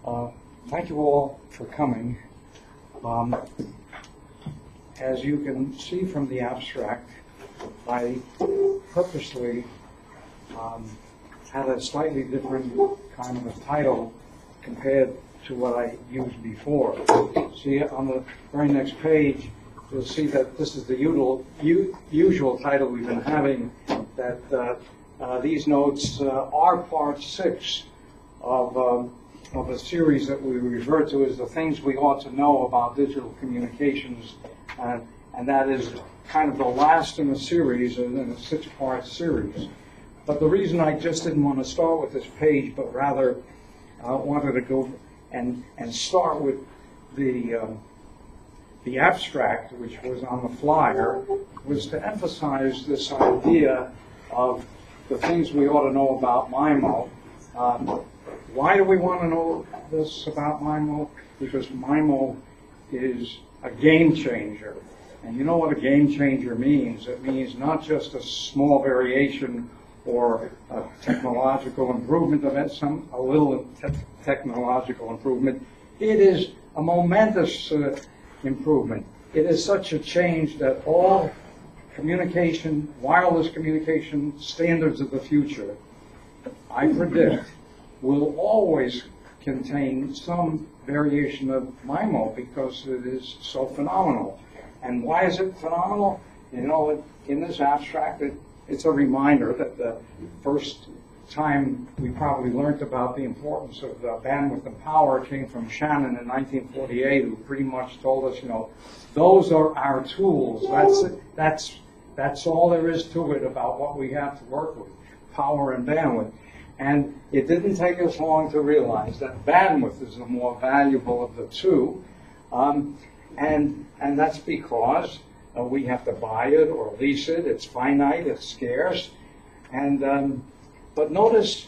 Uh, Thank you all for coming. As you can see from the abstract, I purposely had a slightly different kind of a title compared to what I used before. See, on the very next page, you'll see that this is the usual title we've been having, that these notes are part 6 of a series that we refer to as the things we ought to know about digital communications, and that is kind of the last in a series, in a 6-part series. But the reason I just didn't want to start with this page, but rather wanted to go and start with the abstract, which was on the flyer, was to emphasize this idea of the things we ought to know about MIMO. Why do we want to know this about MIMO? Because MIMO is a game changer. And you know what a game changer means? It means not just a small variation or a technological improvement of it, a little technological improvement. It is a momentous improvement. It is such a change that all communication, wireless communication standards of the future, I predict, will always contain some variation of MIMO because it is so phenomenal. And why is it phenomenal? You know, in this abstract, it's a reminder that the first time we probably learned about the importance of bandwidth and power came from Shannon in 1948, who pretty much told us, you know, those are our tools. That's all there is to it about what we have to work with, power and bandwidth. And it didn't take us long to realize that bandwidth is the more valuable of the two, and that's because we have to buy it or lease it. It's finite, it's scarce, and but notice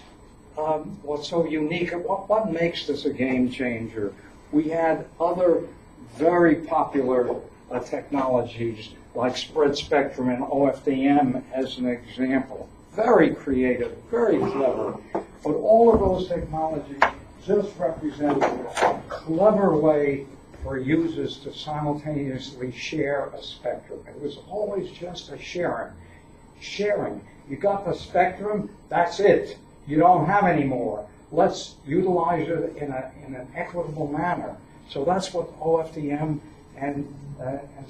what's so unique. What makes this a game changer? We had other very popular technologies like spread spectrum and OFDM as an example. Very creative, very clever, but all of those technologies just represent a clever way for users to simultaneously share a spectrum. It was always just a sharing. You got the spectrum, that's it. You don't have any more. Let's utilize it in an equitable manner. So that's what OFDM and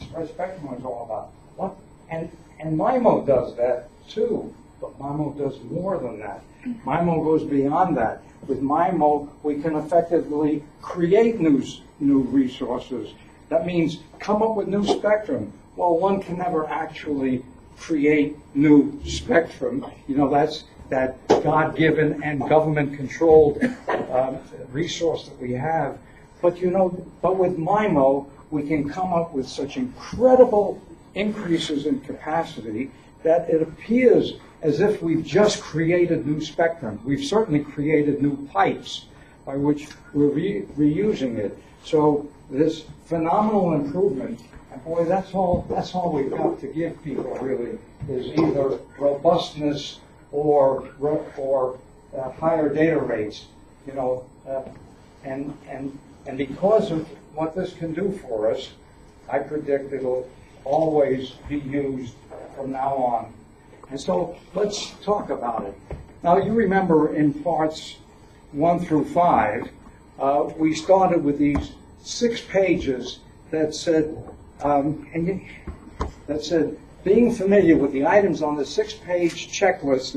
spread spectrum is all about. And MIMO does that too. But MIMO does more than that. MIMO goes beyond that. With MIMO, we can effectively create new resources. That means come up with new spectrum. Well, one can never actually create new spectrum. You know, that's that God-given and government-controlled resource that we have. But you know, with MIMO, we can come up with such incredible increases in capacity that it appears as if we've just created new spectrum. We've certainly created new pipes by which we're reusing it. So this phenomenal improvement, and boy, that's all we've got to give people really, is either robustness or higher data rates. You know, and because of what this can do for us, I predict it'll always be used from now on. And so let's talk about it. Now, you remember in parts 1 through 5, we started with these 6 pages that said, being familiar with the items on the 6-page checklist,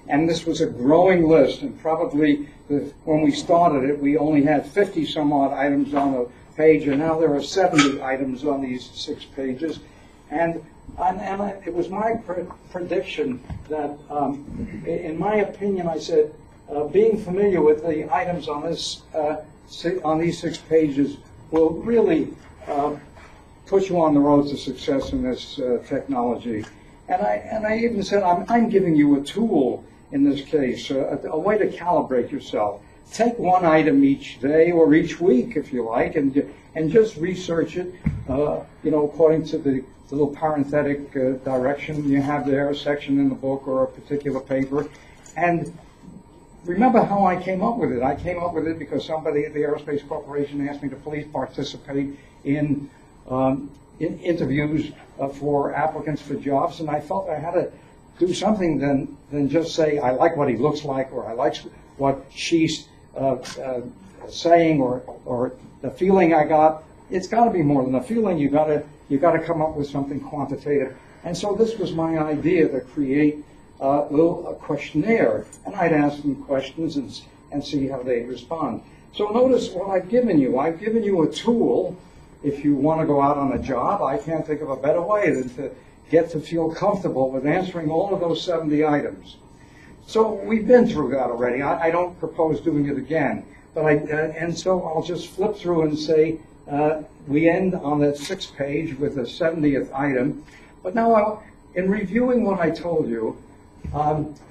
and this was a growing list, and probably when we started it, we only had 50 some odd items on a page, and now there are 70 items on these 6 pages. And it was my prediction that, in my opinion, I said, being familiar with the items on these 6 pages will really put you on the road to success in this technology. And I even said, I'm giving you a tool in this case, a way to calibrate yourself. Take one item each day or each week, if you like, and just research it, according to the little parenthetic direction you have there, a section in the book or a particular paper. And remember how I came up with it. I came up with it because somebody at the Aerospace Corporation asked me to please participate in interviews for applicants for jobs, and I felt I had to do something than just say, I like what he looks like, or I like what she's saying, or the feeling I got. It's got to be more than a feeling. You got to come up with something quantitative. And so this was my idea, to create a questionnaire, and I'd ask them questions and see how they respond. So notice what I've given you. I've given you a tool. If you want to go out on a job, I can't think of a better way than to get to feel comfortable with answering all of those 70 items. So we've been through that already. I don't propose doing it again. But and so I'll just flip through and say, we end on the 6th page with the 70th item. But now, in reviewing what I told you,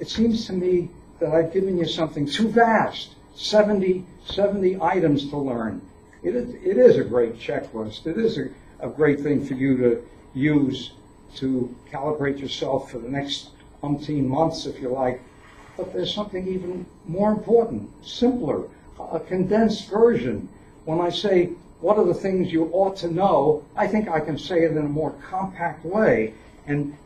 it seems to me that I've given you something too vast, 70 items to learn. It is a great checklist. It is a great thing for you to use to calibrate yourself for the next umpteen months, if you like. But there's something even more important, simpler, a condensed version. When I say, what are the things you ought to know, I think I can say it in a more compact way. And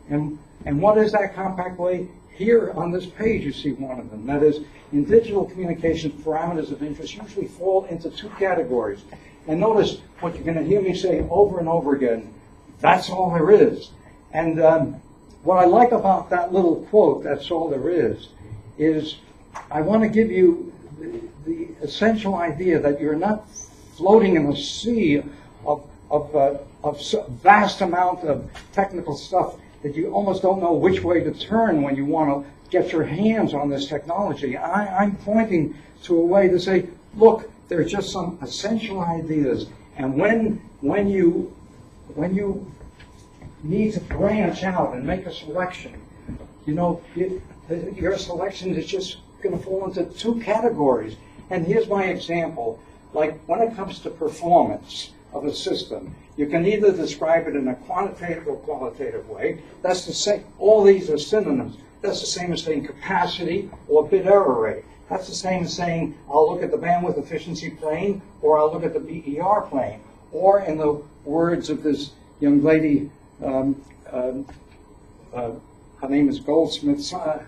what is that compact way? Here on this page you see one of them. That is, in digital communications, parameters of interest usually fall into 2 categories. And notice what you're going to hear me say over and over again. That's all there is. And what I like about that little quote, that's all there is I want to give you the essential idea that you're not floating in a sea of vast amount of technical stuff that you almost don't know which way to turn when you want to get your hands on this technology. I'm pointing to a way to say, look, there are just some essential ideas, and when you need to branch out and make a selection, you know, your selection is just going to fall into 2 categories. And here's my example. Like, when it comes to performance of a system, you can either describe it in a quantitative or qualitative way. That's the same. All these are synonyms. That's the same as saying capacity or bit error rate. That's the same as saying, I'll look at the bandwidth efficiency plane, or I'll look at the BER plane. Or, in the words of this young lady, her name is Goldsmith, I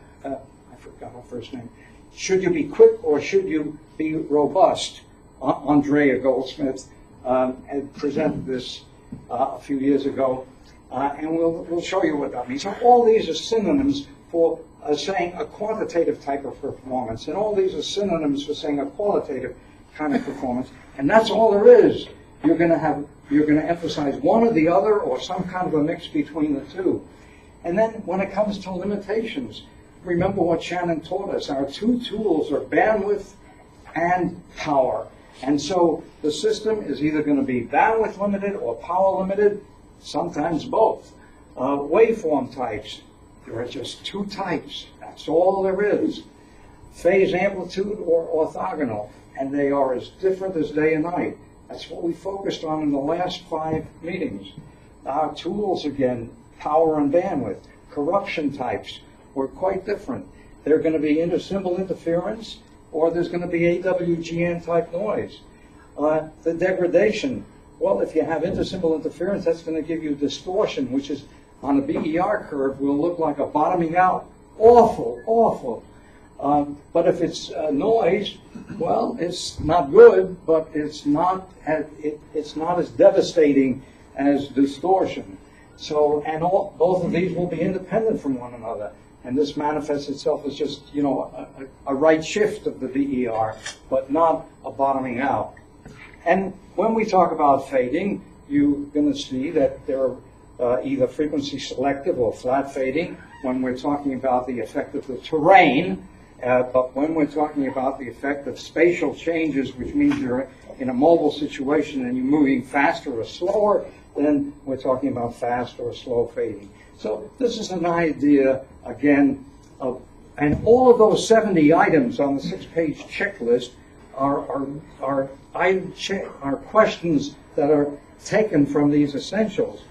forgot her first name. Should you be quick or should you be robust? Andrea Goldsmith had presented this a few years ago, and we'll show you what that means. So all these are synonyms for saying a quantitative type of performance, and all these are synonyms for saying a qualitative kind of performance, and that's all there is. You're going to emphasize one or the other, or some kind of a mix between the 2. And then when it comes to limitations, remember what Shannon taught us. Our 2 tools are bandwidth and power. And so the system is either going to be bandwidth limited or power limited, sometimes both. Waveform types, there are just 2 types. That's all there is. Phase amplitude or orthogonal, and they are as different as day and night. That's what we focused on in the last 5 meetings. Our tools, again, power and bandwidth. Corruption types were quite different. They're going to be intersymbol interference, or there's going to be AWGN type noise. The degradation, well, if you have intersymbol interference, that's going to give you distortion, which is on a BER curve will look like a bottoming out. Awful, awful. But if it's noise, well, it's not good, but it's not as devastating as distortion. So, and both of these will be independent from one another. And this manifests itself as just, you know, a right shift of the BER, but not a bottoming out. And when we talk about fading, you're going to see that there are either frequency selective or flat fading when we're talking about the effect of the terrain. But when we're talking about the effect of spatial changes, which means you're in a mobile situation and you're moving faster or slower, then we're talking about fast or slow fading. So this is an idea, again, of, and all of those 70 items on the 6-page checklist are questions that are taken from these essentials.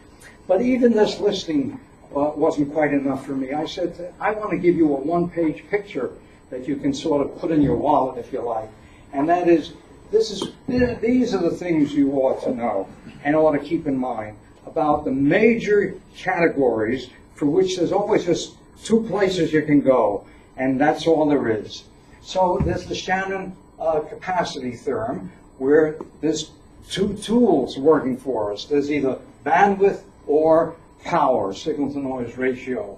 But even this listing wasn't quite enough for me. I said, I want to give you a 1-page picture that you can sort of put in your wallet, if you like. And that is, these are the things you ought to know and ought to keep in mind about the major categories for which there's always just two places you can go, and that's all there is. So there's the Shannon capacity theorem, where there's two tools working for us. There's either bandwidth or power, signal-to-noise ratio.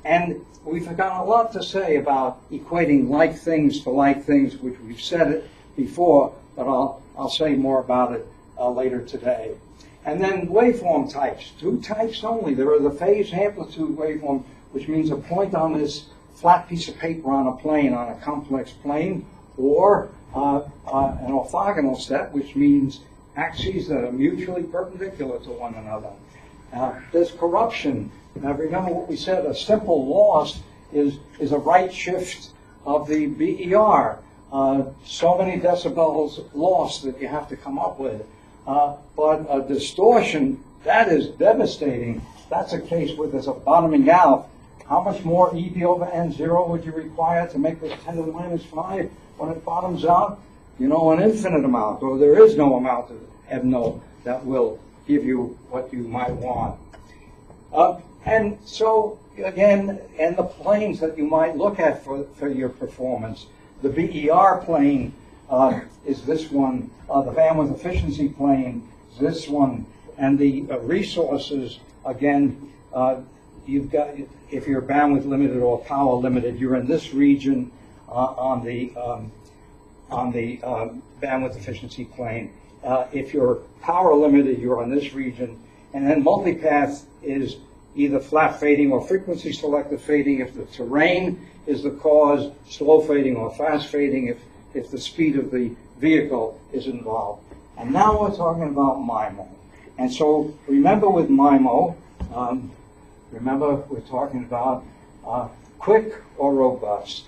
And we've got a lot to say about equating like things to like things, which we've said it before, but I'll say more about it later today. And then waveform types, two types only. There are the phase amplitude waveform, which means a point on this flat piece of paper on a plane, on a complex plane, or an orthogonal set, which means axes that are mutually perpendicular to one another. There's corruption. Now remember what we said, a simple loss is a right shift of the BER. So many decibels lost that you have to come up with. But a distortion, that is devastating. That's a case where there's a bottoming out. How much more EB over N0 would you require to make this 10 to the minus 5 when it bottoms out? You know, an infinite amount, or there is no amount of EBNO that will give you what you might want. And so, again, and the planes that you might look at for your performance. The BER plane is this one. The bandwidth efficiency plane is this one. And the resources, again, you've got, if you're bandwidth limited or power limited, you're in this region on the bandwidth efficiency plane. If you're power limited, you're on this region. And then multipath is either flat fading or frequency selective fading if the terrain is the cause, slow fading or fast fading if the speed of the vehicle is involved. And now we're talking about MIMO. And so remember with MIMO, remember we're talking about quick or robust.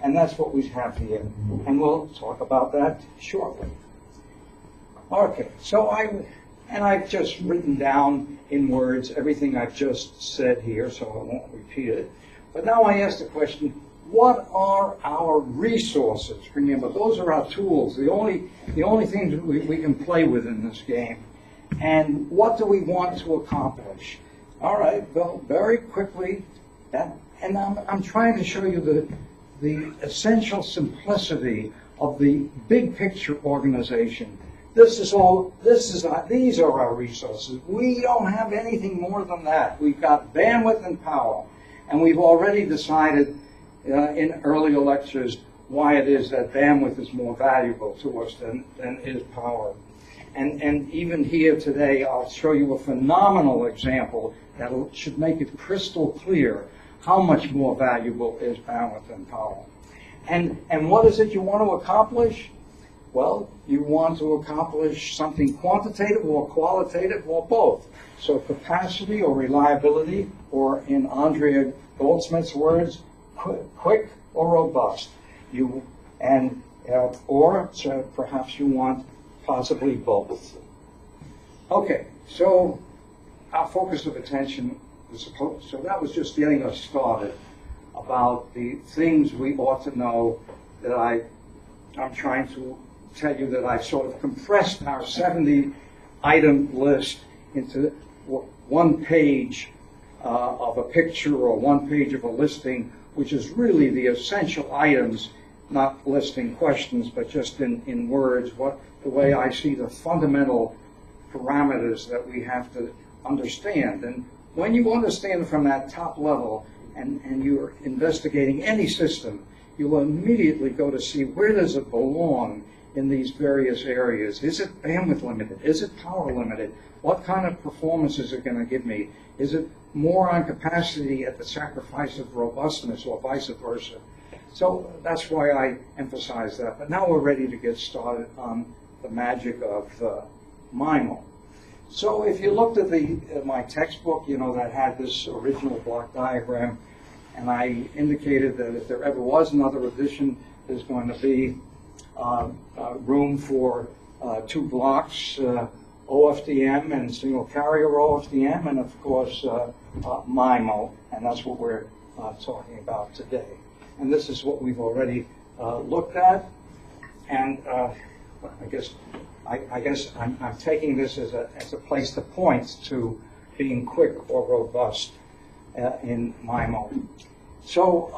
And that's what we have here. And we'll talk about that shortly. Okay, so I've just written down in words everything I've just said here, so I won't repeat it. But now I ask the question, what are our resources? Remember, those are our tools, the only things we can play with in this game. And what do we want to accomplish? All right, well, very quickly, and I'm trying to show you the essential simplicity of the big picture organization. These are our resources. We don't have anything more than that. We've got bandwidth and power. And we've already decided in earlier lectures why it is that bandwidth is more valuable to us than is power. And even here today, I'll show you a phenomenal example that should make it crystal clear how much more valuable is bandwidth than power. And what is it you want to accomplish? Well, you want to accomplish something quantitative or qualitative or both. So capacity or reliability, or in Andrea Goldsmith's words, quick or robust. Or perhaps you want possibly both. Okay, so our focus of attention is supposed, so that was just getting us started about the things we ought to know that I'm trying to tell you that I sort of compressed our 70-item list into one page of a picture or one page of a listing, which is really the essential items, not listing questions, but just in words, the way I see the fundamental parameters that we have to understand. And when you understand from that top level and you're investigating any system, you'll immediately go to see where does it belong in these various areas. Is it bandwidth limited? Is it power limited? What kind of performance is it going to give me? Is it more on capacity at the sacrifice of robustness or vice versa? So that's why I emphasize that. But now we're ready to get started on the magic of MIMO. So if you looked at my textbook, you know, that had this original block diagram, and I indicated that if there ever was another edition, there's going to be room for 2 blocks, OFDM and single carrier OFDM, and of course MIMO, and that's what we're talking about today. and this is what we've already looked at. And I guess I'm taking this as a place to point to being quick or robust in MIMO. So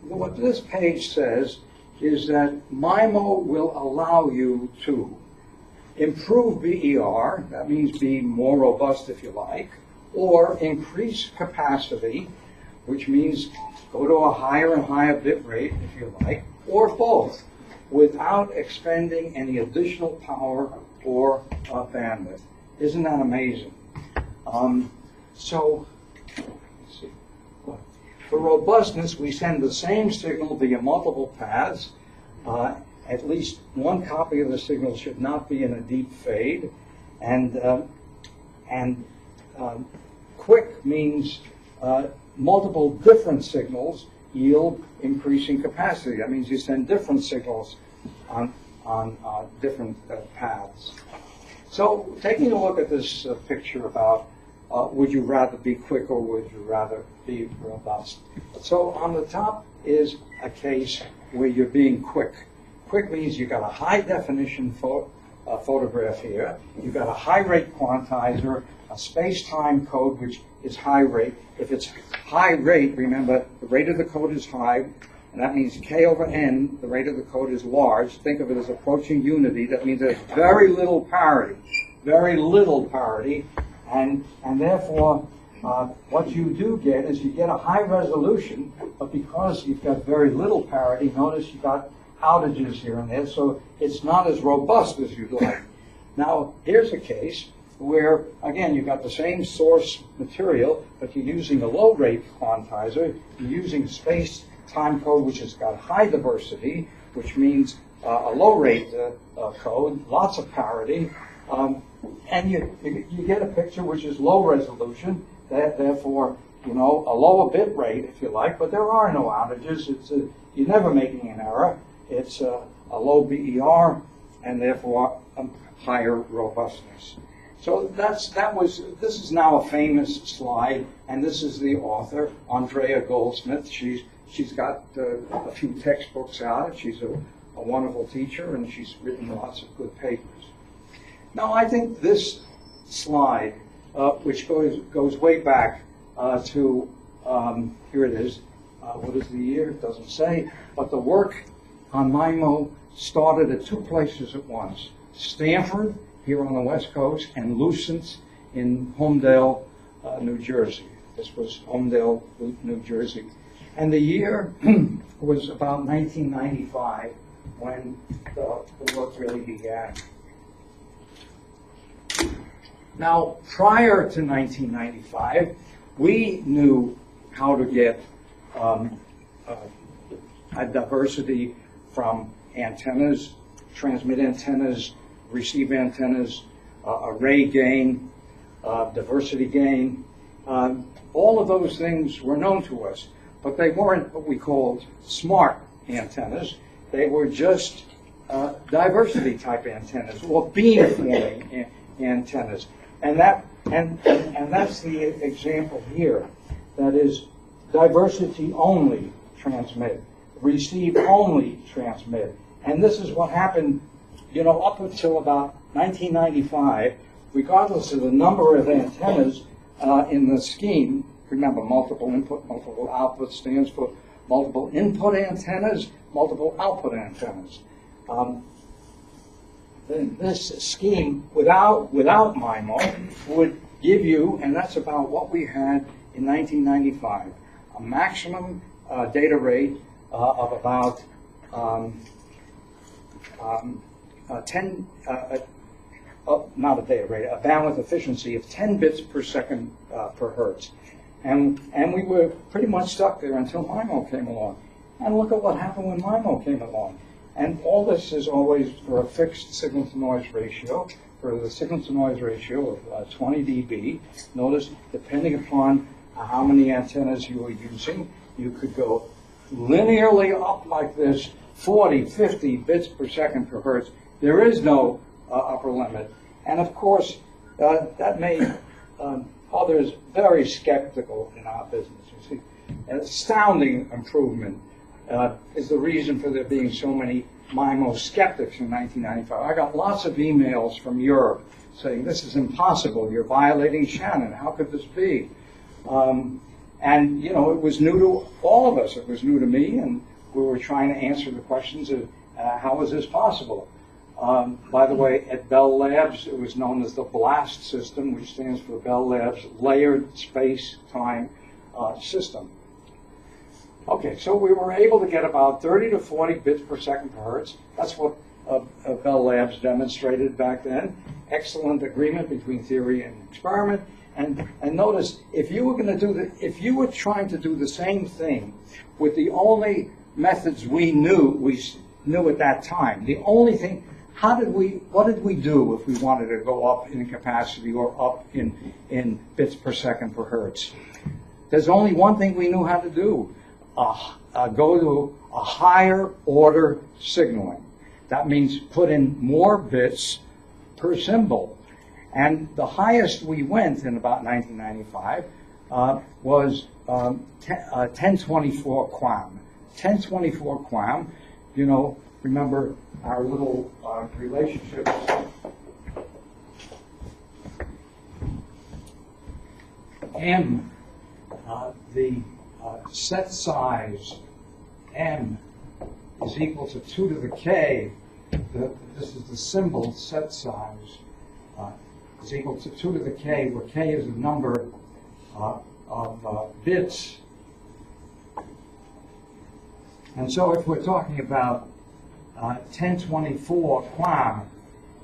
what this page says is that MIMO will allow you to improve BER, that means be more robust if you like, or increase capacity, which means go to a higher and higher bit rate if you like, or both, without expending any additional power or bandwidth. Isn't that amazing? So, let's see. For robustness, we send the same signal via multiple paths. At least one copy of the signal should not be in a deep fade. And quick means multiple different signals yield increasing capacity. That means you send different signals on different paths. So taking a look at this picture about would you rather be quick or would you rather be robust? So on the top is a case where you're being quick. Quick means you've got a high definition photograph here. You've got a high rate quantizer, a space-time code which is high rate. If it's high rate, remember the rate of the code is high, and that means K over N, the rate of the code is large. Think of it as approaching unity. That means there's very little parity, and therefore what you do get is you get a high resolution, but because you've got very little parity, notice you've got outages here and there, so it's not as robust as you'd like. Now, here's a case where, again, you've got the same source material, but you're using a low-rate quantizer, you're using space-time code, which has got high diversity, which means a low-rate code, lots of parity, and you get a picture which is low resolution, therefore, you know, a lower bit rate, if you like, but there are no outages. You're never making an error. It's a low BER, and therefore higher robustness. So this is now a famous slide, and this is the author, Andrea Goldsmith. She's got a few textbooks out. She's a wonderful teacher, and she's written lots of good papers. Now, I think this slide, which goes way back to, here it is, what is the year? It doesn't say, but the work on MIMO started at two places at once. Stanford, here on the West Coast, and Lucent in Homedale, New Jersey. This was Homedale, New Jersey. And the year was about 1995 when the work really began. Now, prior to 1995, we knew how to get a diversity from antennas, transmit antennas, receive antennas, array gain, diversity gain. All of those things were known to us, but they weren't what we called smart antennas. They were just diversity type antennas or beamforming antennas. And that's the example here. That is diversity only transmit, receive only transmit. And this is what happened, you know, up until about 1995, regardless of the number of antennas in the scheme. Remember, multiple input, multiple output stands for multiple input antennas, multiple output antennas. This scheme, without MIMO, would give you, and that's about what we had in 1995, a maximum data rate of about 10, not a data rate, a bandwidth efficiency of 10 bits per second per hertz. And we were pretty much stuck there until MIMO came along. And look at what happened when MIMO came along. And all this is always for a fixed signal-to-noise ratio, for the signal-to-noise ratio of 20 dB. Notice, depending upon how many antennas you are using, you could go linearly up like this, 40, 50 bits per second per hertz. There is no upper limit. And of course, that made others very skeptical in our business. You see, an astounding improvement is the reason for there being so many MIMO skeptics in 1995. I got lots of emails from Europe saying, this is impossible, you're violating Shannon, how could this be? And, you know, it was new to all of us. It was new to me, and we were trying to answer the questions of how is this possible? By the way, at Bell Labs, it was known as the BLAST system, which stands for Bell Labs Layered Space-Time System. Okay, so we were able to get about 30 to 40 bits per second per hertz. That's what Bell Labs demonstrated back then. Excellent agreement between theory and experiment. And notice, if you were going to do if you were trying to do the same thing with the only methods we knew at that time, the only thing, what did we do if we wanted to go up in capacity or up in bits per second per hertz? There's only one thing we knew how to do. Go to a higher order signaling. That means put in more bits per symbol. And the highest we went in about 1995 was 1024 QAM. 1024 QAM, you know, remember our little relationships. M, the set size, M, is equal to 2 to the K. This is the symbol set size. Is equal to 2 to the K, where K is the number of bits. And so if we're talking about 1024 QAM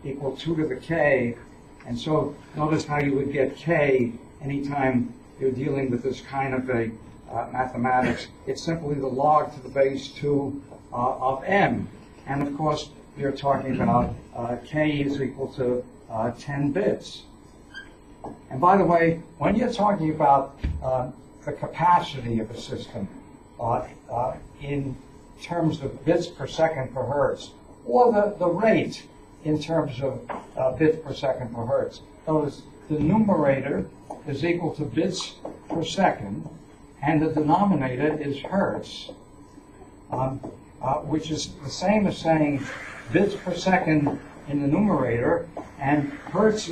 equal 2 to the K, and so notice how you would get K anytime you're dealing with this kind of a mathematics. It's simply the log to the base 2 of M. And of course, you're talking about K is equal to 10 bits. And by the way, when you're talking about the capacity of a system in terms of bits per second per hertz, or the rate in terms of bits per second per hertz, notice the numerator is equal to bits per second, and the denominator is hertz, which is the same as saying bits per second in the numerator, and hertz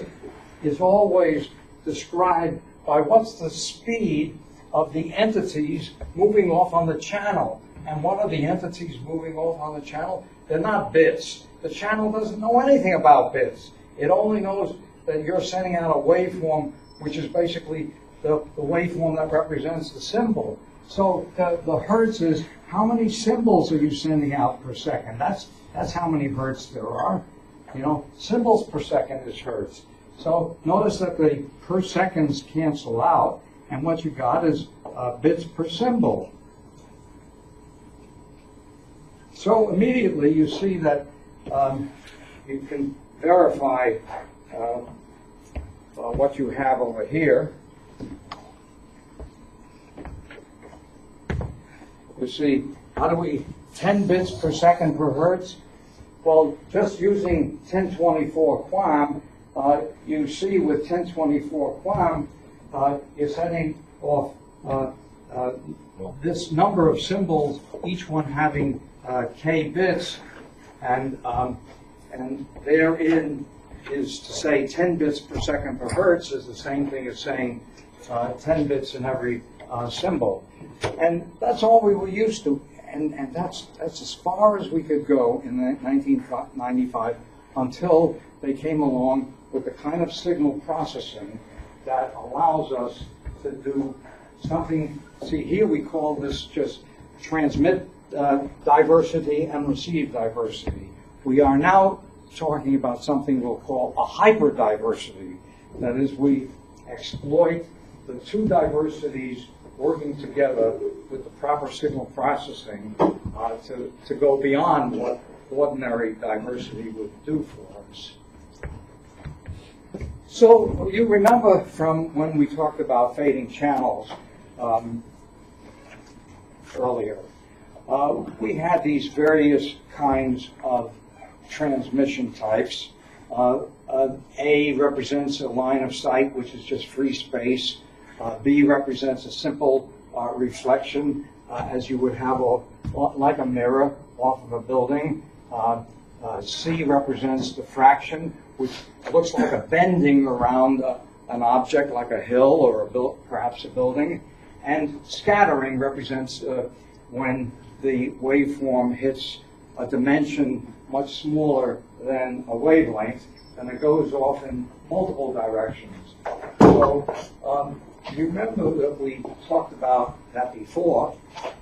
is always described by what's the speed of the entities moving off on the channel. And what are the entities moving off on the channel? They're not bits. The channel doesn't know anything about bits. It only knows that you're sending out a waveform, which is basically the waveform that represents the symbol. So the hertz is how many symbols are you sending out per second? That's how many hertz there are. You know, symbols per second is hertz. So notice that the per seconds cancel out, and what you got is bits per symbol. So immediately you see that you can verify what you have over here. You see, how do we, 10 bits per second per hertz? Well, just using 1024 QAM, you see with 1024 QAM, you're sending off this number of symbols, each one having K bits, and therein is to say 10 bits per second per hertz is the same thing as saying 10 bits in every symbol. And that's all we were used to, and that's as far as we could go in 1995 until they came along with the kind of signal processing that allows us to do something. See, here we call this just transmit diversity and receive diversity. We are now talking about something we'll call a hyperdiversity. That is, we exploit the two diversities working together with the proper signal processing to go beyond what ordinary diversity would do for us. So you remember from when we talked about fading channels earlier, we had these various kinds of transmission types. A represents a line of sight, which is just free space. B represents a simple reflection, as you would have like a mirror off of a building. C represents diffraction, which looks like a bending around an object like a hill or perhaps a building. And scattering represents when the waveform hits a dimension much smaller than a wavelength, and it goes off in multiple directions. So you remember that we talked about that before,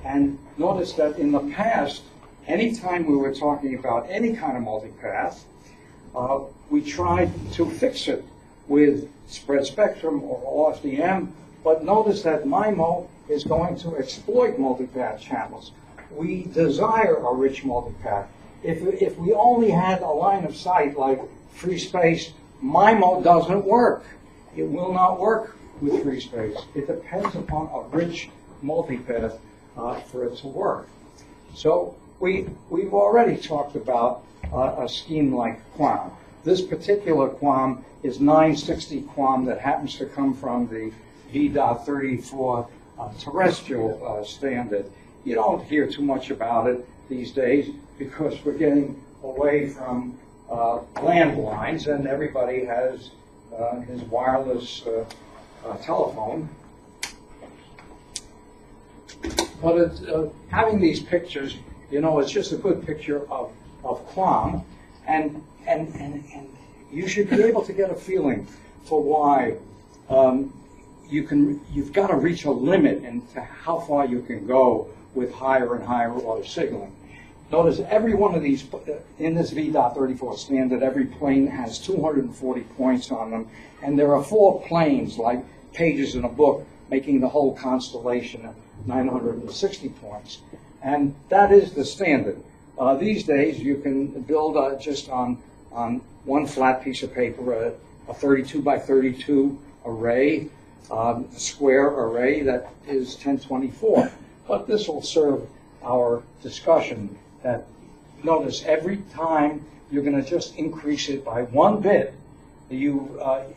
and notice that in the past, anytime we were talking about any kind of multipath, we tried to fix it with spread spectrum or OFDM, but notice that MIMO is going to exploit multipath channels. We desire a rich multipath. If we only had a line of sight like free space, MIMO doesn't work. It will not work with free space. It depends upon a rich multipath for it to work. So we've already talked about a scheme like QAM. This particular QAM is 960 QAM that happens to come from the V.34 terrestrial standard. You don't hear too much about it these days because we're getting away from landlines and everybody has his wireless telephone. But having these pictures, you know, it's just a good picture of QAM, and you should be able to get a feeling for why you've got to reach a limit into how far you can go with higher and higher order signaling. Notice every one of these, in this V.34 standard, every plane has 240 points on them, and there are 4 planes, like pages in a book, making the whole constellation of 960 points. And that is the standard. These days, you can build just on one flat piece of paper a 32 by 32 array, a square array that is 1024. But this will serve our discussion that, notice, every time you're going to just increase it by 1 bit.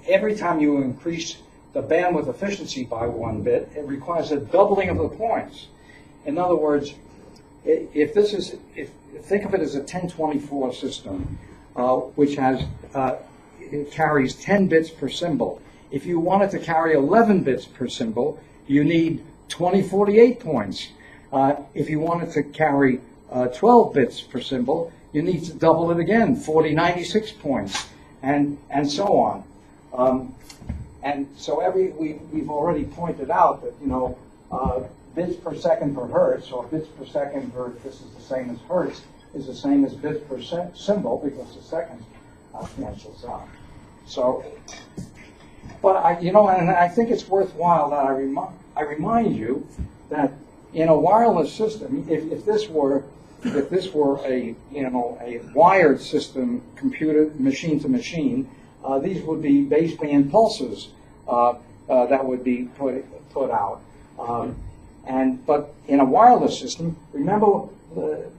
Every time you increase the bandwidth efficiency by 1 bit, it requires a doubling of the points. In other words, think of it as a 1024 system, which it carries 10 bits per symbol. If you wanted to carry 11 bits per symbol, you need 2048 points. If you wanted to carry 12 bits per symbol, you need to double it again, 4096 points, and so on. And so we've already pointed out that, you know, bits per second per hertz, or bits per second per, this is the same as hertz, is the same as bits per symbol, because the seconds cancels out. So, but I think it's worthwhile that I remind you that in a wireless system, if this were a wired system, computer machine to machine, these would be baseband pulses that would be put out. But in a wireless system, remember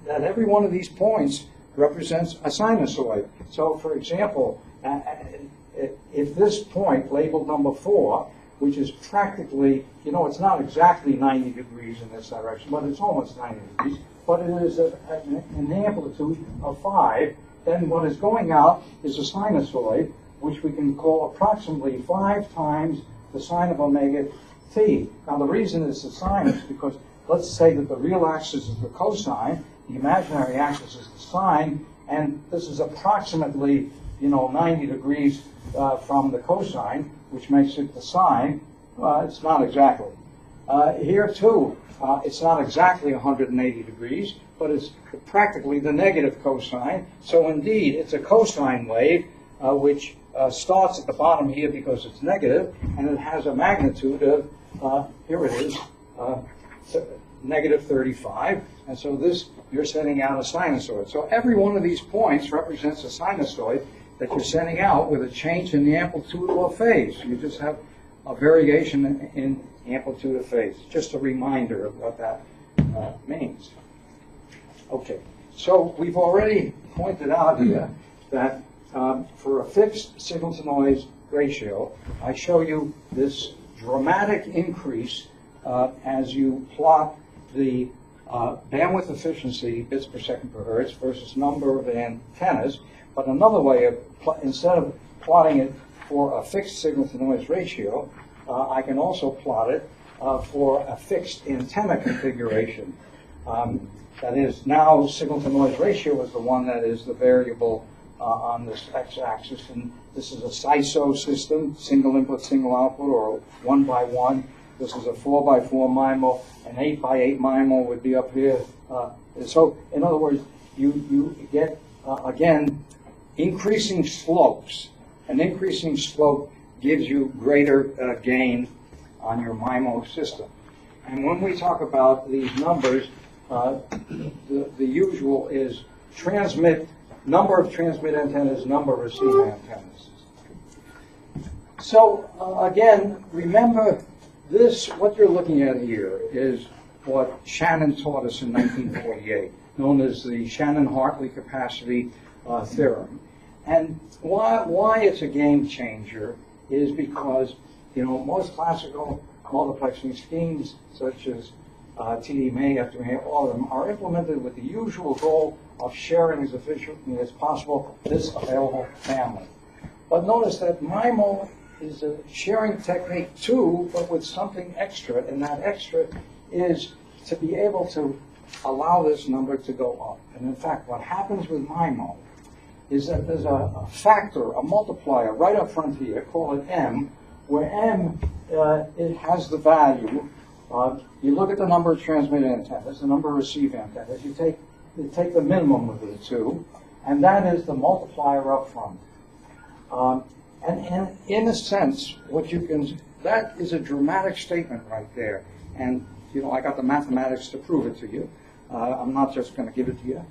that every one of these points represents a sinusoid. So, for example, if this point, labeled number 4, which is practically, it's not exactly 90 degrees in this direction, but it's almost 90 degrees, but it is an amplitude of 5, then what is going out is a sinusoid, which we can call approximately 5 times the sine of omega t. Now, the reason it's a sine is because let's say that the real axis is the cosine, the imaginary axis is the sine, and this is approximately 90 degrees from the cosine, which makes it the sine. It's not exactly. Here too, it's not exactly 180 degrees, but it's practically the negative cosine. So indeed, it's a cosine wave, which starts at the bottom here because it's negative, and it has a magnitude of, here it is, negative 35. And so this, you're sending out a sinusoid. So every one of these points represents a sinusoid that you're sending out with a change in the amplitude or phase. You just have a variation in amplitude of phase. Just a reminder of what that means. Okay, so we've already pointed out here that for a fixed signal-to-noise ratio, I show you this dramatic increase as you plot the bandwidth efficiency, bits per second per hertz, versus number of antennas. But another way of, instead of plotting it for a fixed signal-to-noise ratio, I can also plot it for a fixed antenna configuration. That is, now signal-to-noise ratio is the one that is the variable on this x-axis, and this is a CSULB system, single input, single output, or 1 by 1. This is a 4 by 4 MIMO, an 8 by 8 MIMO would be up here. So, in other words, you get, again, increasing slopes. An increasing slope gives you greater gain on your MIMO system. And when we talk about these numbers, the usual is number of transmit antennas, number of receive antennas. So again, remember this, what you're looking at here is what Shannon taught us in 1948, known as the Shannon-Hartley capacity theorem. And why it's a game changer is because, you know, most classical multiplexing schemes, such as TD-MA, FDMA, all of them, are implemented with the usual goal of sharing as efficiently as possible this available family. But notice that MIMO is a sharing technique too, but with something extra, and that extra is to be able to allow this number to go up. And in fact, what happens with MIMO is that there's a factor, a multiplier right up front here, call it M, where M, it has the value. You look at the number of transmit antennas, the number of receive antennas, you take the minimum of the two, and that is the multiplier up front. And in a sense, that is a dramatic statement right there. And, you know, I got the mathematics to prove it to you. I'm not just going to give it to you.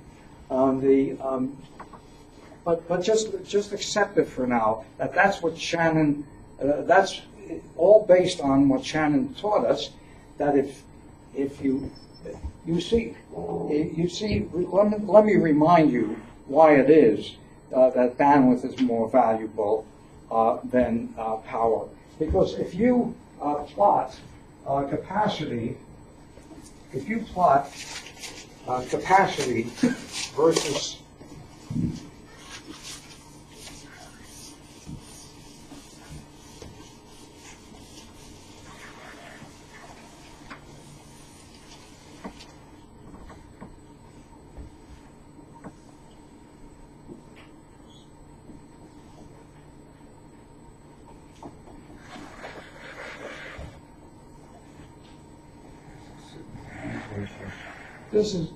But just accept it for now, that's what Shannon, that's all based on what Shannon taught us, that if you see, let me remind you why it is that bandwidth is more valuable than power. Because if you plot capacity, capacity versus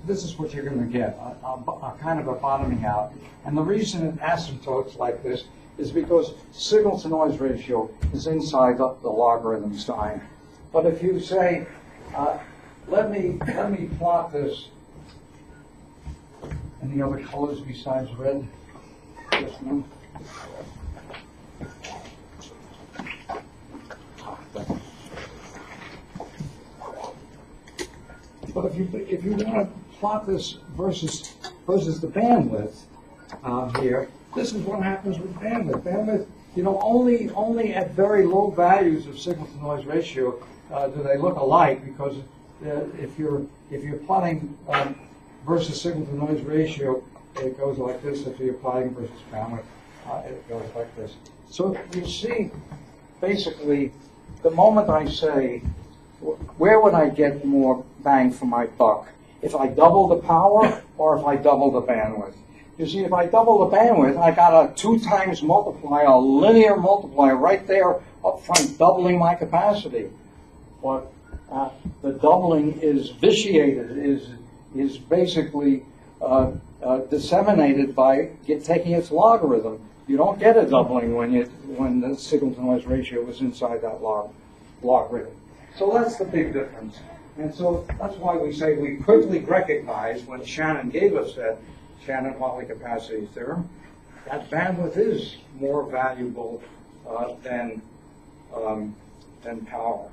this is what you're going to get, a kind of a bottoming out. And the reason it asymptotes like this is because signal-to-noise ratio is inside the logarithm sign. But if you say, let me plot this, any other colors besides red? This one. But if you want to plot this versus the bandwidth here, this is what happens with bandwidth. Bandwidth, you know, only at very low values of signal-to-noise ratio do they look alike, because if you're plotting versus signal-to-noise ratio, it goes like this. If you're plotting versus bandwidth, it goes like this. So you see, basically, the moment I say, where would I get more bang for my buck? If I double the power or if I double the bandwidth? You see, if I double the bandwidth, I got a 2 times multiplier, a linear multiplier right there up front, doubling my capacity. But the doubling is vitiated, is basically disseminated by taking its logarithm. You don't get a doubling when the signal-to-noise ratio is inside that logarithm. So that's the big difference. And so that's why we say we quickly recognize when Shannon gave us that Shannon-Hartley capacity theorem, that bandwidth is more valuable than power.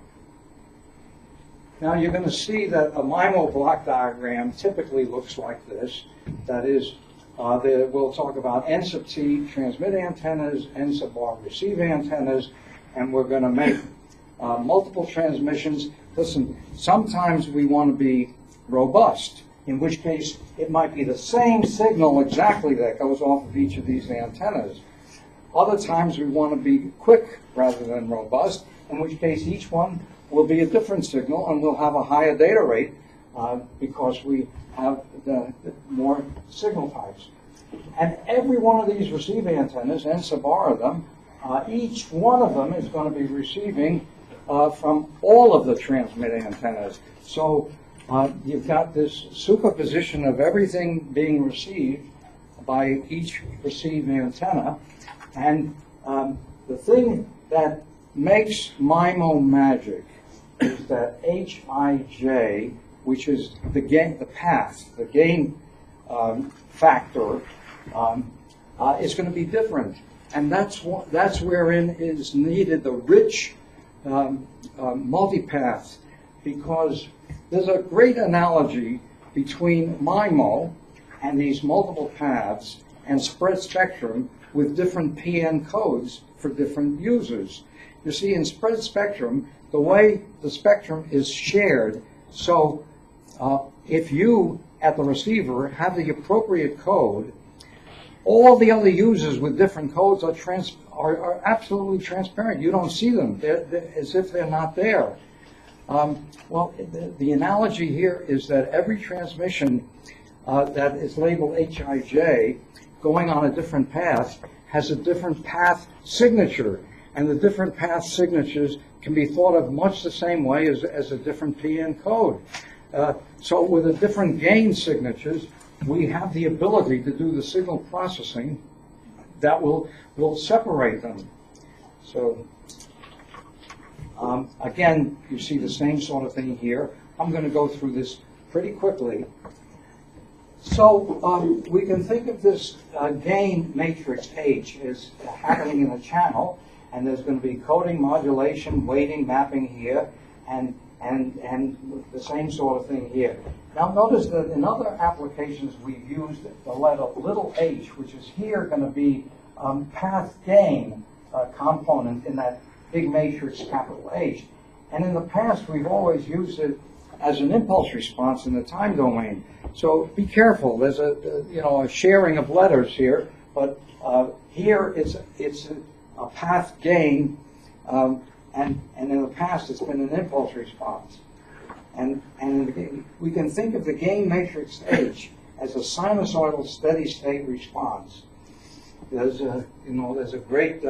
Now you're going to see that a MIMO block diagram typically looks like this. That is, we'll talk about N sub T transmit antennas, N sub R receive antennas, and we're going to make multiple transmissions. Listen, sometimes we want to be robust, in which case it might be the same signal exactly that goes off of each of these antennas. Other times we want to be quick rather than robust, in which case each one will be a different signal and we'll have a higher data rate because we have the more signal types. And every one of these receive antennas, N sub R of them, each one of them is going to be receiving from all of the transmitting antennas. So you've got this superposition of everything being received by each receiving antenna. And the thing that makes MIMO magic is that Hij, which is the gain, the path, the gain factor, is going to be different. And that's wherein is needed the rich multipath, because there's a great analogy between MIMO and these multiple paths and spread spectrum with different PN codes for different users. You see, in spread spectrum, the way the spectrum is shared, so if you, at the receiver, have the appropriate code, all the other users with different codes are absolutely transparent. You don't see them. They're as if they're not there. Well, the analogy here is that every transmission that is labeled Hij going on a different path has a different path signature, and the different path signatures can be thought of much the same way as a different PN code. So with the different gain signatures, we have the ability to do the signal processing that will separate them. So again, you see the same sort of thing here. I'm going to go through this pretty quickly. So we can think of this gain matrix H as happening in a channel, and there's going to be coding, modulation, weighting, mapping here, and the same sort of thing here. Now notice that in other applications we've used the letter little h, which is here going to be path gain component in that big matrix capital H. And in the past we've always used it as an impulse response in the time domain. So be careful. There's a sharing of letters here, but here it's a path gain, and in the past it's been an impulse response. And we can think of the gain matrix H as a sinusoidal steady state response. There's a great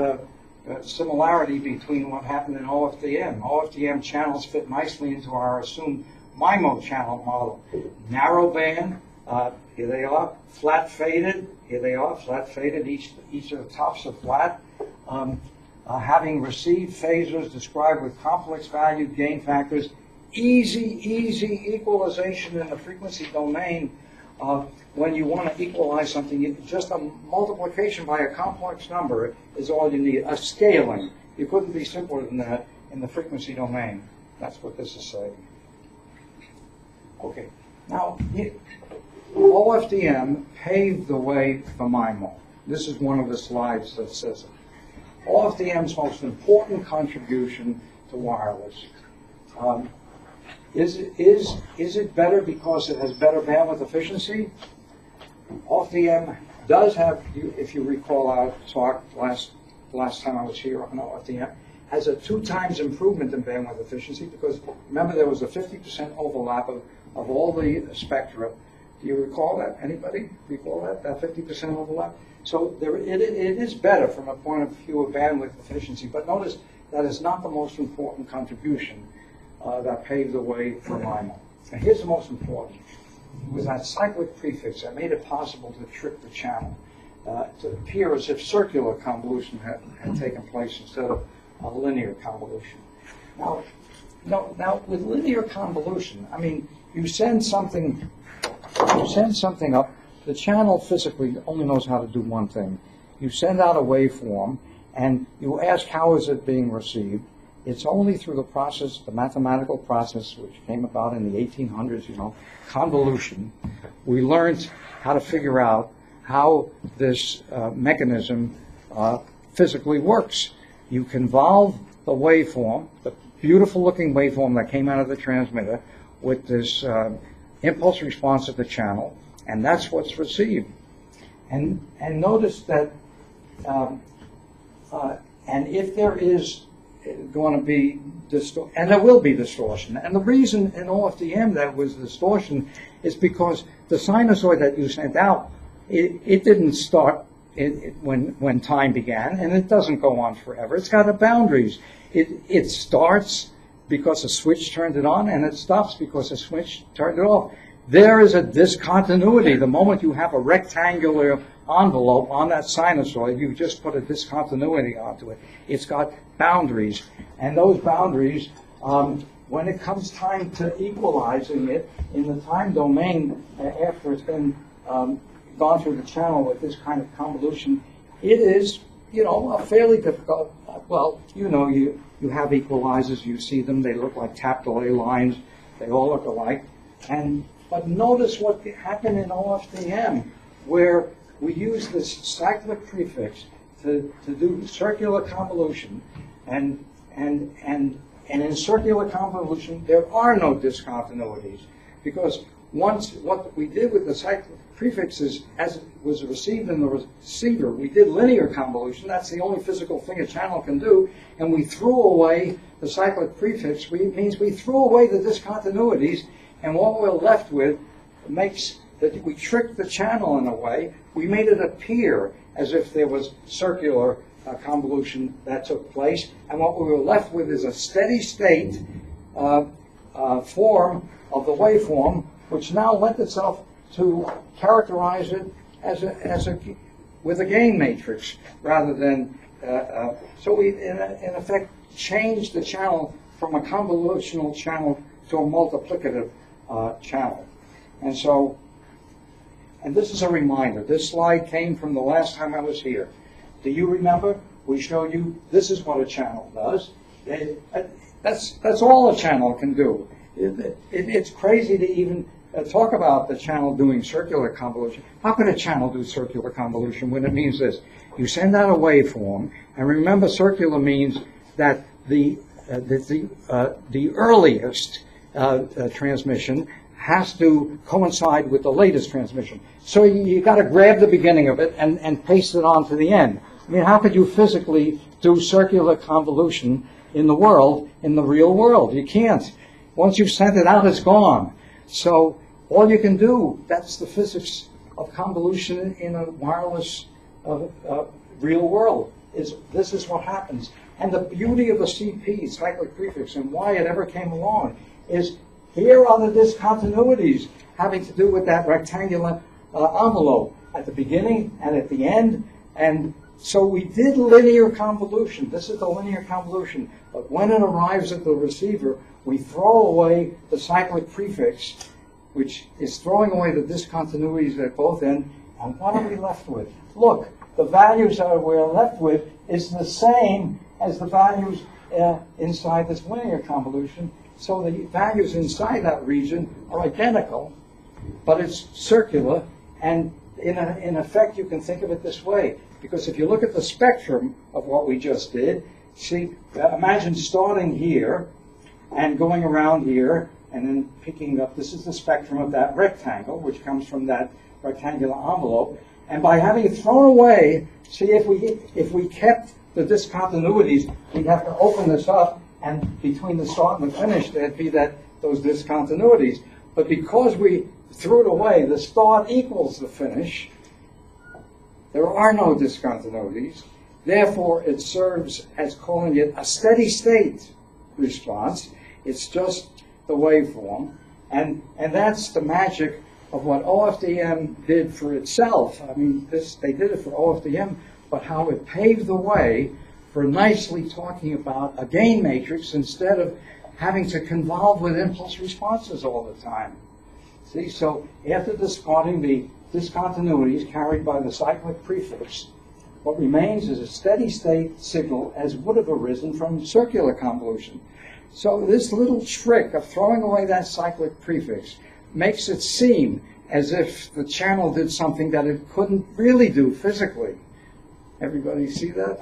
similarity between what happened in OFDM. OFDM channels fit nicely into our assumed MIMO channel model. Narrow band, here they are. Flat faded, here they are. Flat faded, each of the tops are flat. Having received phasers described with complex valued gain factors, easy equalization in the frequency domain. When you want to equalize something, just a multiplication by a complex number is all you need. A scaling. You couldn't be simpler than that in the frequency domain. That's what this is saying. Okay. Now, OFDM paved the way for MIMO. This is one of the slides that says it. OFDM's most important contribution to wireless. Is it better because it has better bandwidth efficiency? OFDM does have, if you recall our talk last time I was here on OFDM, has a 2 times improvement in bandwidth efficiency because remember there was a 50% overlap of all the spectra. Do you recall that? Anybody recall that 50% overlap? So it is better from a point of view of bandwidth efficiency, but notice that is not the most important contribution that paved the way for MIMO. And here's the most important. It was that cyclic prefix that made it possible to trick the channel to appear as if circular convolution had taken place instead of a linear convolution. Now with linear convolution, I mean, you send something up. The channel physically only knows how to do one thing. You send out a waveform, and you ask how is it being received. It's only through the process, the mathematical process, which came about in the 1800s, convolution. We learned how to figure out how this mechanism physically works. You convolve the waveform, the beautiful looking waveform that came out of the transmitter, with this impulse response of the channel, and that's what's received. And notice that, and if there is going to be distortion, and there will be distortion, and the reason in OFDM that was distortion is because the sinusoid that you sent out, it didn't start when time began, and it doesn't go on forever. It's got boundaries. It starts because a switch turned it on, and it stops because a switch turned it off. There is a discontinuity. The moment you have a rectangular envelope on that sinusoid, you just put a discontinuity onto it. It's got boundaries, and those boundaries, when it comes time to equalizing it in the time domain after it's been gone through the channel with this kind of convolution, it is, a fairly difficult. Well, you have equalizers, you see them, they look like tap delay lines, they all look alike. But notice what happened in OFDM, where we use this cyclic prefix to do circular convolution, and in circular convolution there are no discontinuities, because once what we did with the cyclic prefixes, as it was received in the receiver, we did linear convolution. That's the only physical thing a channel can do, and we threw away the cyclic prefix. Means we threw away the discontinuities, and what we're left with makes that we tricked the channel in a way. We made it appear as if there was circular convolution that took place, and what we were left with is a steady state form of the waveform, which now lent itself to characterize it with a gain matrix rather than so we in effect changed the channel from a convolutional channel to a multiplicative channel. And this is a reminder. This slide came from the last time I was here. Do you remember? We showed you this is what a channel does. That's all a channel can do. It's crazy to even talk about the channel doing circular convolution. How can a channel do circular convolution when it means this? You send out a waveform, and remember, circular means that the earliest transmission has to coincide with the latest transmission. So you got to grab the beginning of it and paste it on to the end. I mean, how could you physically do circular convolution in the world, in the real world? You can't. Once you've sent it out, it's gone. So all you can do, that's the physics of convolution in a wireless real world, this is what happens. And the beauty of a CP, cyclic prefix, and why it ever came along, is here are the discontinuities having to do with that rectangular envelope at the beginning and at the end. And so we did linear convolution. This is the linear convolution. But when it arrives at the receiver, we throw away the cyclic prefix, which is throwing away the discontinuities at both ends. And what are we left with? Look, the values that we're left with is the same as the values inside this linear convolution. So the values inside that region are identical, but it's circular. And in effect, you can think of it this way. Because if you look at the spectrum of what we just did, see, imagine starting here and going around here and then picking up, this is the spectrum of that rectangle, which comes from that rectangular envelope. And by having thrown away, see, if we kept the discontinuities, we'd have to open this up, and between the start and the finish, there'd be those discontinuities. But because we threw it away, the start equals the finish. There are no discontinuities. Therefore, it serves as calling it a steady state response. It's just the waveform. And that's the magic of what OFDM did for itself. I mean, they did it for OFDM, but how it paved the way for nicely talking about a gain matrix instead of having to convolve with impulse responses all the time. See, so after discarding the discontinuities carried by the cyclic prefix, what remains is a steady state signal as would have arisen from circular convolution. So this little trick of throwing away that cyclic prefix makes it seem as if the channel did something that it couldn't really do physically. Everybody see that?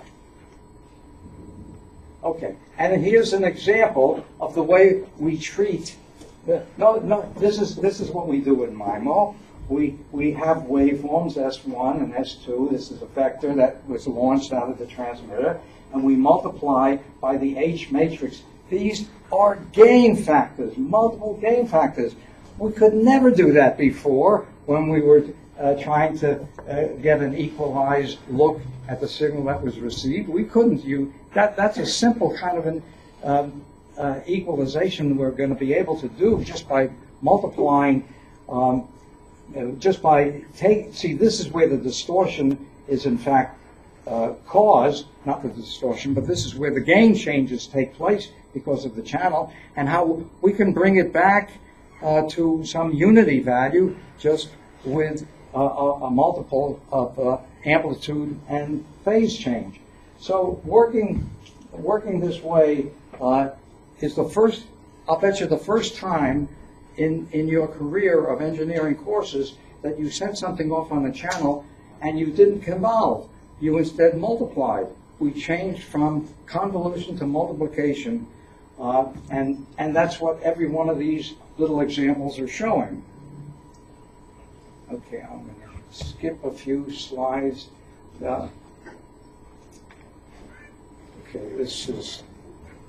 Okay, and here's an example of the way we treat No. This is what we do in MIMO. We have waveforms S1 and S2. This is a vector that was launched out of the transmitter, and we multiply by the H matrix. These are gain factors, multiple gain factors. We could never do that before when we were trying to get an equalized look at the signal that was received. We couldn't. That's a simple kind of an equalization we're going to be able to do just by multiplying, see, this is where the distortion is in fact caused, not the distortion, but this is where the gain changes take place because of the channel, and how we can bring it back to some unity value just with a multiple of amplitude and phase change. So working this way is the first, I'll bet you the first time in your career of engineering courses that you sent something off on a channel and you didn't convolve. You instead multiplied. We changed from convolution to multiplication, and that's what every one of these little examples are showing. Okay, I'm going to skip a few slides. Okay, this is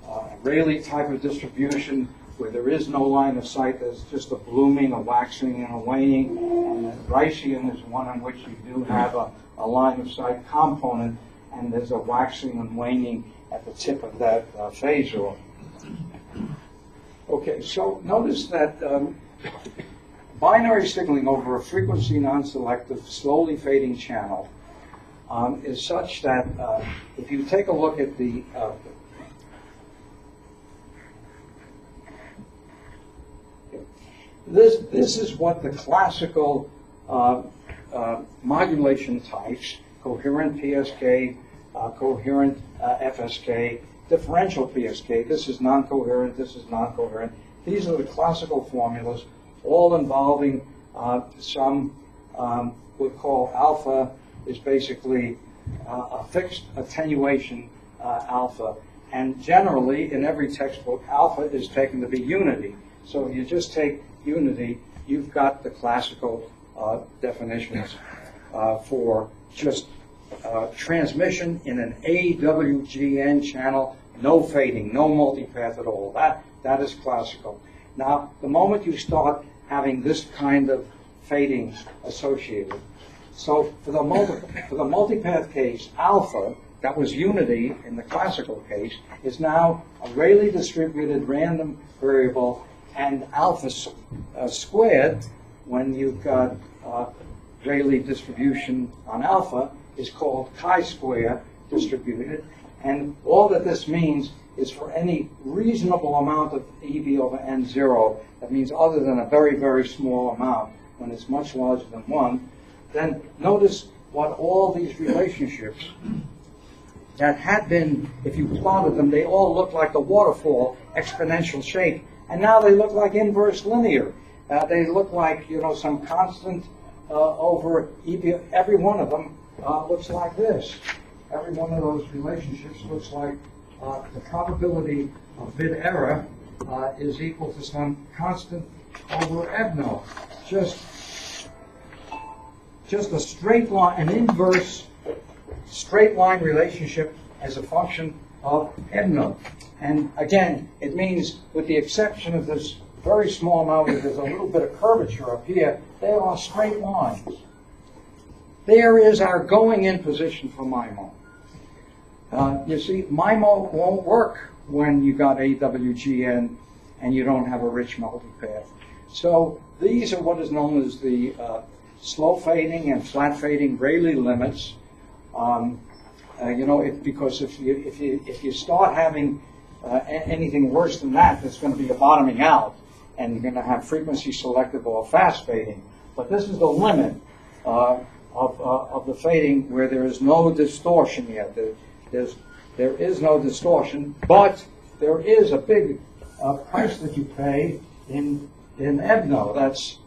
a Rayleigh type of distribution where there is no line of sight. There's just a blooming, a waxing, and a waning. And the Ricean is one in which you do have a line of sight component, and there's a waxing and waning at the tip of that phasor. Okay, so notice that binary signaling over a frequency non-selective, slowly fading channel is such that if you take a look at the this is what the classical modulation types, coherent PSK, coherent FSK, differential PSK, this is non-coherent, this is non-coherent. These are the classical formulas, all involving some, we'll call alpha is basically a fixed attenuation alpha. And generally, in every textbook, alpha is taken to be unity. So if you just take unity, you've got the classical definitions for just transmission in an AWGN channel, no fading, no multipath at all. That is classical. Now, the moment you start having this kind of fading associated, so for the multipath case, alpha, that was unity in the classical case, is now a Rayleigh distributed random variable, and alpha squared, when you've got Rayleigh distribution on alpha, is called chi-square distributed. And all that this means is for any reasonable amount of EV over N0, that means other than a very, very small amount, when it's much larger than 1, then notice what all these relationships that had been, if you plotted them, they all look like the waterfall exponential shape, and now they look like inverse linear. They look like, some constant over EV. Every one of them looks like this. Every one of those relationships looks like the probability of bit error is equal to some constant over EBNO. Just a straight line, an inverse straight line relationship as a function of EBNO. And again, it means, with the exception of this very small amount where there's a little bit of curvature up here, they are straight lines. There is our going in position for MIMO. You see, MIMO won't work when you got AWGN and you don't have a rich multipath. So these are what is known as the slow fading and flat fading Rayleigh limits. Because if you start having anything worse than that, there's going to be a bottoming out, and you're going to have frequency selective or fast fading. But this is the limit of the fading where there is no distortion yet. There is no distortion, but there is a big price that you pay in EBNO. That's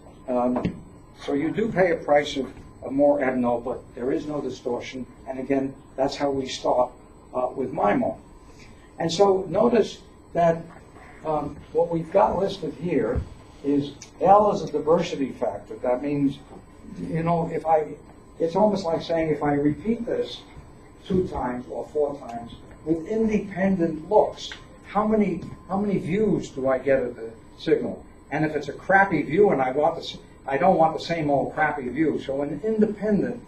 so you do pay a price of more EBNO, but there is no distortion. And again, that's how we start with MIMO. And so notice that what we've got listed here is L is a diversity factor. That means, you know, it's almost like saying if I repeat this 2 times or 4 times with independent looks, how many views do I get of the signal? And if it's a crappy view and I don't want the same old crappy view. So an independent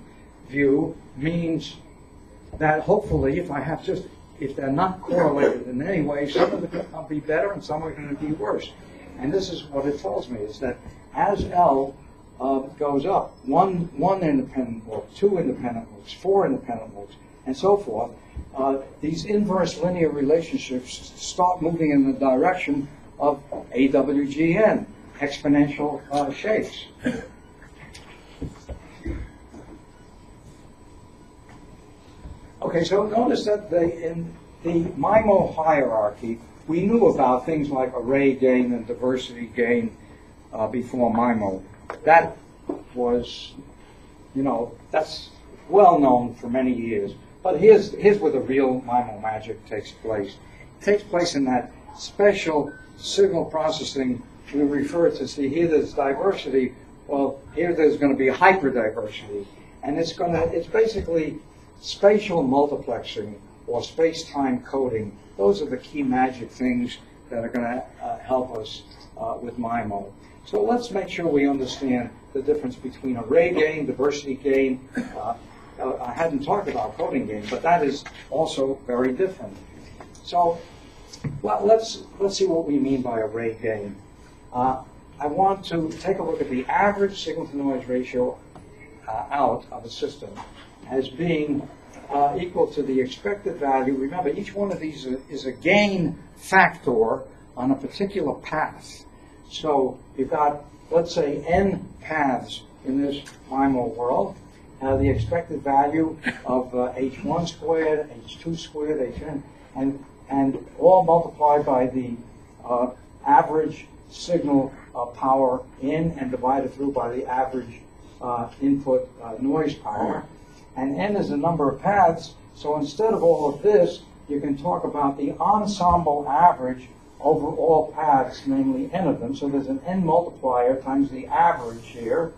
view means that hopefully if they're not correlated in any way, some of them will be better and some are going to be worse. And this is what it tells me, is that as L goes up, one independent look, 2 independent looks, 4 independent looks, and so forth, these inverse linear relationships start moving in the direction of AWGN, exponential shapes. Okay, so notice that in the MIMO hierarchy, we knew about things like array gain and diversity gain before MIMO. That was, you know, that's well known for many years. But here's where the real MIMO magic takes place. It takes place in that special signal processing we refer to. See, here there's diversity. Well, here there's going to be hyperdiversity. And it's basically spatial multiplexing or space-time coding. Those are the key magic things that are going to help us with MIMO. So let's make sure we understand the difference between array gain, diversity gain. I hadn't talked about coding gain, but that is also very different. So well, let's see what we mean by array gain. I want to take a look at the average signal-to-noise ratio out of a system as being equal to the expected value. Remember, each one of these is a gain factor on a particular path. So you've got, let's say, n paths in this MIMO world. The expected value of h1 squared, h2 squared, hn, and all multiplied by the average signal power in and divided through by the average input noise power. And n is the number of paths, so instead of all of this, you can talk about the ensemble average over all paths, namely n of them. So there's an n multiplier times the average here.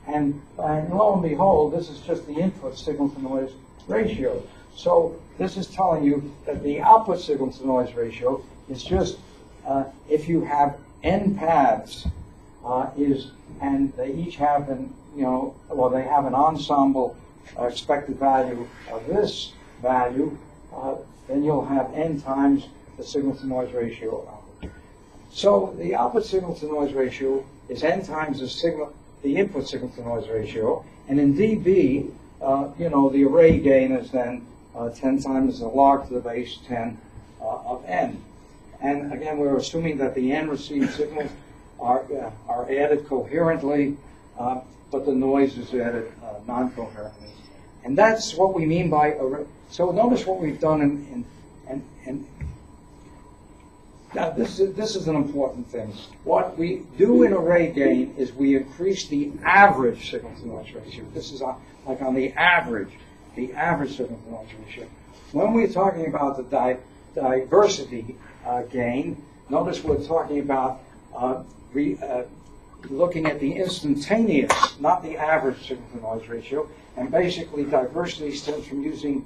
And lo and behold, this is just the input signal-to-noise ratio. So this is telling you that the output signal-to-noise ratio is just, if you have n paths, and they each have they have an ensemble expected value of this value, then you'll have n times the signal-to-noise ratio output. So the output signal-to-noise ratio is n times the input signal-to-noise ratio, and in dB, the array gain is then 10 times the log to the base 10 of n. And again, we're assuming that the n received signals are added coherently, but the noise is added non-coherently. And that's what we mean by array. So notice what we've done now this is an important thing. What we do in array gain is we increase the average signal-to-noise ratio. This is like on the average signal-to-noise ratio. When we're talking about the diversity gain, notice we're talking about looking at the instantaneous, not the average signal-to-noise ratio. And basically, diversity stems from using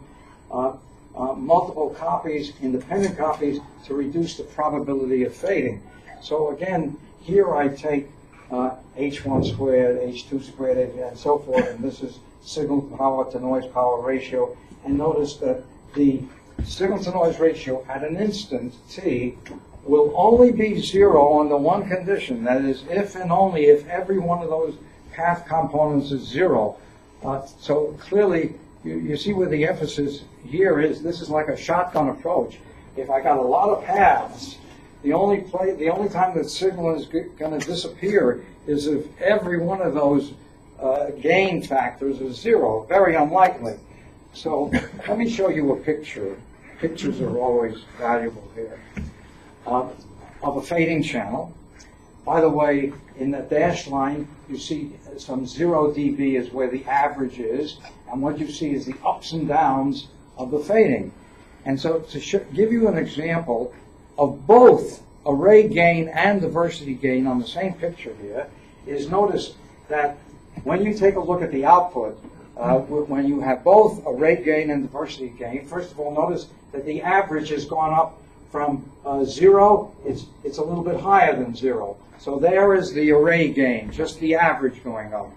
multiple copies, independent copies, to reduce the probability of fading. So again, here I take h1 squared, h2 squared, and so forth, and this is signal power to noise power ratio. And notice that the signal to noise ratio at an instant t will only be 0 under one condition. That is, if and only if every one of those path components is 0. So clearly, you see where the emphasis here is. This is like a shotgun approach. If I got a lot of paths, the only time that signal is going to disappear is if every one of those gain factors is 0. Very unlikely. So let me show you a picture. Pictures are always valuable here. Of a fading channel. By the way, in the dashed line, you see some 0 dB is where the average is, and what you see is the ups and downs of the fading. And so to give you an example of both array gain and diversity gain on the same picture here is, notice that when you take a look at the output, when you have both array gain and diversity gain, first of all, notice that the average has gone up from 0. It's a little bit higher than 0. So there is the array gain, just the average going up.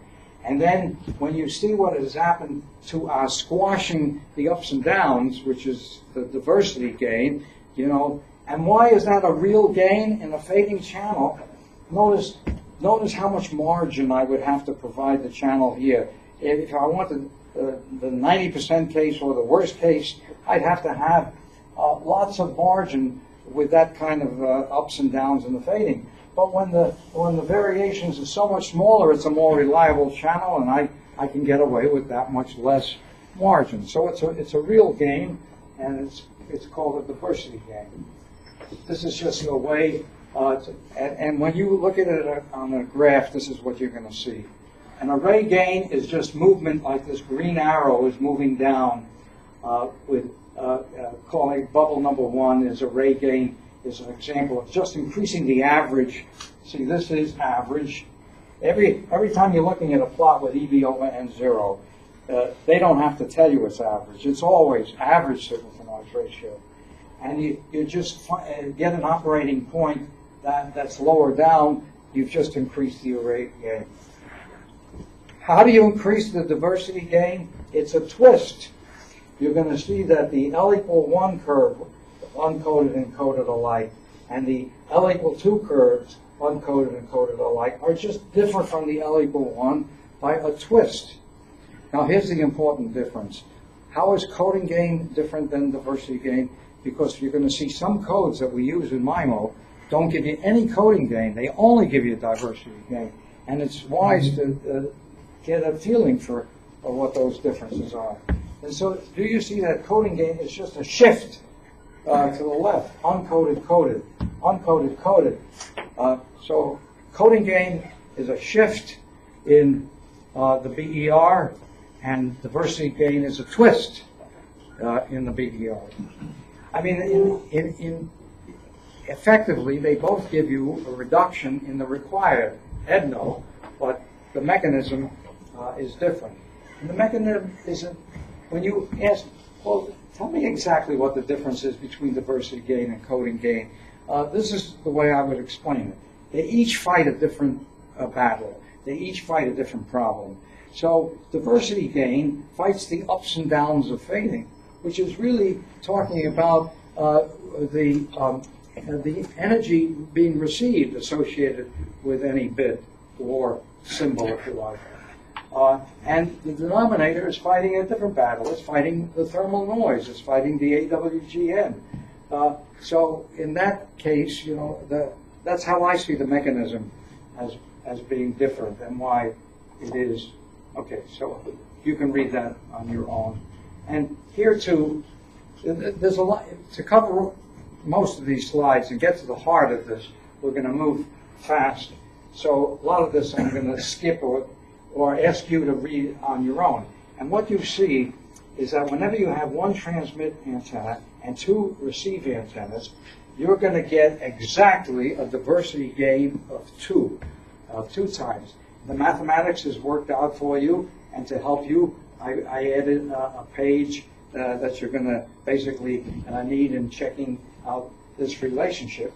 And then when you see what has happened to our squashing the ups and downs, which is the diversity gain, you know, and why is that a real gain in a fading channel? Notice how much margin I would have to provide the channel here. If I wanted the 90% case or the worst case, I'd have to have lots of margin with that kind of ups and downs in the fading. But when the variations are so much smaller, it's a more reliable channel, and I can get away with that much less margin. So it's a real gain, and it's called a diversity gain. This is just a way, and when you look at it on a graph, this is what you're going to see. An array gain is just movement, like this green arrow is moving down, calling bubble number 1 is array gain, is an example of just increasing the average. See, this is average. Every time you're looking at a plot with EV over N0, they don't have to tell you it's average. It's always average signal-to-noise ratio. And you just get an operating point that's lower down. You've just increased the array gain. How do you increase the diversity gain? It's a twist. You're going to see that the L equal 1 curve, uncoded and coded alike, and the L equal 2 curves, uncoded and coded alike, are just different from the L equal 1 by a twist. Now here's the important difference. How is coding gain different than diversity gain? Because you're going to see some codes that we use in MIMO don't give you any coding gain. They only give you diversity gain. And it's wise to get a feeling for what those differences are. And so do you see that coding gain is just a shift to the left, uncoded, coded, uncoded, coded. So coding gain is a shift in the BER, and diversity gain is a twist in the BER. I mean, effectively, they both give you a reduction in the required EDNO, but the mechanism is different. And the mechanism isn't, when you ask, well, tell me exactly what the difference is between diversity gain and coding gain. This is the way I would explain it. They each fight a different battle. They each fight a different problem. So diversity gain fights the ups and downs of fading, which is really talking about the energy being received associated with any bit or symbol, if you like. And the denominator is fighting a different battle. It's fighting the thermal noise. It's fighting the AWGN. So in that case, you know, that's how I see the mechanism as being different and why it is. Okay, so you can read that on your own. And here too, there's a lot to cover. Most of these slides and get to the heart of this, we're going to move fast. So a lot of this I'm going to skip or ask you to read on your own. And what you see is that whenever you have one transmit antenna and two receive antennas, you're going to get exactly a diversity gain of two times. The mathematics is worked out for you, and to help you, I added a page that you're going to basically need in checking out this relationship.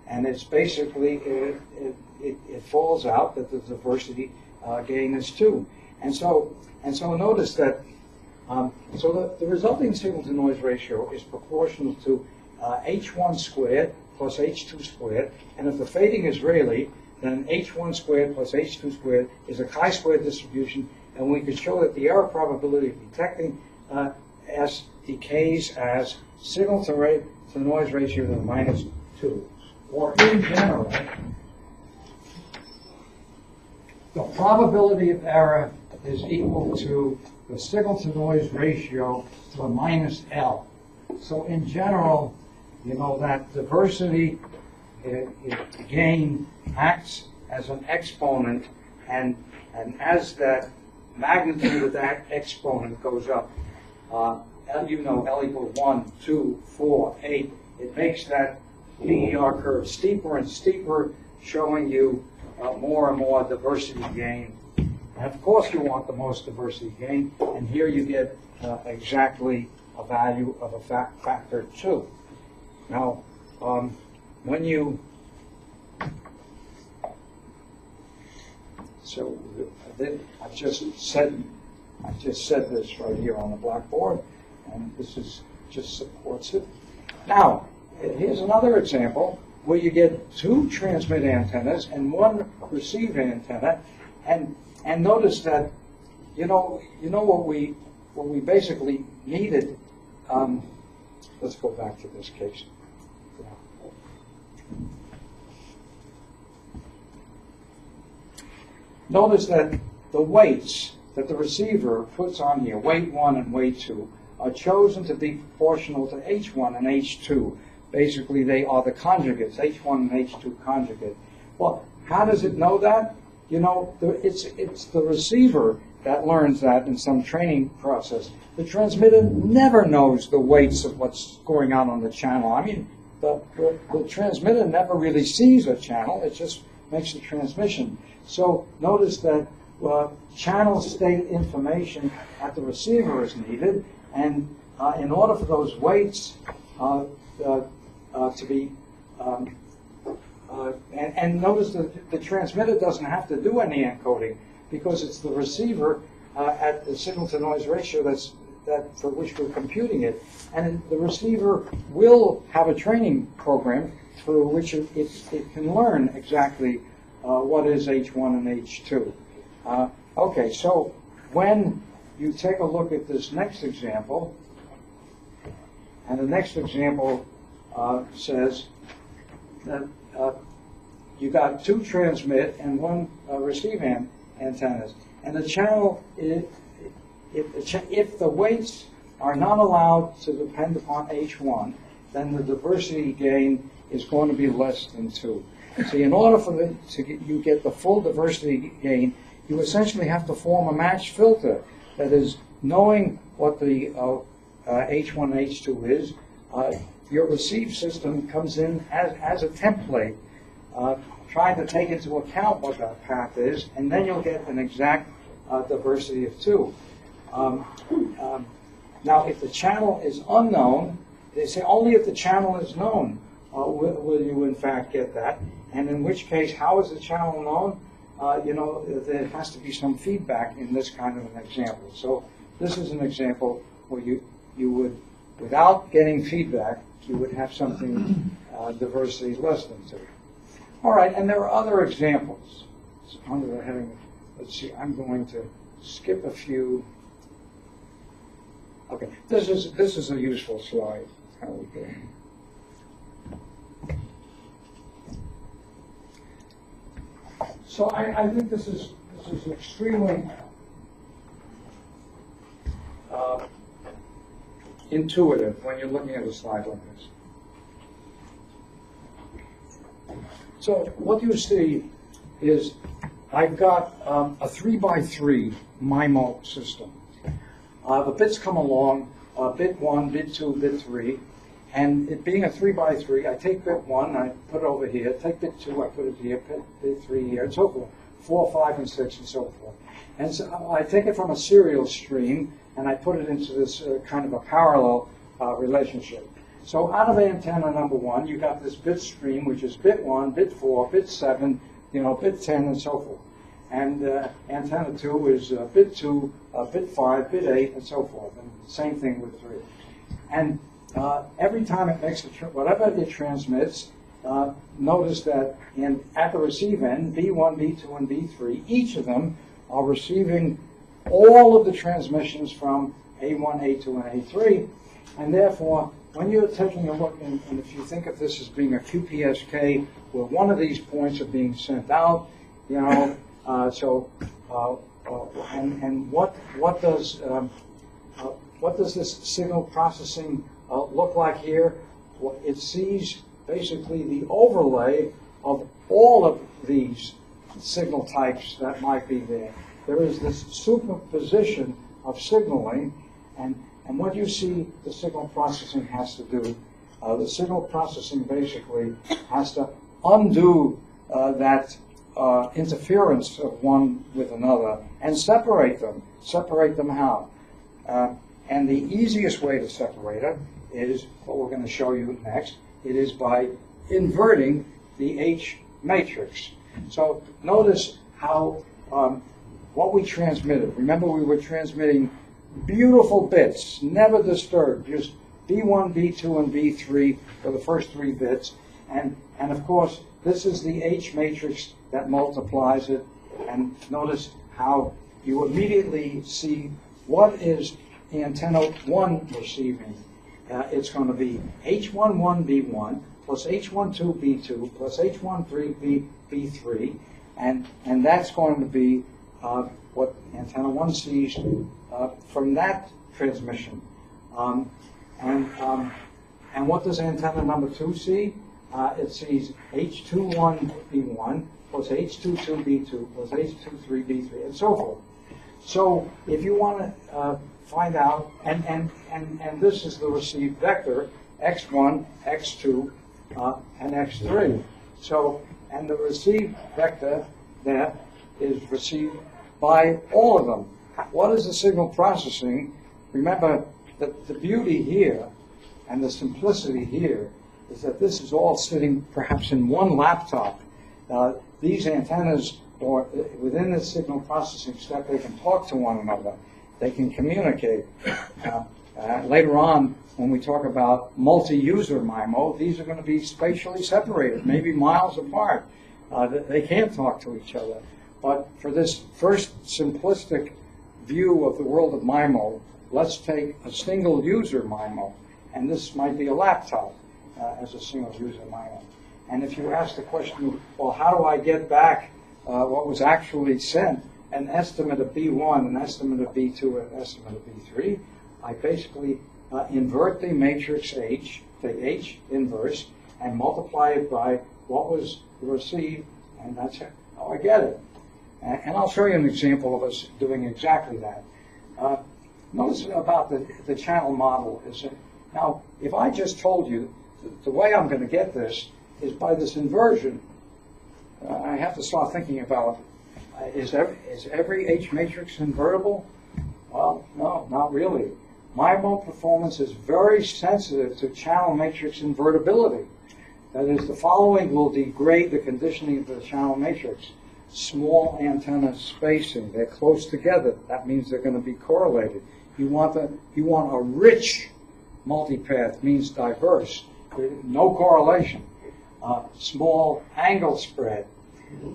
And it's basically, it falls out that the diversity gain is 2. And so notice that, so the resulting signal-to-noise ratio is proportional to H1 squared plus H2 squared. And if the fading is Rayleigh, then H1 squared plus H2 squared is a chi-squared distribution. And we could show that the error probability of detecting S decays as signal-to-noise ratio to -2. Or in general, the probability of error is equal to the signal-to-noise ratio to the -L. So in general, you know that diversity gain acts as an exponent, and as that magnitude of that exponent goes up, you know, L equals 1, 2, 4, 8, it makes that PER curve steeper and steeper, showing you more and more diversity gain. And of course you want the most diversity gain, and here you get exactly a value of a factor 2. Now, when you, so I've just said this right here on the blackboard, and this is just supports it. Now, here's another example where you get 2 transmit antennas and 1 receive antenna, and notice that you know what we basically needed. Let's go back to this case. Notice that the weights that the receiver puts on here, weight 1 and weight 2, are chosen to be proportional to H1 and H2. Basically, they are the conjugates, H1 and H2 conjugate. Well, how does it know that? You know, it's the receiver that learns that in some training process. The transmitter never knows the weights of what's going on the channel. I mean, the transmitter never really sees a channel. It just makes the transmission. So notice that channel state information at the receiver is needed, and in order for those weights to be, and notice that the transmitter doesn't have to do any encoding, because it's the receiver at the signal-to-noise ratio that for which we're computing it. And the receiver will have a training program through which it can learn exactly what is H1 and H2. Okay, so when you take a look at this next example, and the next example says that you got 2 transmit and 1 receive antennas, and the channel, if the weights are not allowed to depend upon H1, then the diversity gain is going to be less than 2. See, in order for you get the full diversity gain, you essentially have to form a matched filter. That is, knowing what the H1 and H2 is, your receive system comes in as a template, trying to take into account what that path is, and then you'll get an exact diversity of 2. Now, if the channel is unknown, they say only if the channel is known will you in fact get that. And in which case, how is the channel known? There has to be some feedback in this kind of an example. So this is an example where you would, without getting feedback, you would have something diversity less than 2. All right, and there are other examples. So under the heading, let's see, I'm going to skip a few. Okay, this is a useful slide. How we go. So I think this is extremely intuitive when you're looking at a slide like this. So what you see is I've got a 3x3 MIMO system. The bits come along, bit 1, bit 2, bit 3, and it being a 3x3, I take bit 1, I put it over here, take bit 2, I put it here, bit 3 here, and so forth, 4, 5, and 6, and so forth. And so I take it from a serial stream, and I put it into this kind of a parallel relationship. So out of antenna number 1, you got this bit stream, which is bit 1, bit 4, bit 7, bit 10, and so forth. And antenna 2 is bit 2, bit 5, bit 8, and so forth. And same thing with 3. And every time it makes whatever it transmits, notice that at the receive end, B1, B2, and B3, each of them are receiving all of the transmissions from A1, A2, and A3, and therefore, when you're taking a look, and if you think of this as being a QPSK, where one of these points are being sent out, and what does this signal processing look like here? Well, it sees basically the overlay of all of these signal types that might be there. There is this superposition of signaling, and what you see the signal processing has to do The signal processing basically has to undo that interference of one with another and separate them. Separate them how? And the easiest way to separate it is what we're going to show you next. It is by inverting the H matrix. So notice how what we transmitted. Remember, we were transmitting beautiful bits, never disturbed, just B1, B2, and B3 for the first 3 bits. And of course, this is the H matrix that multiplies it. And notice how you immediately see what is antenna 1 receiving. It's going to be H11B1 plus H12B2 plus H13B3, and that's going to be what antenna 1 sees from that transmission. And what does antenna number 2 see? It sees H21B1 plus H22B2 plus H23B3 and so forth. So if you want to find out, and this is the received vector, X1, X2, and X3. So, and the received vector there is received by all of them. What is the signal processing? Remember that the beauty here and the simplicity here is that this is all sitting perhaps in one laptop. These antennas, or within the signal processing step, they can talk to one another. They can communicate. Later on, when we talk about multi-user MIMO, these are going to be spatially separated, maybe miles apart. They can't talk to each other. But for this first simplistic view of the world of MIMO, let's take a single user MIMO, and this might be a laptop as a single user MIMO. And if you ask the question, well, how do I get back what was actually sent, an estimate of B1, an estimate of B2, an estimate of B3, I basically invert the matrix H, the H inverse, and multiply it by what was received, and that's how I get it. And I'll show you an example of us doing exactly that. Notice about the channel model. Now, if I just told you the way I'm going to get this is by this inversion, I have to start thinking about, is every H matrix invertible? Well, no, not really. MIMO performance is very sensitive to channel matrix invertibility. That is, the following will degrade the conditioning of the channel matrix. Small antenna spacing, they're close together. That means they're going to be correlated. You want a rich multipath, means diverse, no correlation. Small angle spread,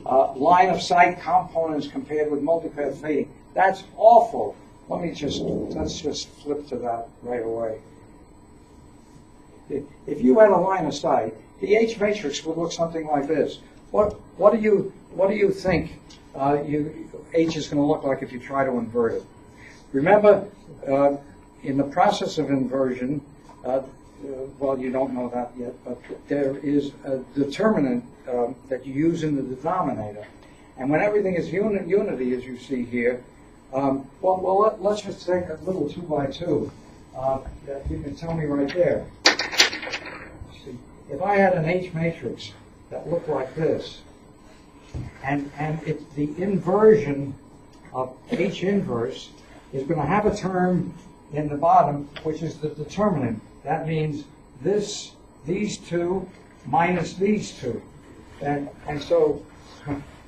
line of sight components compared with multipath fading. That's awful. Let's just flip to that right away. If you had a line of sight, the H matrix would look something like this. What do you think H is going to look like if you try to invert it? Remember, in the process of inversion, well, you don't know that yet, but there is a determinant that you use in the denominator. And when everything is unity, as you see here, let's just take a little 2 by 2. You can tell me right there. See, if I had an H matrix that looked like this, and the inversion of H inverse is going to have a term in the bottom, which is the determinant. That means these two minus these two. And so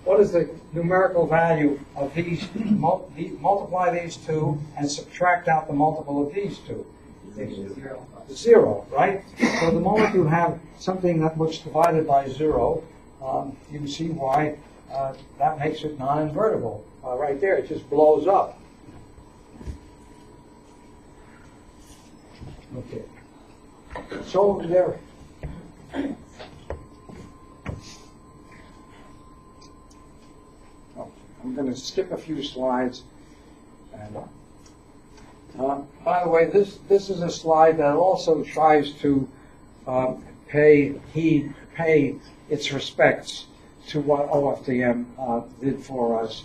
what is the numerical value of these? Multiply these two and subtract out the multiple of these two. 0, right? So the moment you have something that looks divided by 0, you can see why that makes it non-invertible. Right there, it just blows up. Okay. So there. I'm going to skip a few slides. And, by the way, this is a slide that also tries to pay its respects to what OFDM did for us.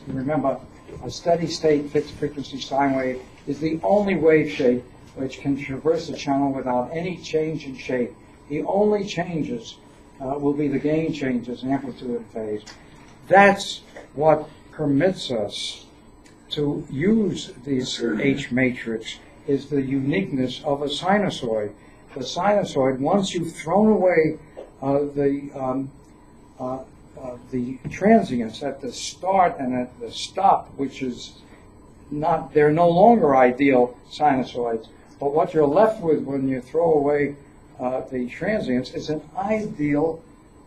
Remember, a steady state fixed frequency sine wave is the only wave shape which can traverse the channel without any change in shape. The only changes will be the gain changes, amplitude and phase. That's what permits us to use this H matrix, is the uniqueness of a sinusoid. The sinusoid, once you've thrown away the transients at the start and at the stop, which is not, they're no longer ideal sinusoids, but what you're left with when you throw away the transients is an ideal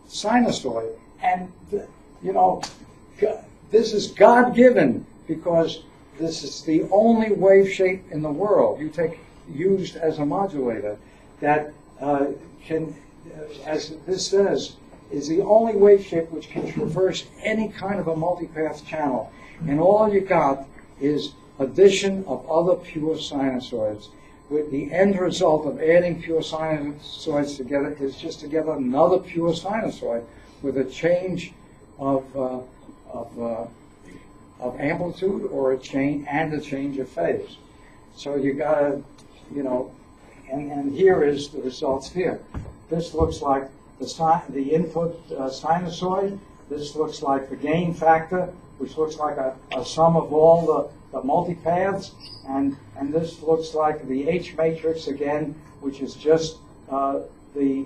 sinusoid. And, you know, this is God-given, because this is the only wave shape in the world used as a modulator that can, as this says, is the only wave shape which can traverse any kind of a multipath channel. And all you got is addition of other pure sinusoids, with the end result of adding pure sinusoids together is just to get another pure sinusoid with a change of amplitude or a change of phase. So you gotta, you know, and here is the results here. This looks like the input sinusoid. This looks like the gain factor, which looks like a sum of all the multipaths, and this looks like the H matrix again, which is just the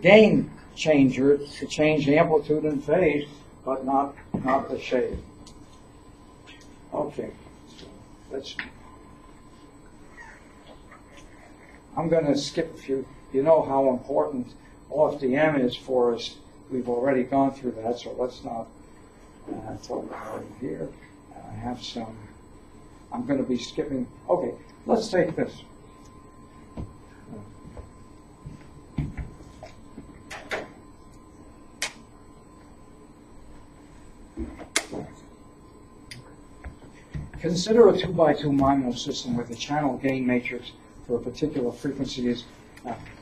gain changer to change the amplitude and phase, but not the shape. Okay, I'm going to skip a few. You know how important OFDM is for us. We've already gone through that, so let's not talk about it here. I have some. I'm going to be skipping. Okay, let's take this. Consider a 2x2 MIMO system with a channel gain matrix for a particular frequency.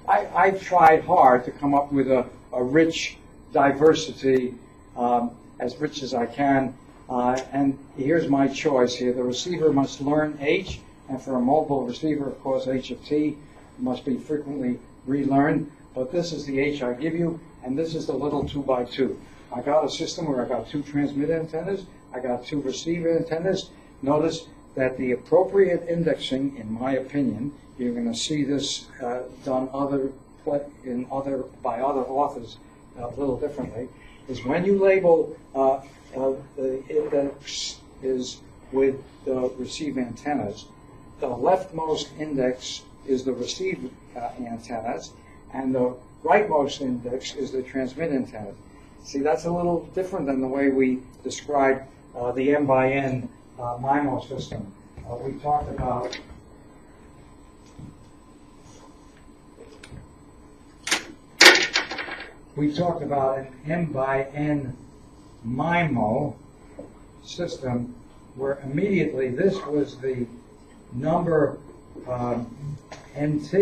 I've tried hard to come up with a rich diversity, as rich as I can, and here's my choice here. The receiver must learn H, and for a mobile receiver, of course, H of T must be frequently relearned, but this is the H I give you, and this is the little 2x2. I got a system where I got 2 transmit antennas, I got 2 receiver antennas. Notice that the appropriate indexing, in my opinion, you're going to see this done by other authors a little differently, is when you label the index is with the receive antennas, the leftmost index is the receive antennas, and the rightmost index is the transmit antennas. See, that's a little different than the way we describe the M by N MIMO system. We talked about an M by N MIMO system where immediately this was the number NT,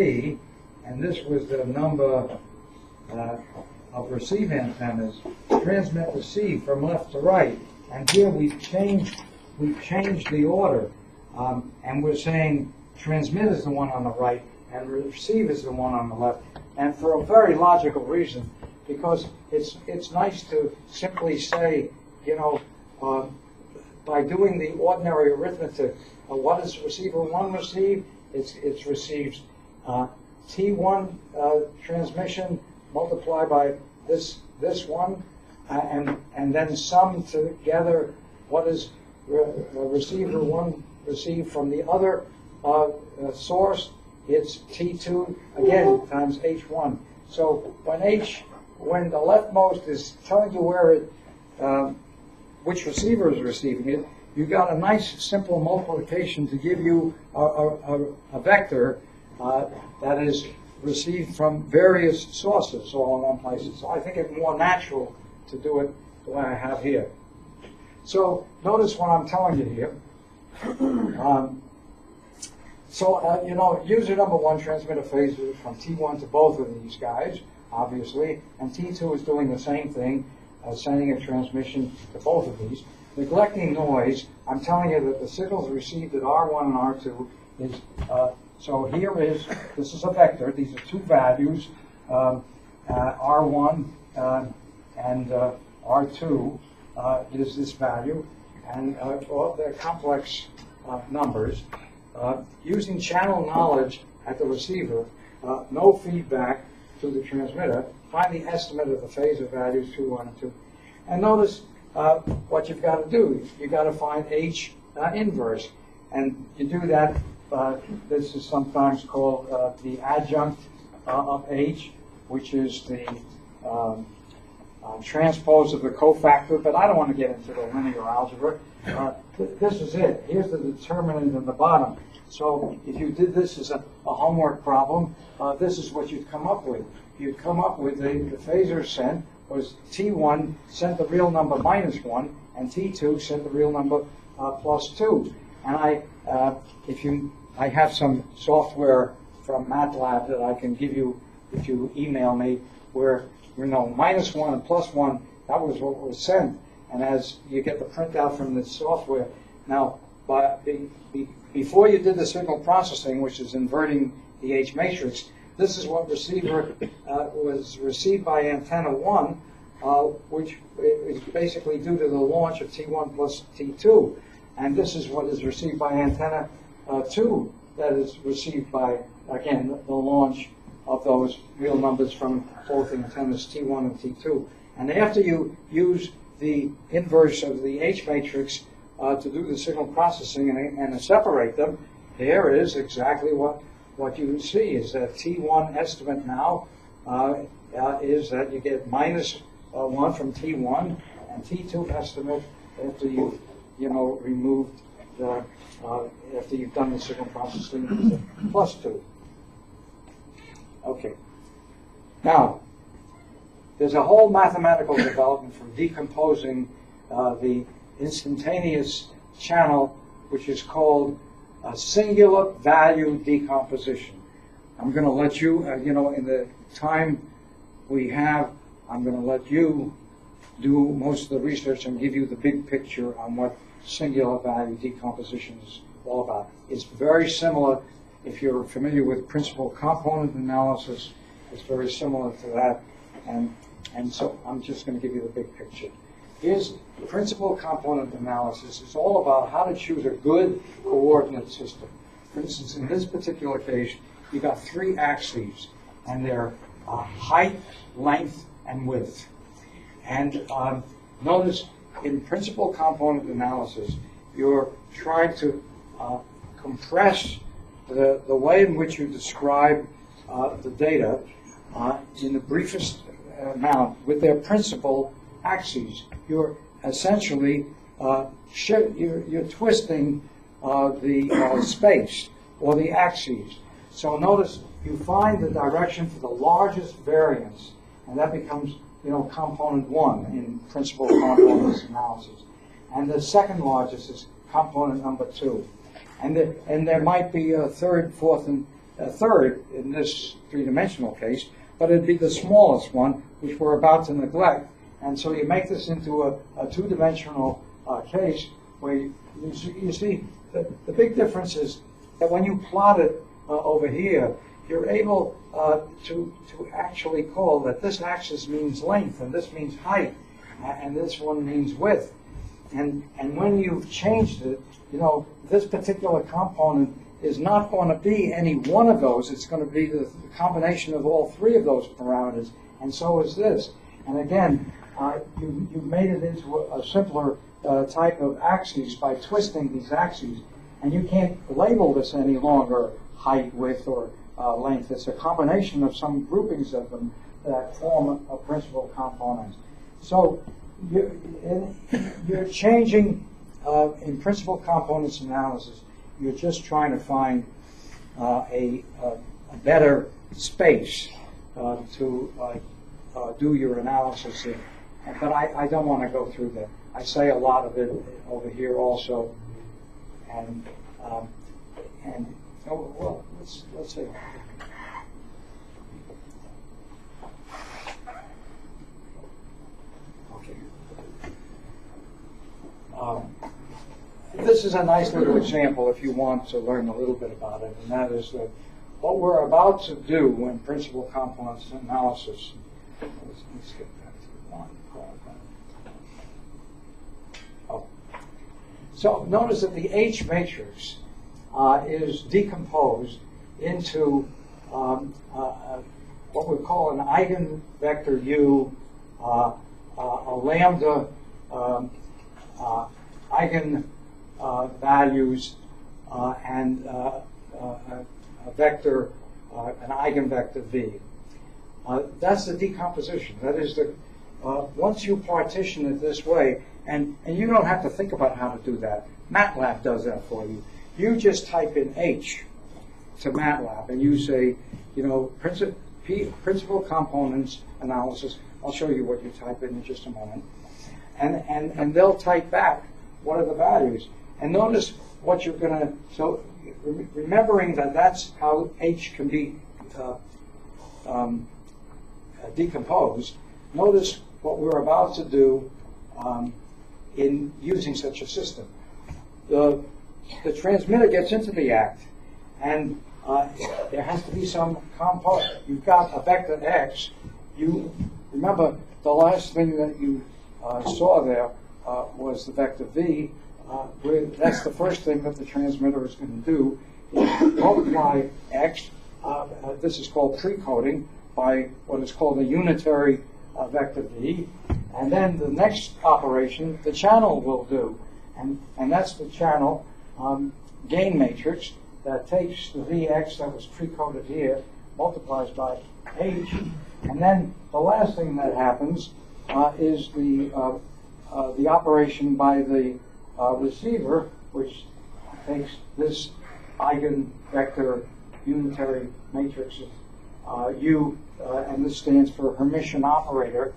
and this was the number of receive antennas, transmit receive from left to right. And here we've changed the order, and we're saying transmit is the one on the right and receive is the one on the left, and for a very logical reason, because it's nice to simply say, you know, by doing the ordinary arithmetic, what does receiver 1 receive? It receives T1 transmission multiplied by this one, and then sum together what is receiver 1 received from the other source. It's T2 again times H1. So when the leftmost is telling you where it, which receiver is receiving it, you got a nice simple multiplication to give you a vector that is received from various sources all in one place. So I think it's more natural to do it the way I have here. So notice what I'm telling you here. You know, user number 1 transmit a phase from T1 to both of these guys, obviously, and T2 is doing the same thing, sending a transmission to both of these. Neglecting noise, I'm telling you that the signals received at R1 and R2 is, so here is, this is a vector. These are two values, R1 and R2 is this value, and well, they're complex numbers. Using channel knowledge at the receiver, no feedback to the transmitter, find the estimate of the phasor values 2, 1, and 2. And notice what you've got to do. You've got to find H inverse. And you do that, this is sometimes called the adjunct of H, which is the transpose of the cofactor, but I don't want to get into the linear algebra. This is it. Here's the determinant in the bottom. So if you did this as a homework problem, this is what you'd come up with. You'd come up with the phasor sent was T1 sent the real number -1, and T2 sent the real number +2. And I have some software from MATLAB that I can give you if you email me, where -1 and +1, that was what was sent. And as you get the printout from the software, now before you did the signal processing, which is inverting the H matrix, this is what receiver was received by antenna 1, which is basically due to the launch of T1 plus T2. And this is what is received by antenna 2, that is received by, again, the launch of those real numbers from both antennas T1 and T2. And after you use the inverse of the H matrix to do the signal processing and separate them, there is exactly what you see is that T1 estimate now is that you get -1 from T1, and T2 estimate after you removed the after you've done the signal processing is +2. Okay. Now, there's a whole mathematical development for decomposing the instantaneous channel, which is called singular value decomposition. I'm going to let you, in the time we have, I'm going to let you do most of the research and give you the big picture on what singular value decomposition is all about. It's very similar, if you're familiar with principal component analysis, it's very similar to that. And so I'm just going to give you the big picture. Here's principal component analysis. It's all about how to choose a good coordinate system. For instance, in this particular case, you got 3 axes, and they're height, length, and width. And notice in principal component analysis, you're trying to compress the way in which you describe the data in the briefest amount with their principal axes. You're essentially you're twisting the space or the axes. So notice you find the direction for the largest variance, and that becomes component 1 in principal components analysis. And the second largest is component number 2. And there might be a third, fourth, and a third in this three-dimensional case, but it'd be the smallest one, which we're about to neglect. And so you make this into a two-dimensional case where you see the big difference is that when you plot it over here, you're able to actually call that this axis means length, and this means height, and this one means width. And when you've changed it, this particular component is not going to be any one of those. It's going to be the combination of all 3 of those parameters, and so is this. And again, you've made it into a simpler type of axes by twisting these axes, and you can't label this any longer height, width, or length. It's a combination of some groupings of them that form a principal component. So you're changing in principal components analysis. You're just trying to find a better space to do your analysis in. But I don't want to go through that. I say a lot of it over here also, and well, let's see. Okay. this is a nice little example if you want to learn a little bit about it, and that is that what we're about to do in principal components analysis. Let's get back to one. Oh. So notice that the H matrix is decomposed into what we call an eigenvector U, a lambda eigen values, and a vector, an eigenvector V. That's the decomposition. That is the once you partition it this way, and you don't have to think about how to do that. MATLAB does that for you. You just type in H to MATLAB, and you say, you know, principal components analysis. I'll show you what you type in just a moment. And they'll type back what are the values. And notice what you're going to, so remembering that that's how H can be decomposed, notice what we're about to do in using such a system. The transmitter gets into the act, and there has to be some component. You've got a vector X. You remember the last thing that you saw there was the vector V. That's the first thing that the transmitter is going to do, is multiply X. This is called precoding by what is called a unitary vector V. And then the next operation, the channel will do. And that's the channel gain matrix that takes the Vx that was precoded here, multiplies by H. And then the last thing that happens is the operation by the receiver, which takes this eigenvector unitary matrix U, and this stands for Hermitian operator.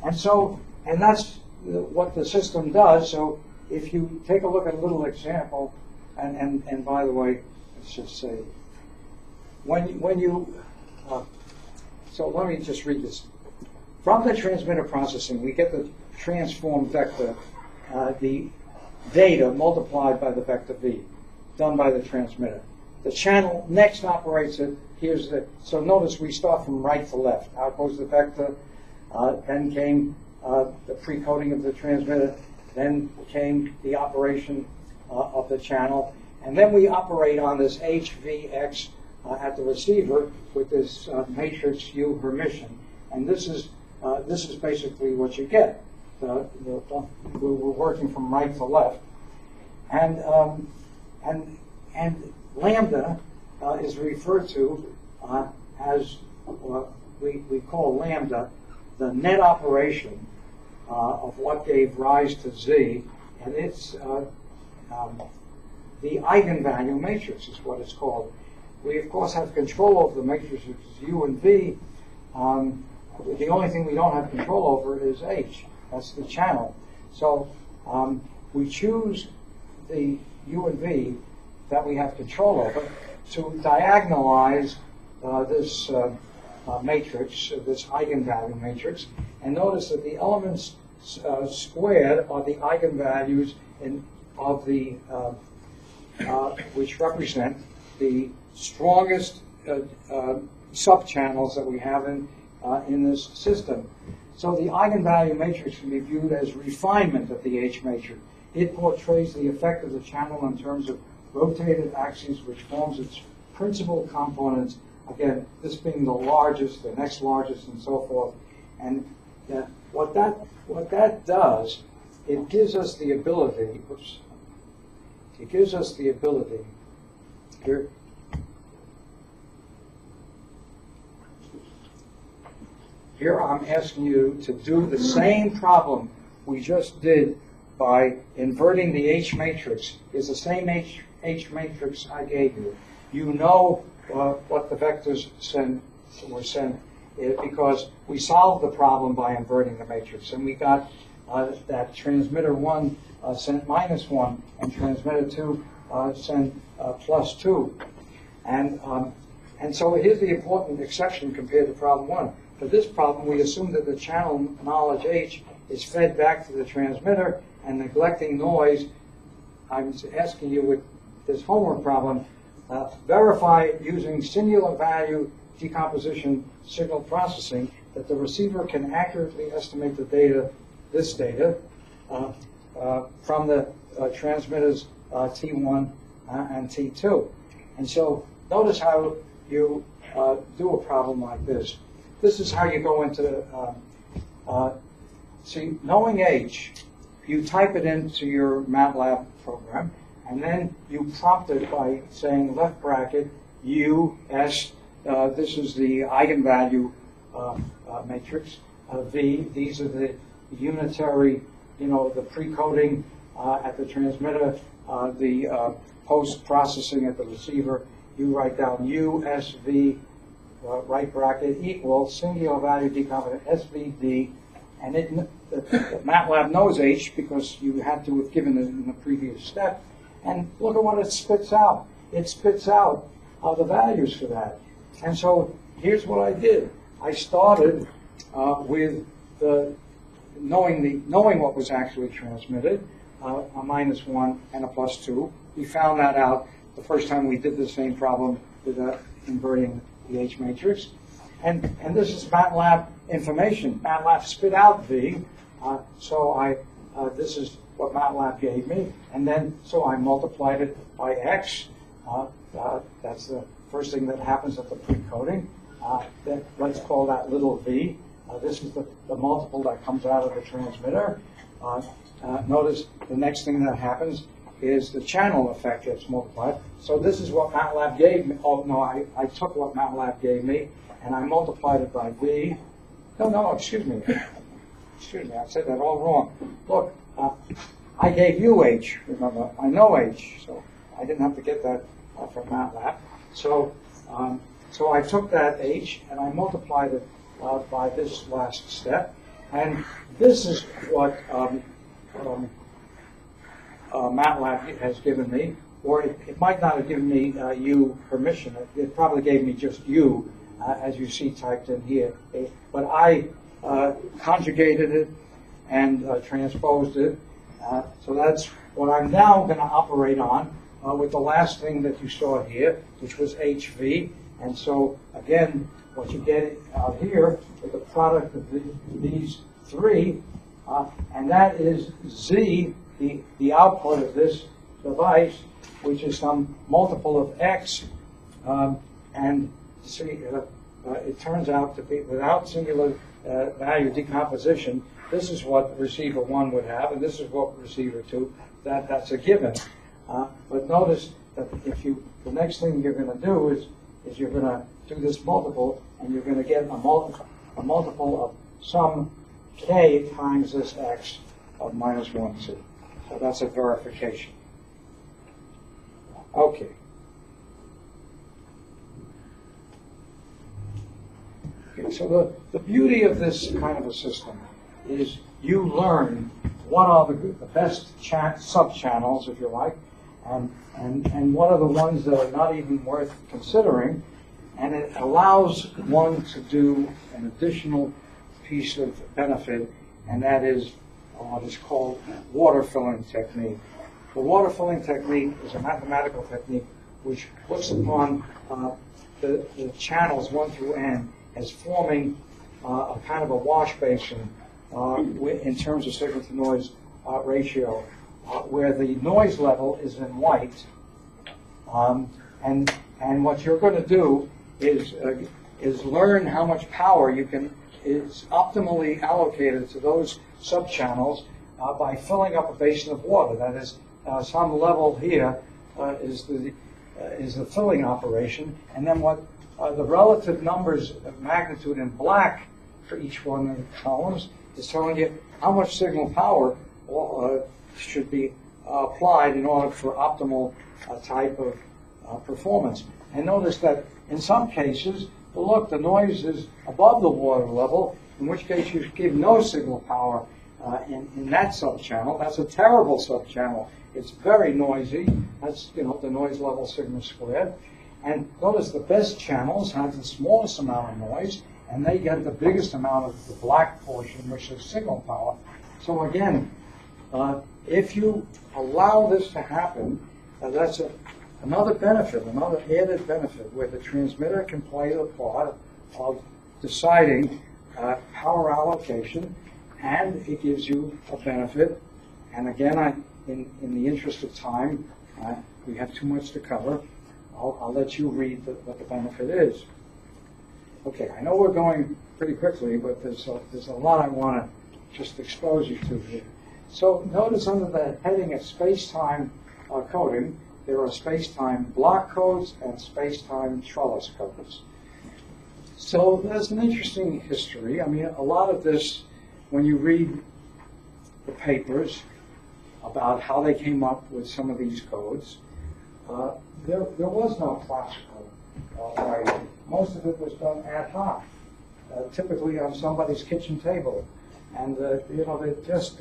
And so, and that's what the system does. So if you take a look at a little example, and by the way, let's just say, when you so let me just read this. From the transmitter processing, we get the transformed vector, the data multiplied by the vector V, done by the transmitter. The channel next operates it. Here's the, so notice we start from right to left. Out goes the vector, then came the precoding of the transmitter, then came the operation of the channel, and then we operate on this HVX at the receiver with this matrix U Hermitian, and this is basically what you get. We're working from right to left, and lambda is referred to as we call lambda the net operation of what gave rise to Z, and it's the eigenvalue matrix is what it's called. We of course have control over the matrices U and V. The only thing we don't have control over is H. That's the channel. So we choose the U and V that we have control over to diagonalize this matrix, this eigenvalue matrix. And notice that the elements squared are the eigenvalues of the which represent the strongest subchannels that we have in this system. So the eigenvalue matrix can be viewed as refinement of the H matrix. It portrays the effect of the channel in terms of rotated axes, which forms its principal components. Again, this being the largest, the next largest, and so forth. And what that does, it gives us the ability. Oops. It gives us the ability here. Here I'm asking you to do the same problem we just did by inverting the H matrix. It's the same H matrix I gave you. You know what the vectors were sent because we solved the problem by inverting the matrix. And we got that transmitter 1 sent -1 and transmitter 2 sent +2. And so here's the important exception compared to problem 1. For this problem, we assume that the channel knowledge H is fed back to the transmitter, and neglecting noise, I'm asking you with this homework problem, verify using singular value decomposition signal processing that the receiver can accurately estimate the data, this data, from the transmitters T1 and T2. And so notice how you do a problem like this. This is how you go into, see, knowing H, you type it into your MATLAB program, and then you prompt it by saying left bracket U, S, this is the eigenvalue matrix, V, these are the unitary, the pre-coding at the transmitter, the post-processing at the receiver. You write down U, S, V, right bracket, equal, singular value decomposition, SVD, and MATLAB knows H because you had to have given it in the previous step. And look at what it spits out. It spits out the values for that. And so here's what I did. I started with knowing what was actually transmitted, a -1 and a +2. We found that out the first time we did the same problem with inverting the H matrix. And this is MATLAB information. MATLAB spit out V, so this is what MATLAB gave me, and then so I multiplied it by X. That's the first thing that happens at the pre-coding. Then let's call that little v. This is the multiple that comes out of the transmitter. Notice the next thing that happens is the channel effect gets multiplied. So this is what MATLAB gave me. Oh no, I took what MATLAB gave me and I multiplied it by v. No, excuse me. Excuse me, I said that all wrong. Look, I gave you H, remember, I know H, so I didn't have to get that from MATLAB. So I took that H and I multiplied it by this last step, and this is what MATLAB has given me, or it might not have given me U permission. It probably gave me just U, as you see typed in here. But I conjugated it and transposed it. So that's what I'm now going to operate on with the last thing that you saw here, which was HV. And so, again, what you get out here is the product of these three, and that is Z, the output of this device, which is some multiple of X. And see, it turns out to be, without singular value decomposition, this is what receiver 1 would have, and this is what receiver 2, that's a given. But notice that the next thing you're going to do is you're going to do this multiple, and you're going to get a multiple of some k times this x of -1c. So that's a verification. Okay. So the beauty of this kind of a system is you learn what are the best sub-channels, if you like, and what are the ones that are not even worth considering, and it allows one to do an additional piece of benefit, and that is what is called water filling technique. The water filling technique is a mathematical technique which looks upon the channels 1 through n as forming a kind of a wash basin in terms of signal to noise ratio, where the noise level is in white, and what you're going to do is learn how much power is optimally allocated to those subchannels by filling up a basin of water. That is, some level here is the filling operation, and then what the relative numbers of magnitude in black for each one of the columns is telling you how much signal power should be applied in order for optimal type of performance. And notice that in some cases, look, the noise is above the water level, in which case you give no signal power in that subchannel. That's a terrible subchannel. It's very noisy. That's, the noise level sigma squared. And notice the best channels have the smallest amount of noise, and they get the biggest amount of the black portion, which is signal power. So again, If you allow this to happen, that's another benefit, another added benefit, where the transmitter can play the part of deciding power allocation, and it gives you a benefit. And again, in the interest of time, we have too much to cover. I'll let you read what the benefit is. Okay, I know we're going pretty quickly, but there's a lot I want to just expose you to here. So notice under the heading of space-time coding, there are space-time block codes and space-time trellis codes. So there's an interesting history. I mean, a lot of this, when you read the papers about how they came up with some of these codes, there was no classical writing. Most of it was done ad hoc, typically on somebody's kitchen table. And, they just...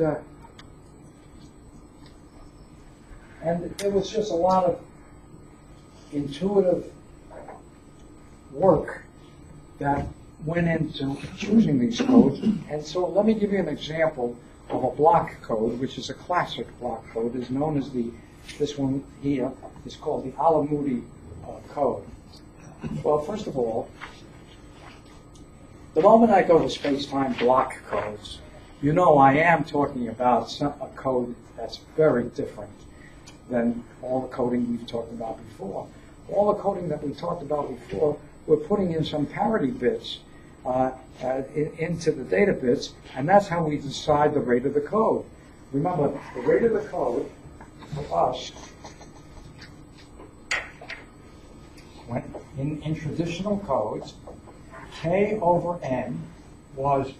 and there was just a lot of intuitive work that went into choosing these codes. And so let me give you an example of a block code, which is a classic block code, is known as this one here is called the Alamoudi code. Well, first of all, the moment I go to space-time block codes, you know I am talking about a code that's very different than all the coding we've talked about before. All the coding that we talked about before, we're putting in some parity bits into the data bits, and that's how we decide the rate of the code. Remember, the rate of the code for us, in traditional codes, K over N was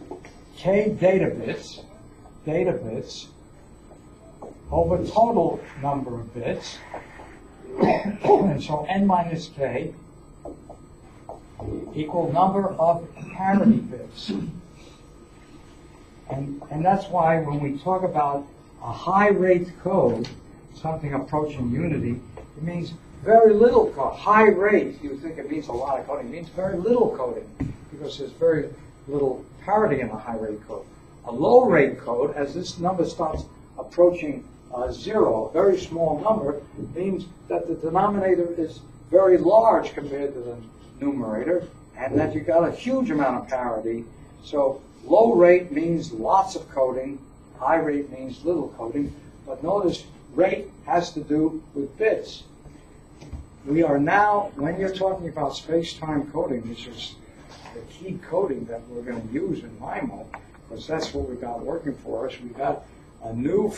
K data bits over total number of bits, and so N minus K equal number of parity bits. And that's why when we talk about a high rate code, something approaching unity, it means very little code. High rate, you think it means a lot of coding. It means very little coding because there's very little parity in a high rate code. A low rate code, as this number starts approaching zero, a very small number, means that the denominator is very large compared to the numerator, and that you got a huge amount of parity. So low rate means lots of coding, high rate means little coding, but notice rate has to do with bits. We are now, when you're talking about space-time coding, which is the key coding that we're going to use in MIMO, because that's what we got working for us, we got a new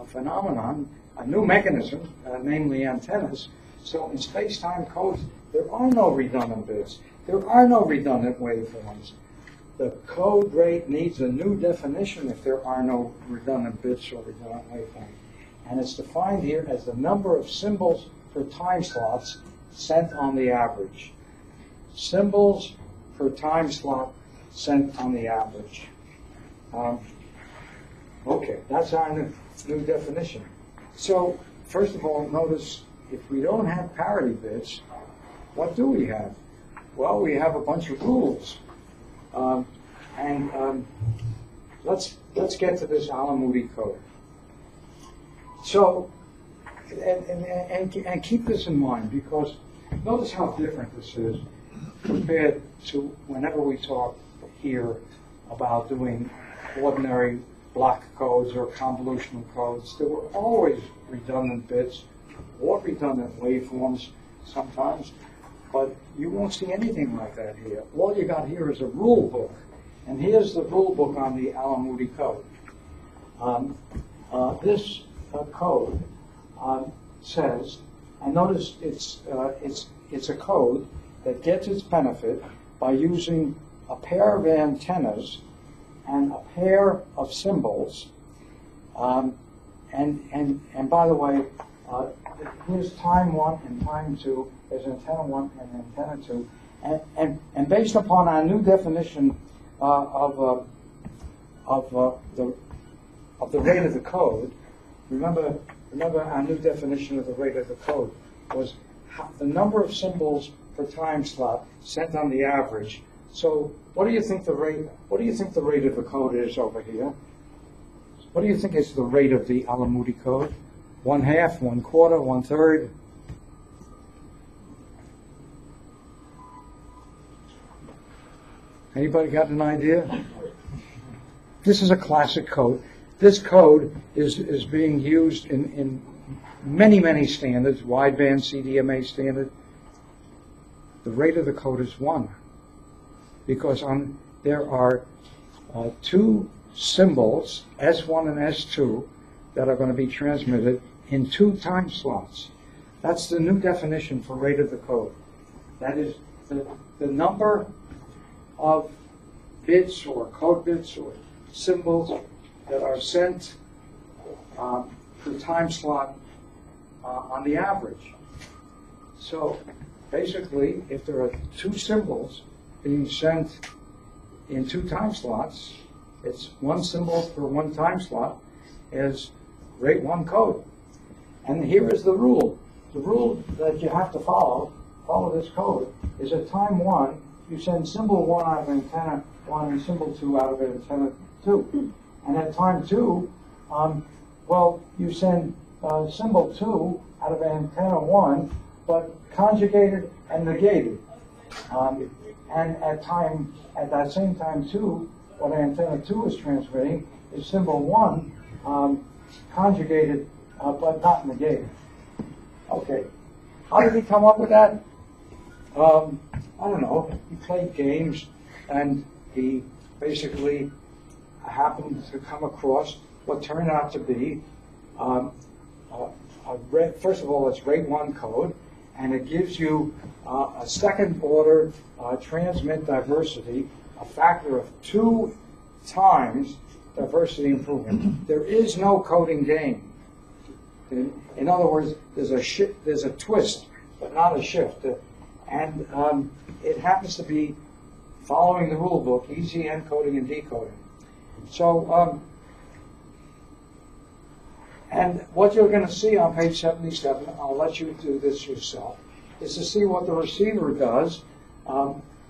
phenomenon, a new mechanism, namely antennas. So in space-time codes, there are no redundant bits. There are no redundant waveforms. The code rate needs a new definition if there are no redundant bits or redundant waveforms. And it's defined here as the number of symbols per time slots sent on the average. Symbols per time slot sent on the average. Okay, that's our new definition. So, first of all, notice if we don't have parity bits, what do we have? Well, we have a bunch of rules. Let's get to this Alamoudi code. So, and keep this in mind, because notice how different this is compared to whenever we talk here about doing ordinary block codes or convolutional codes. There were always redundant bits or redundant waveforms sometimes, but you won't see anything like that here. All you got here is a rule book, and here's the rule book on the Alamoudi code. This code says, and notice it's a code that gets its benefit by using a pair of antennas and a pair of symbols. And by the way, here's time 1 and time 2. There's antenna 1 and antenna 2. And based upon our new definition of the rate of the code, remember our new definition of the rate of the code was the number of symbols per time slot sent on the average. So what do you think the rate of the code is over here? What do you think is the rate of the Al-Hammudi code? 1/2, 1/4, 1/3? Anybody got an idea? This is a classic code. This code is being used in many, many standards, wideband CDMA standard. The rate of the code is 1 because there are two symbols, S1 and S2, that are going to be transmitted in 2 time slots. That's the new definition for rate of the code. That is the number of bits or code bits or symbols that are sent per time slot on the average. So basically, if there are 2 symbols being sent in 2 time slots, it's 1 symbol per 1 time slot is rate 1 code. And here is the rule. The rule that you have to follow this code, is at time 1, you send symbol 1 out of antenna 1 and symbol 2 out of antenna 2. And at time 2, you send symbol 2 out of antenna 1, but conjugated and negated. And at that same time 2, what antenna 2 is transmitting is symbol 1 conjugated but not negated. Okay, how did he come up with that? I don't know. He played games, and he basically happened to come across what turned out to be, first of all, it's rate 1 code, and it gives you a second order transmit diversity, a factor of 2 times diversity improvement. There is no coding gain. In other words, there's a twist, but not a shift. And it happens to be following the rule book, easy encoding and decoding. So, and what you're going to see on page 77, I'll let you do this yourself, is to see what the receiver does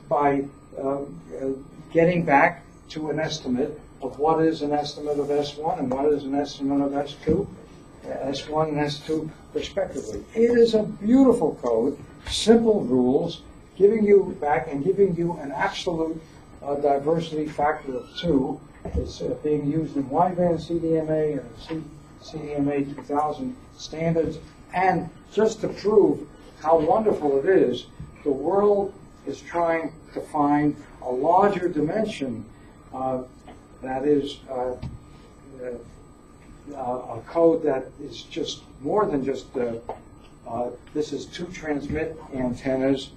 by getting back to an estimate of what is an estimate of S1 and what is an estimate of S2, S1 and S2 respectively. It is a beautiful code, simple rules, giving you back and giving you an absolute diversity factor of 2. It's being used in wideband CDMA and CDMA 2000 standards. And just to prove how wonderful it is, the world is trying to find a larger dimension that is a code that is just more than just this is 2 transmit antennas,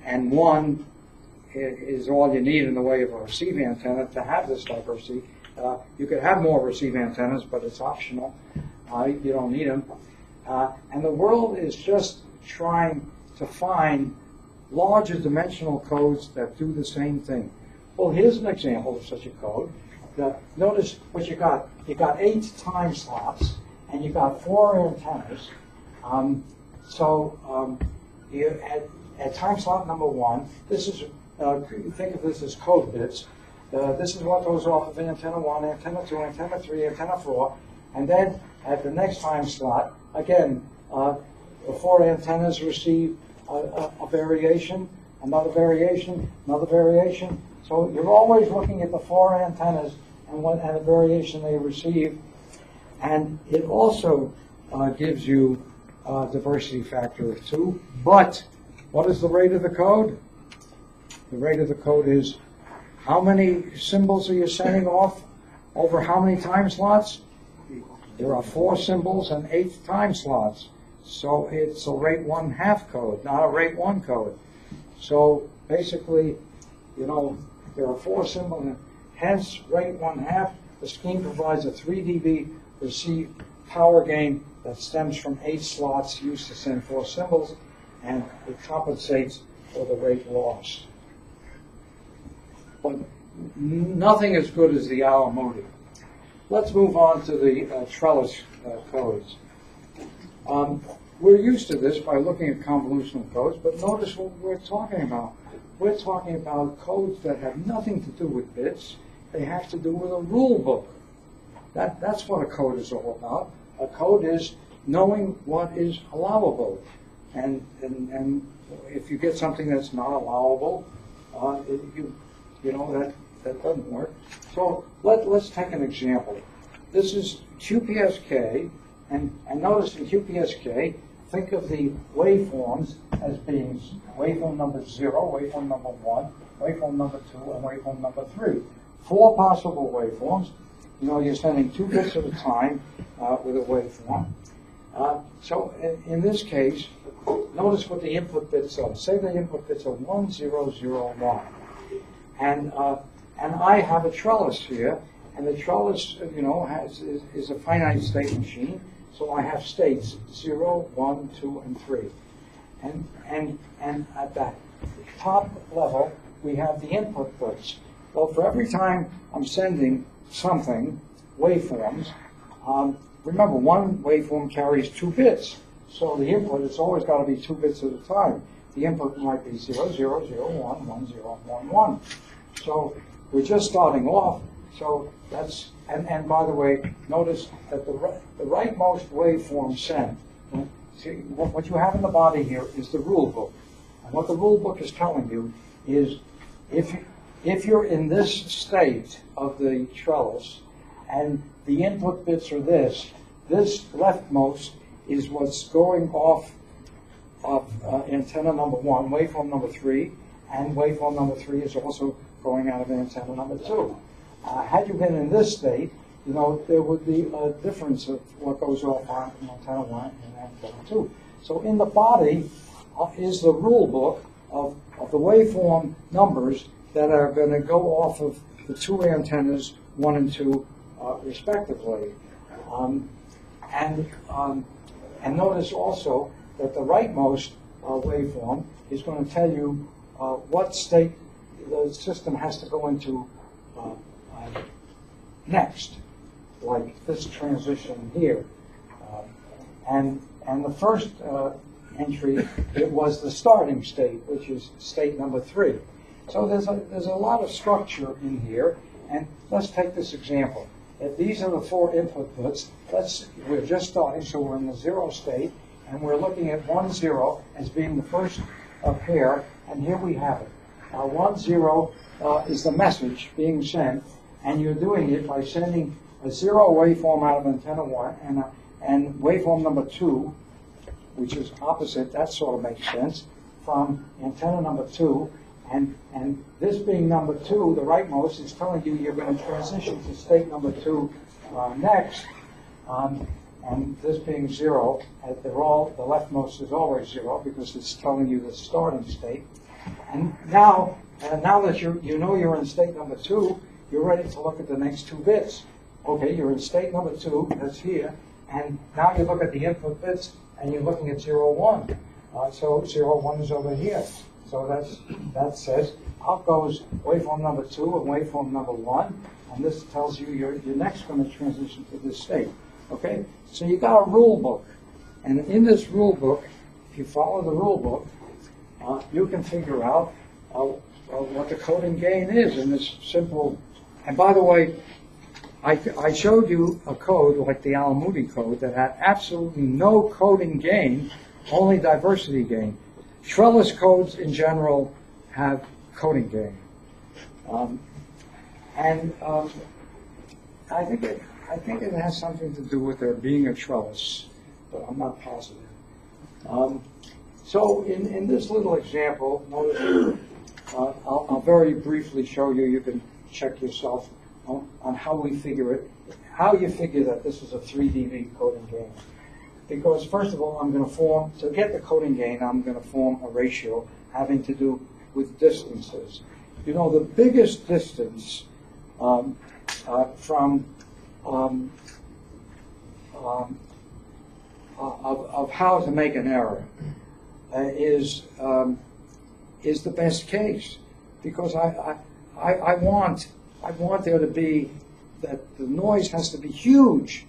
and 1 is all you need in the way of a receive antenna to have this diversity. You could have more receive antennas, but it's optional. You don't need them. And the world is just trying to find larger dimensional codes that do the same thing. Well, here's an example of such a code. Notice what you got. You got 8 time slots, and you got 4 antennas. At time slot number 1, this is think of this as code bits. This is what goes off of antenna 1, antenna 2, antenna 3, antenna 4, and then at the next time slot, again, the 4 antennas receive a variation, another variation, another variation. So you're always looking at the 4 antennas and the variation they receive. And it also gives you a diversity factor of 2. But what is the rate of the code? The rate of the code is how many symbols are you sending off over how many time slots? There are 4 symbols and 8 time slots. So it's a rate 1/2 code, not a rate 1 code. So basically, there are 4 symbols, and hence rate 1/2. The scheme provides a 3 dB receive power gain that stems from 8 slots used to send 4 symbols, and it compensates for the rate lost. But nothing as good as the Al-Hammudi. Let's move on to the trellis codes. We're used to this by looking at convolutional codes, but notice what we're talking about. We're talking about codes that have nothing to do with bits. They have to do with a rule book. That's what a code is all about. A code is knowing what is allowable. And if you get something that's not allowable, you know that doesn't work. So let's take an example. This is QPSK, and notice in QPSK, think of the waveforms as being waveform number 0, waveform number 1, waveform number 2, and waveform number 3. 4 possible waveforms. You know, you're sending 2 bits at a time with a waveform. So in this case, notice what the input bits are. Say the input bits are 1, 0, 0, 1. And I have a trellis here, and the trellis, you know, is a finite state machine. So I have states 0, 1, 2, and 3. And at that top level, we have the input bits. Well, for every time I'm sending something, waveforms, remember, one waveform carries 2 bits. So the input has always got to be 2 bits at a time. The input might be 0, 0, 0, 1, 1, 0, 1, 1. So we're just starting off. So that's, and by the way, notice that the rightmost waveform sent, see, what you have in the body here is the rule book. And what the rule book is telling you is if you're in this state of the trellis and the input bits are this leftmost is what's going off of antenna number 1, waveform number 3, and waveform number 3 is also going out of antenna number 2. Had you been in this state, you know, there would be a difference of what goes off on antenna 1 and antenna 2. So in the body is the rule book of the waveform numbers that are going to go off of the 2 antennas, 1 and 2, respectively. And notice also that the rightmost waveform is going to tell you what state the system has to go into next, like this transition here. And the first entry, it was the starting state, which is state number 3. So there's a lot of structure in here, and let's take this example. If these are the 4 input bits, we're just starting, so we're in the 0 state, and we're looking at 1, 0 as being the first pair, and here we have it. 1, 0 is the message being sent, and you're doing it by sending a 0 waveform out of antenna 1 and waveform number 2, which is opposite, that sort of makes sense, from antenna number 2, and this being number 2, the rightmost, is telling you you're going to transition to state number 2 next, and this being 0, the leftmost is always 0 because it's telling you the starting state. And now that you know you're in state number 2, you're ready to look at the next 2 bits. Okay, you're in state number 2, that's here, and now you look at the input bits, and you're looking at 0, 1. So 0, 1 is over here. So that says out goes waveform number 2 and waveform number 1, and this tells you you're next going to transition to this state. Okay, so you got a rule book, and in this rule book, if you follow the rule book, you can figure out what the coding gain is in this simple. And by the way, I showed you a code like the Al-Moody code that had absolutely no coding gain, only diversity gain. Trellis codes in general have coding gain. I think it has something to do with there being a trellis, but I'm not positive. So in this little example, notice, I'll very briefly show you. You can check yourself on how we figure it, how you figure that this is a 3 dB coding gain. Because first of all, I'm going to to get the coding gain, I'm going to form a ratio having to do with distances. You know, the biggest distance of how to make an error is the best case, because I want there to be that the noise has to be huge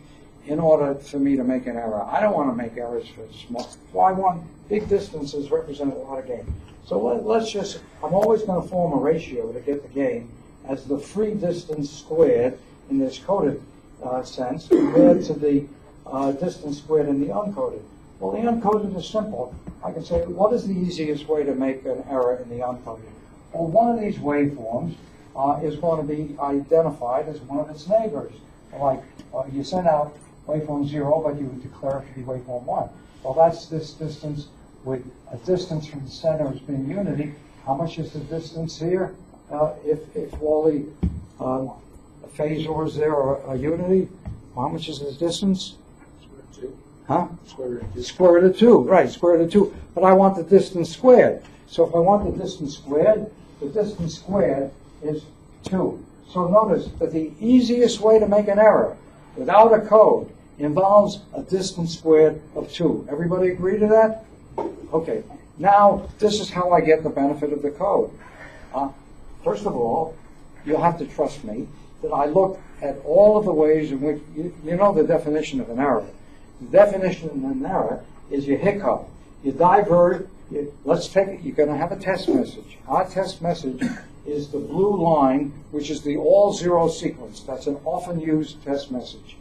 in order for me to make an error. I don't want to make errors for small. So I want big distances represent a lot of gain. So let's just, I'm always going to form a ratio to get the gain as the free distance squared in this coded sense compared to the distance squared in the uncoded? Well, the uncoded is simple. I can say, what is the easiest way to make an error in the uncoded? Well, one of these waveforms is going to be identified as one of its neighbors. Like, you send out waveform 0, but you would declare it to be waveform 1. Well, that's this distance with a distance from the center as being unity. How much is the distance here? If all the phasors there are unity, how much is the distance? Huh? Square root of 2, right, square root of 2. But I want the distance squared. So if I want the distance squared is 2. So notice that the easiest way to make an error without a code involves a distance squared of 2. Everybody agree to that? Okay. Now, this is how I get the benefit of the code. First of all, you'll have to trust me that I look at all of the ways in which, you know the definition of an error. The definition of an error is you hiccup, you divert, let's take it, you're going to have a test message. Our test message is the blue line, which is the all zero sequence. That's an often used test message.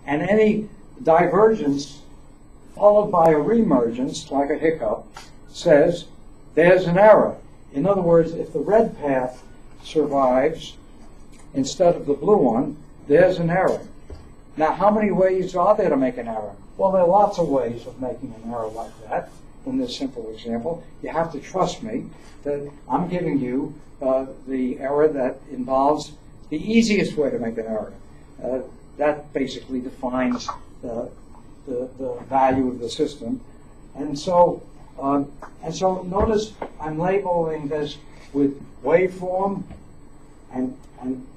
And any divergence followed by a reemergence, like a hiccup, says there's an error. In other words, if the red path survives instead of the blue one, there's an error. Now, how many ways are there to make an error? Well, there are lots of ways of making an error like that in this simple example. You have to trust me that I'm giving you the error that involves the easiest way to make an error. That basically defines the value of the system. And so notice I'm labeling this with waveform, and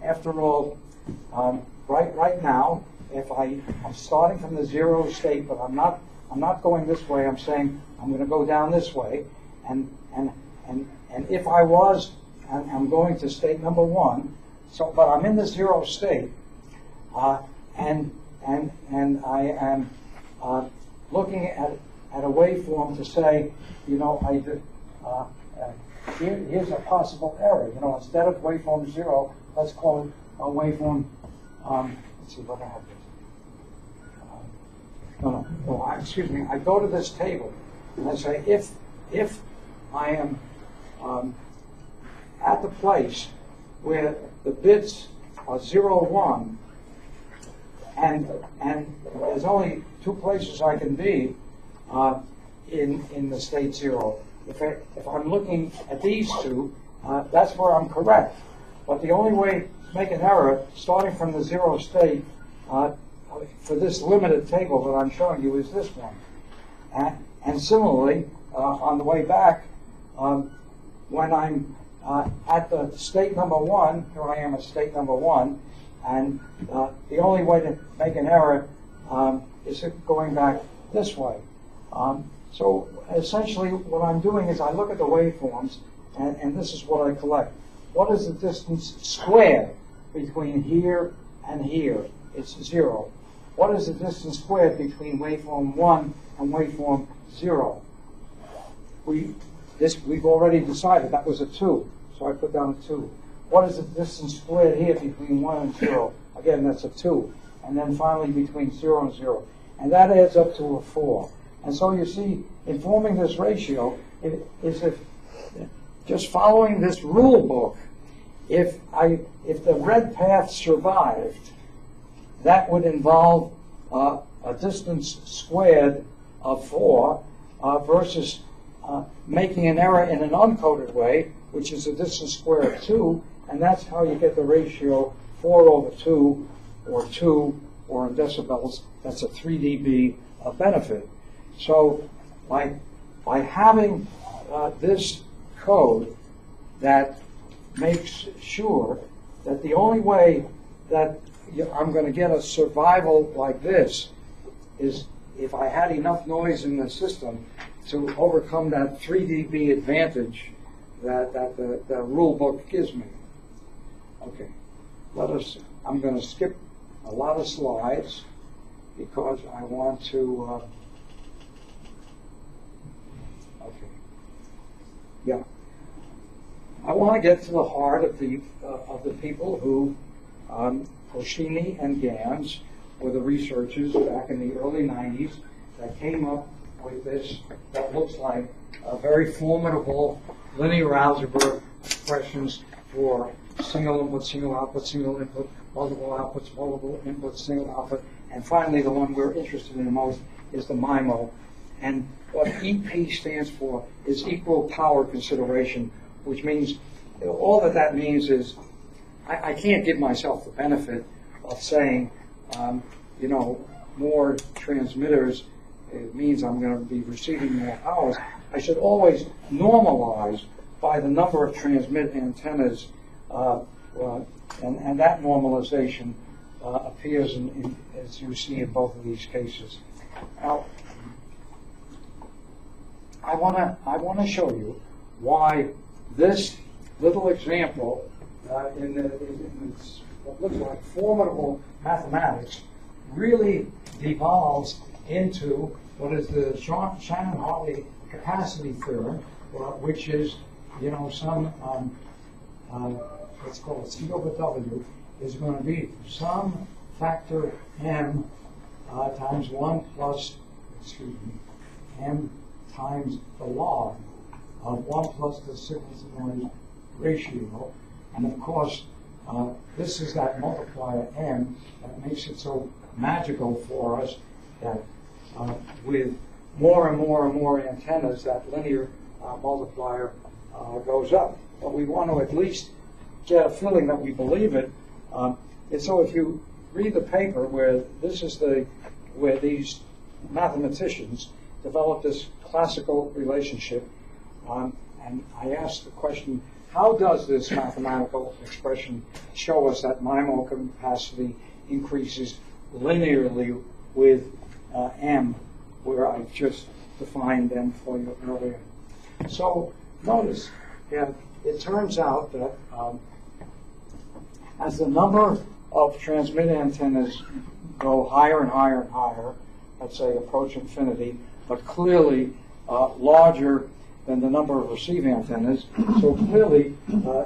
after all, right now, if I'm starting from the 0 state, but I'm not going this way. I'm saying I'm going to go down this way, and if I was, and I'm going to state number 1. So, but I'm in the 0 state, and I am looking at a waveform to say, you know, here's a possible error. You know, instead of waveform 0, let's call it a waveform. Let's see what I have. Excuse me. I go to this table and I say, if I am at the place where the bits are 0, 1, and there's only 2 places I can be in the state 0. If I'm looking at these 2, that's where I'm correct. But the only way to make an error, starting from the 0 state, for this limited table that I'm showing you, is this one. And similarly, on the way back, when I'm at the state number 1, here I am at state number 1, and the only way to make an error is going back this way. So essentially what I'm doing is I look at the waveforms, and this is what I collect. What is the distance squared between here and here? It's 0. What is the distance squared between waveform 1 and waveform 0? We've already decided that was a 2, so I put down a 2. What is the distance squared here between 1 and 0? Again, that's a 2. And then finally between 0 and 0. And that adds up to a 4. And so you see, in forming this ratio, is if just following this rule book, if the red path survived, that would involve a distance squared of 4 versus making an error in an uncoded way, which is a distance squared of 2, and that's how you get the ratio 4 over 2, or in decibels, that's a 3 dB benefit. So by having this code that makes sure that the only way that I'm going to get a survival like this is if I had enough noise in the system to overcome that 3 dB advantage that the rule book gives me. Okay, I'm going to skip a lot of slides because I want to, I want to get to the heart of the people who Oshini and Gans were the researchers back in the early 90s that came up with this that looks like a very formidable linear algebra expressions for single input, single output, single input, multiple outputs, multiple inputs, single output, and finally the one we're interested in the most is the MIMO. And what EP stands for is equal power consideration, which means all that means is I can't give myself the benefit of saying, more transmitters, it means I'm going to be receiving more powers. I should always normalize by the number of transmit antennas, and that normalization appears as you see in both of these cases. Now, I want to show you why this little example in what looks like formidable mathematics really devolves into what is the Shannon-Hartley capacity theorem, which is, some, let's call it C over W, is going to be some factor m times 1 plus, m times the log of 1 plus the signal-to-noise ratio. And of course, this is that multiplier m that makes it so magical for us that with more and more and more antennas, that linear multiplier goes up. But we want to at least get a feeling that we believe it. And so if you read the paper where where these mathematicians developed this classical relationship, and I asked the question, how does this mathematical expression show us that MIMO capacity increases linearly with m, where I just defined m for you earlier? So notice, it turns out that as the number of transmit antennas go higher and higher and higher, let's say approach infinity, but clearly larger than the number of receive antennas. So clearly,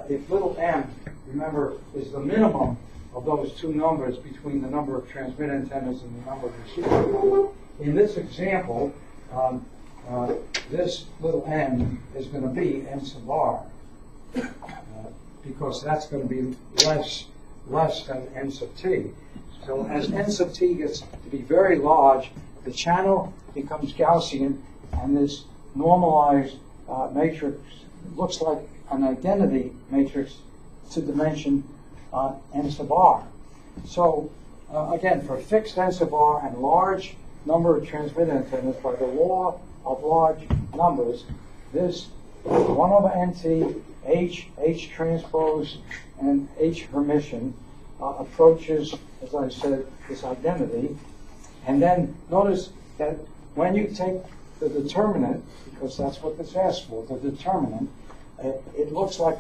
if little m, remember, is the minimum of those two numbers between the number of transmit antennas and the number of receive antennas, in this example, this little m is going to be n sub r, because that's going to be less than n sub t. So as n sub t gets to be very large, the channel becomes Gaussian, and this normalized matrix looks like an identity matrix to dimension n sub r. So again, for fixed n sub r and large number of transmit antennas, by the law of large numbers, this 1 over nt, h transpose, and h Hermitian approaches, as I said, this identity. And then notice that when you take the determinant, because that's what this asks for, the determinant, it looks like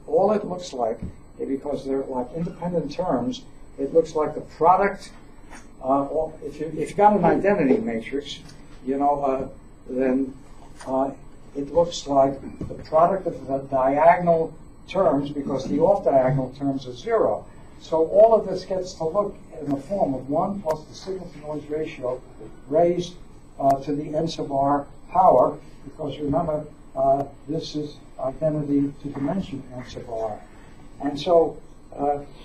all it looks like, because they're like independent terms, it looks like the product. If you've got an identity matrix, then it looks like the product of the diagonal terms, because the off-diagonal terms are 0. So all of this gets to look in the form of 1 plus the signal-to-noise ratio raised to the n sub r power, because remember, this is identity to dimension n sub r. And so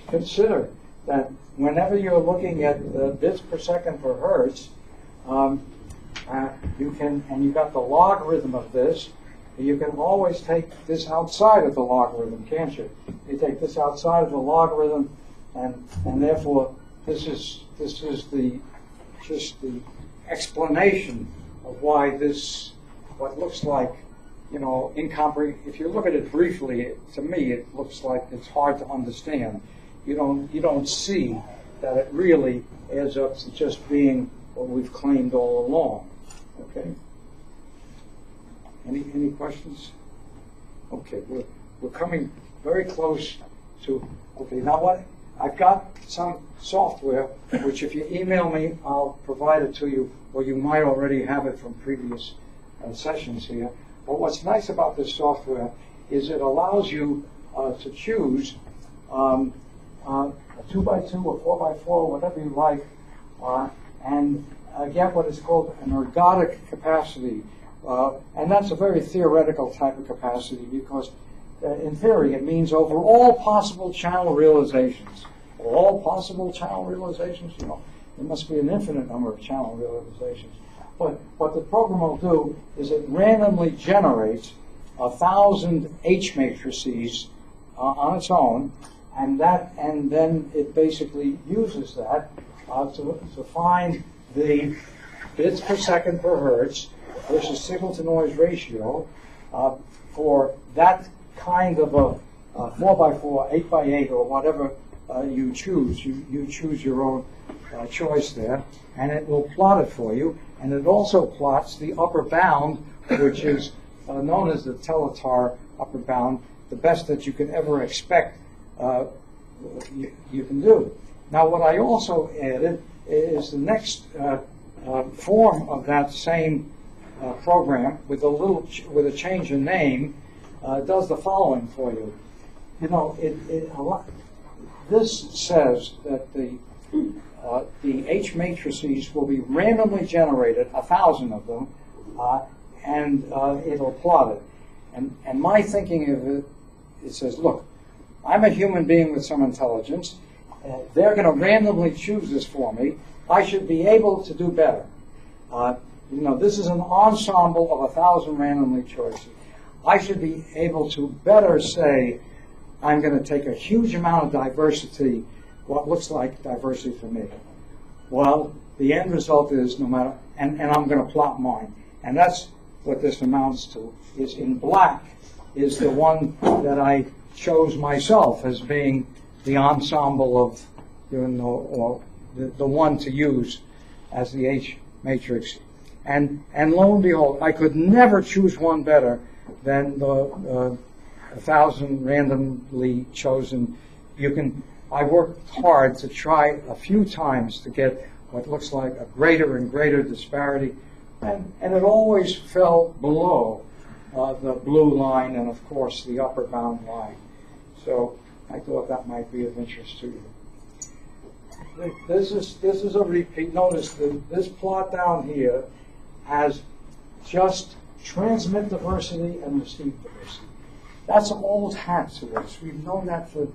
consider that whenever you're looking at bits per second per hertz, you've got the logarithm of this, you can always take this outside of the logarithm, can't you? You take this outside of the logarithm, and therefore this is just the explanation of why this, what looks like, if you look at it briefly, to me it looks like it's hard to understand. You don't see that it really adds up to just being what we've claimed all along. Okay. Any questions? Okay, we're coming very close to. Okay, now what? I've got some software which, if you email me, I'll provide it to you, or you might already have it from previous sessions here. But what's nice about this software is it allows you to choose a 2x2 or 4x4, whatever you like, and get what is called an ergodic capacity. And that's a very theoretical type of capacity because in theory it means over all possible channel realizations. All possible channel realizations, you know, there must be an infinite number of channel realizations. But what the program will do is it randomly generates 1,000 H matrices on its own, and then it basically uses that to find the bits per second per hertz versus signal to noise ratio for that kind of a 4x4, 8x8, or whatever you choose. You choose your own choice there, and it will plot it for you. And it also plots the upper bound, which is known as the Teletar upper bound, the best that you can ever expect you can do. Now, what I also added is the next form of that same program with a change in name does the following for you. You know, this says that the H matrices will be randomly generated, 1,000 of them, and it'll plot it. And my thinking of it, it says, look, I'm a human being with some intelligence. They're going to randomly choose this for me. I should be able to do better. You know, this is an ensemble of 1,000 randomly choices. I should be able to better say, I'm going to take a huge amount of diversity, what looks like diversity for me. Well, the end result is no matter, and I'm going to plot mine. And that's what this amounts to, is in black is the one that I chose myself as being the ensemble of, you know, or the one to use as the H matrix. And lo and behold, I could never choose one better than the 1,000 randomly chosen. I worked hard to try a few times to get what looks like a greater and greater disparity, and it always fell below the blue line and, of course, the upper bound line. So I thought that might be of interest to you. This is a repeat. Notice that this plot down here has just transmit diversity and receive diversity. That's an old hat to us. We've known that for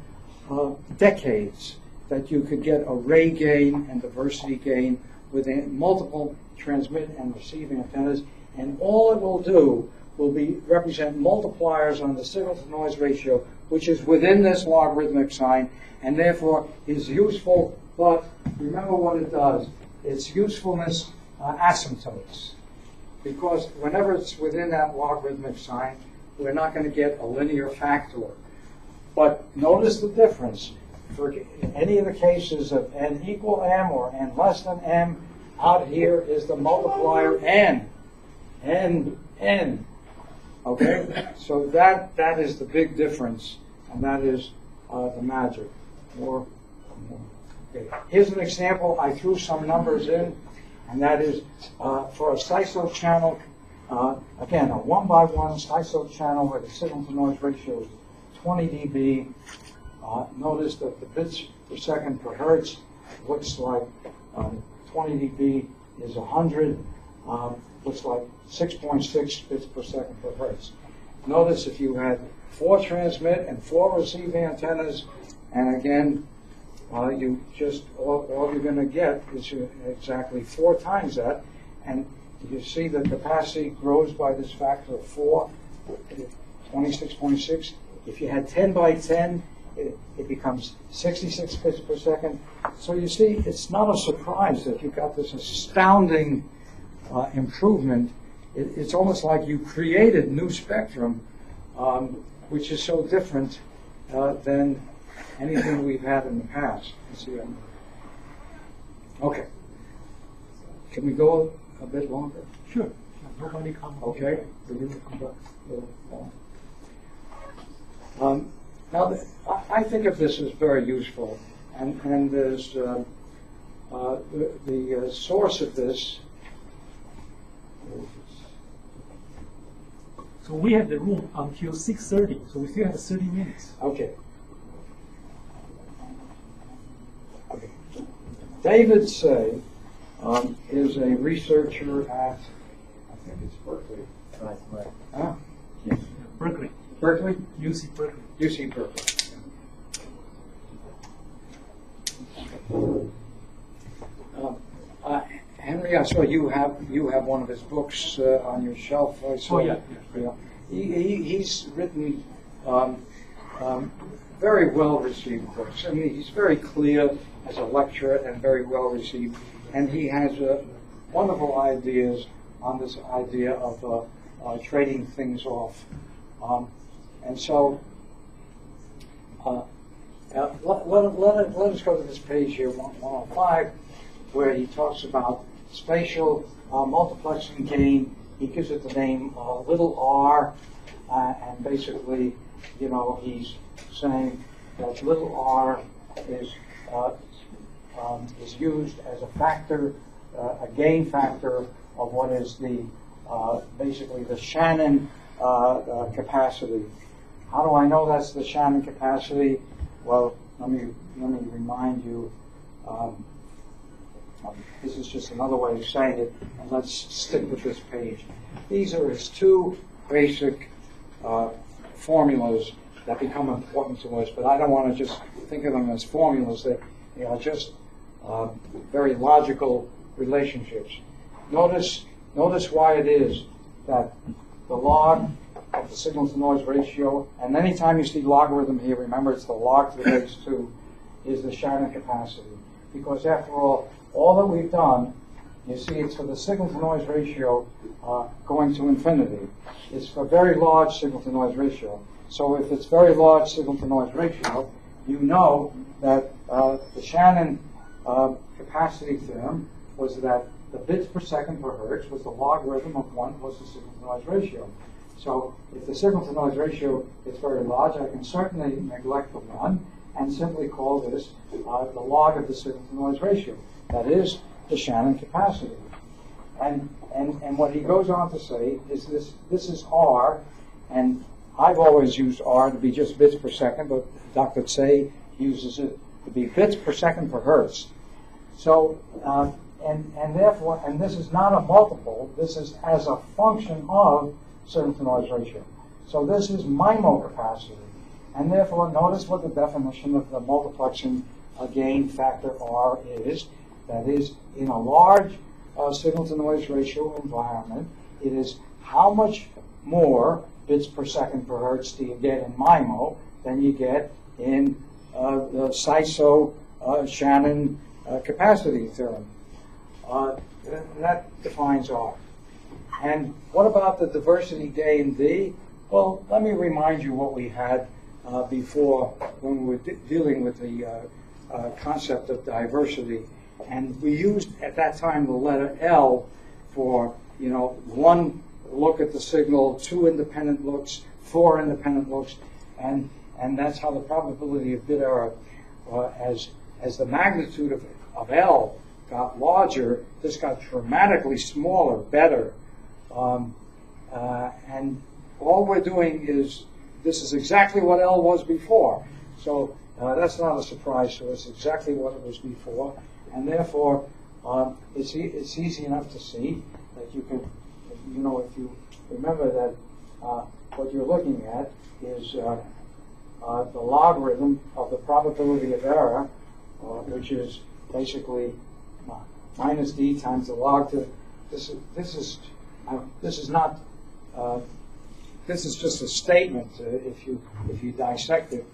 decades, that you could get array gain and diversity gain within multiple transmit and receive antennas, and all it will do will be represent multipliers on the signal to noise ratio, which is within this logarithmic sign, and therefore is useful. But remember what it does. Its usefulness asymptotes, because whenever it's within that logarithmic sign, we're not going to get a linear factor. But notice the difference. For any of the cases of n equal m or n less than m, out here is the multiplier n. Okay? So that is the big difference, and that is the magic. Okay. Here's an example. I threw some numbers in, and that is for a SISO channel, again, a 1x1 SISO channel where the signal to noise ratio is 20 dB. Notice that the bits per second per hertz looks like 20 dB is 100, looks like 6.6 bits per second per hertz. Notice if you had 4 transmit and 4 receive antennas, and again, you just all you're going to get is exactly 4 times that, and you see the capacity grows by this factor of 4, 26.6. If you had 10 by 10, it becomes 66 bits per second. So you see, it's not a surprise that you've got this astounding improvement. It's almost like you created new spectrum, which is so different than anything we've had in the past. Let's see. Okay. Can we go a bit longer? Sure. Nobody comments. Okay. Now, I think of this as very useful, and there's the source of this. So we have the room until 6:30, so we still have 30 minutes. Okay. David Say is a researcher at, I think it's Berkeley. Right. Huh? Yes. Berkeley. Berkeley? UC Berkeley. UC Berkeley. Henry, I saw you have one of his books on your shelf. I saw, Oh, yeah. yeah. He's written very well received books. I mean, he's very clear as a lecturer and very well received, and he has wonderful ideas on this idea of trading things off. And so, let us go to this page here, 105, where he talks about spatial multiplexing gain. He gives it the name little r, and basically, he's saying that little r is used as a factor, a gain factor of what is the basically the Shannon capacity. How do I know that's the Shannon capacity? Well, let me remind you. This is just another way of saying it, and let's stick with this page. These are his two basic formulas that become important to us, but I don't want to just think of them as formulas. They are just very logical relationships. Notice why it is that the log of the signal-to-noise ratio, and anytime you see logarithm here, remember it's the log to the base 2, is the Shannon capacity. Because after all that we've done, you see it's for the signal-to-noise ratio going to infinity. It's for very large signal-to-noise ratio. So if it's very large signal-to-noise ratio, you know that the Shannon capacity theorem was that the bits per second per hertz was the logarithm of 1 plus the signal-to-noise ratio. So if the signal-to-noise ratio is very large, I can certainly neglect the 1 and simply call this the log of the signal-to-noise ratio. That is the Shannon capacity. And what he goes on to say is this is R, and I've always used R to be just bits per second, but Dr. Tsay uses it to be bits per second per hertz. So, and therefore, and this is not a multiple, this is as a function of signal-to-noise ratio. So this is MIMO capacity. And therefore, notice what the definition of the multiplexing gain factor R is. That is, in a large signal-to-noise ratio environment, it is how much more bits per second per hertz do you get in MIMO than you get in the Shannon capacity theorem. That defines R. And what about the diversity gain D? Well, let me remind you what we had before when we were dealing with the concept of diversity. And we used at that time the letter L for, one look at the signal, 2 independent looks, 4 independent looks, and that's how the probability of bit error, as the magnitude of L got larger, this got dramatically smaller, better. And all we're doing is, this is exactly what L was before. So that's not a surprise to us, exactly what it was before. And therefore, it's easy enough to see that you can, if you remember that what you're looking at is the logarithm of the probability of error, which is basically minus d times the log to, this is just a statement, if you dissect it,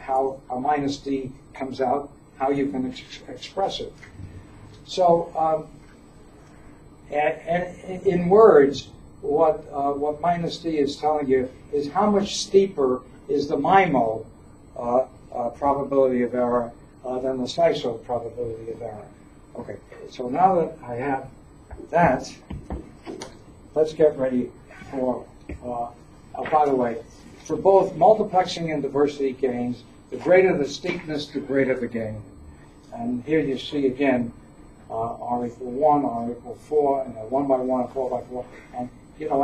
how minus d comes out, how you can express it. So, and in words, what minus d is telling you is how much steeper is the MIMO probability of error than the CSULB probability of error. Okay, so now that I have that, let's get ready for, by the way, for both multiplexing and diversity gains, the greater the steepness, the greater the gain. And here you see again, R equal 1, R equal 4, and a 1 by 1, a 4 by 4. And,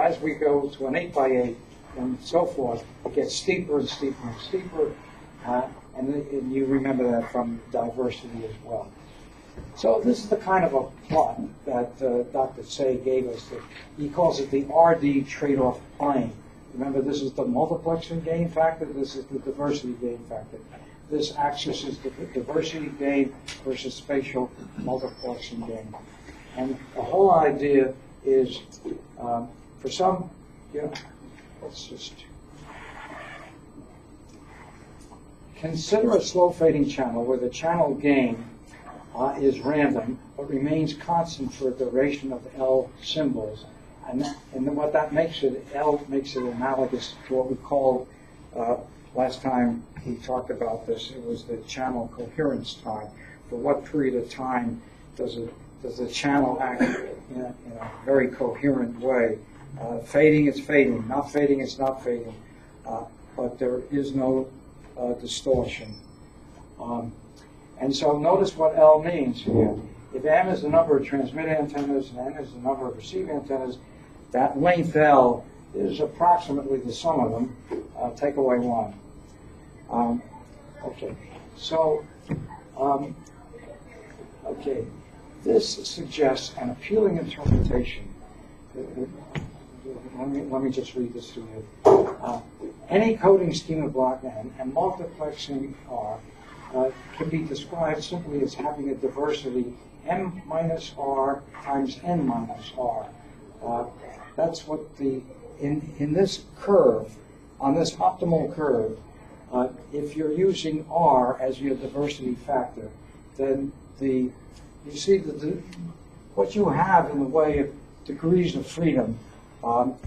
as we go to an 8 by 8 and so forth, it gets steeper and steeper and steeper. And you remember that from diversity as well. So this is the kind of a plot that Dr. Say gave us. He calls it the RD trade-off plane. Remember, this is the multiplexing gain factor. This is the diversity gain factor. This axis is the diversity gain versus spatial multiplexing gain. And the whole idea is, for some, let's just consider a slow fading channel where the channel gain is random but remains constant for a duration of L symbols. And then what that makes it, L makes it analogous to what we called, last time he talked about this, it was the channel coherence time. For what period of time does the channel act in a very coherent way? Fading, it's fading. Not fading, it's not fading. But there is no distortion. And so notice what L means here. If M is the number of transmit antennas and N is the number of receive antennas, that length L is approximately the sum of them. Take away one. Okay. So, okay. This suggests an appealing interpretation. Let me just read this to you. Any coding schema block N and multiplexing R can be described simply as having a diversity M minus R times N minus R. That's what in this curve, on this optimal curve, if you're using R as your diversity factor, then you see what you have in the way of degrees of freedom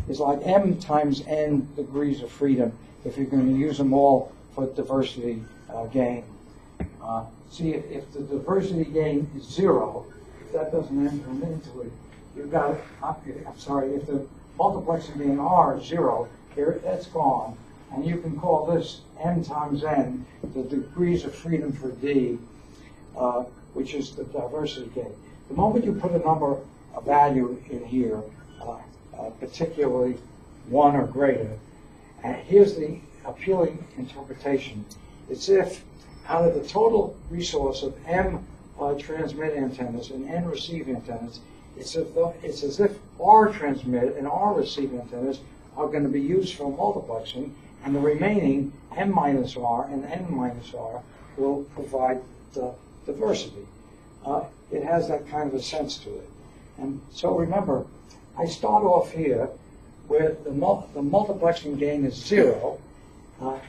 is like M times N degrees of freedom if you're going to use them all for diversity gain. See, if the diversity gain is 0, if that doesn't enter into it, you've got, I'm sorry, if the multiplexing gain R is 0, that's gone. And you can call this M times N, the degrees of freedom for D, which is the diversity gain. The moment you put a value in here, particularly 1 or greater, here's the appealing interpretation. It's if out of the total resource of M transmit antennas and N receive antennas, it's as if R transmit and R receive antennas are going to be used for multiplexing, and the remaining M minus R and N minus R will provide the diversity. It has that kind of a sense to it. And so remember, I start off here where the multiplexing gain is 0,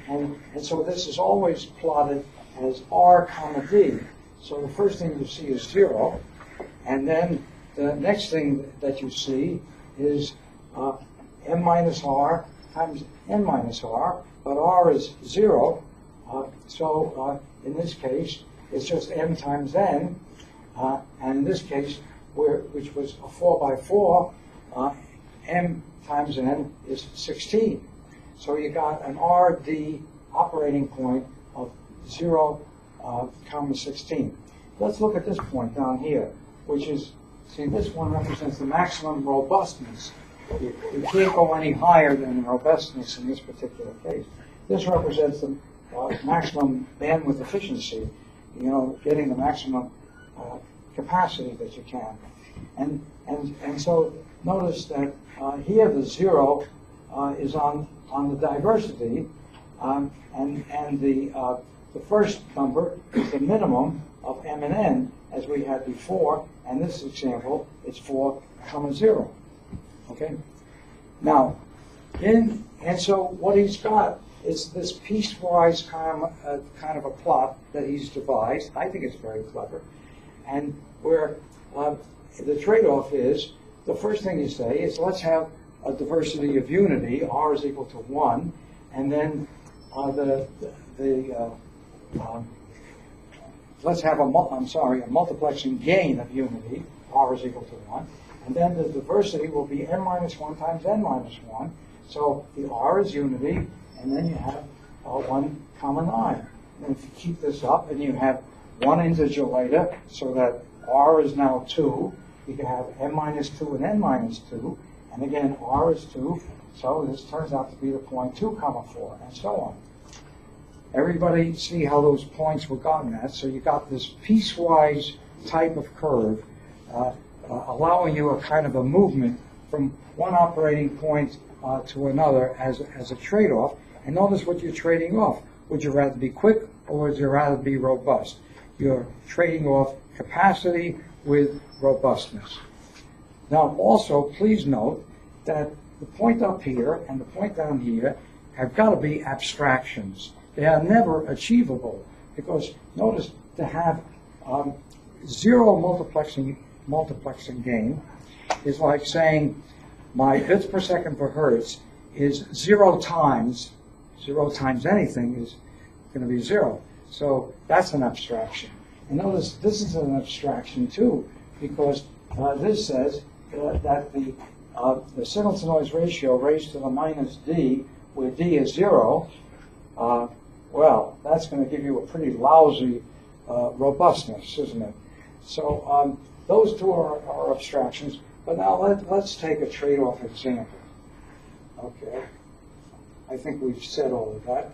and so this is always plotted as R comma D. So the first thing you see is 0, and then the next thing that you see is M minus R times N minus R, but R is 0, so in this case it's just M times N, and in this case, which was a 4 by 4, M times N is 16. So you got an RD operating point of 0, comma 16. Let's look at this point down here, which is, see, this one represents the maximum robustness. You can't go any higher than robustness in this particular case. This represents the maximum bandwidth efficiency, getting the maximum capacity that you can. And so notice that here the 0 is on the diversity, and the first number is the minimum of M and N as we had before, and this example it's 4, comma 0. Okay. Now, and so what he's got is this piecewise kind of a plot that he's devised. I think it's very clever, and where the trade-off is, the first thing you say is let's have a diversity of unity, R is equal to 1, and then let's have a multiplexing gain of unity, R is equal to 1, and then the diversity will be N minus 1 times N minus 1, so the R is unity, and then you have 1 comma 9. And if you keep this up and you have one integer later, so that R is now 2, you can have M minus 2 and N minus 2, and again R is 2, so this turns out to be the point 2 comma 4, and so on. Everybody see how those points were gotten at? So you got this piecewise type of curve, allowing you a kind of a movement from one operating point to another as a trade-off. And notice what you're trading off. Would you rather be quick or would you rather be robust? You're trading off capacity with robustness. Now also, please note that the point up here and the point down here have got to be abstractions. They are never achievable because notice to have zero multiplexing gain is like saying my bits per second per hertz is zero times anything is going to be zero. So that's an abstraction. And notice this is an abstraction too, because this says that the signal to noise ratio raised to the minus d, where d is zero, well, that's going to give you a pretty lousy robustness, isn't it? So those two are abstractions. But now let's take a trade-off example. Okay. I think we've said all of that.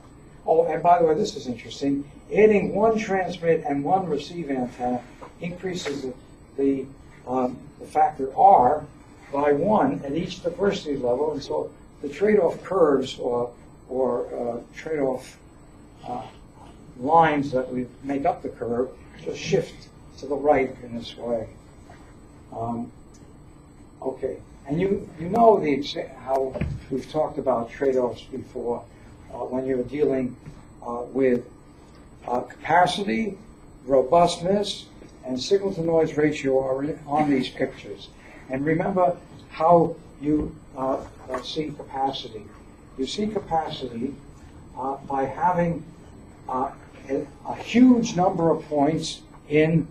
Oh, and by the way, this is interesting. Adding one transmit and one receive antenna increases the factor R by 1 at each diversity level, and so the trade-off curves or trade-off lines that we make up the curve just shift to the right in this way. Okay, and you know how we've talked about trade-offs before when you're dealing with capacity, robustness, and signal-to-noise ratio are on these pictures. And remember how you see capacity. You see capacity by having a huge number of points in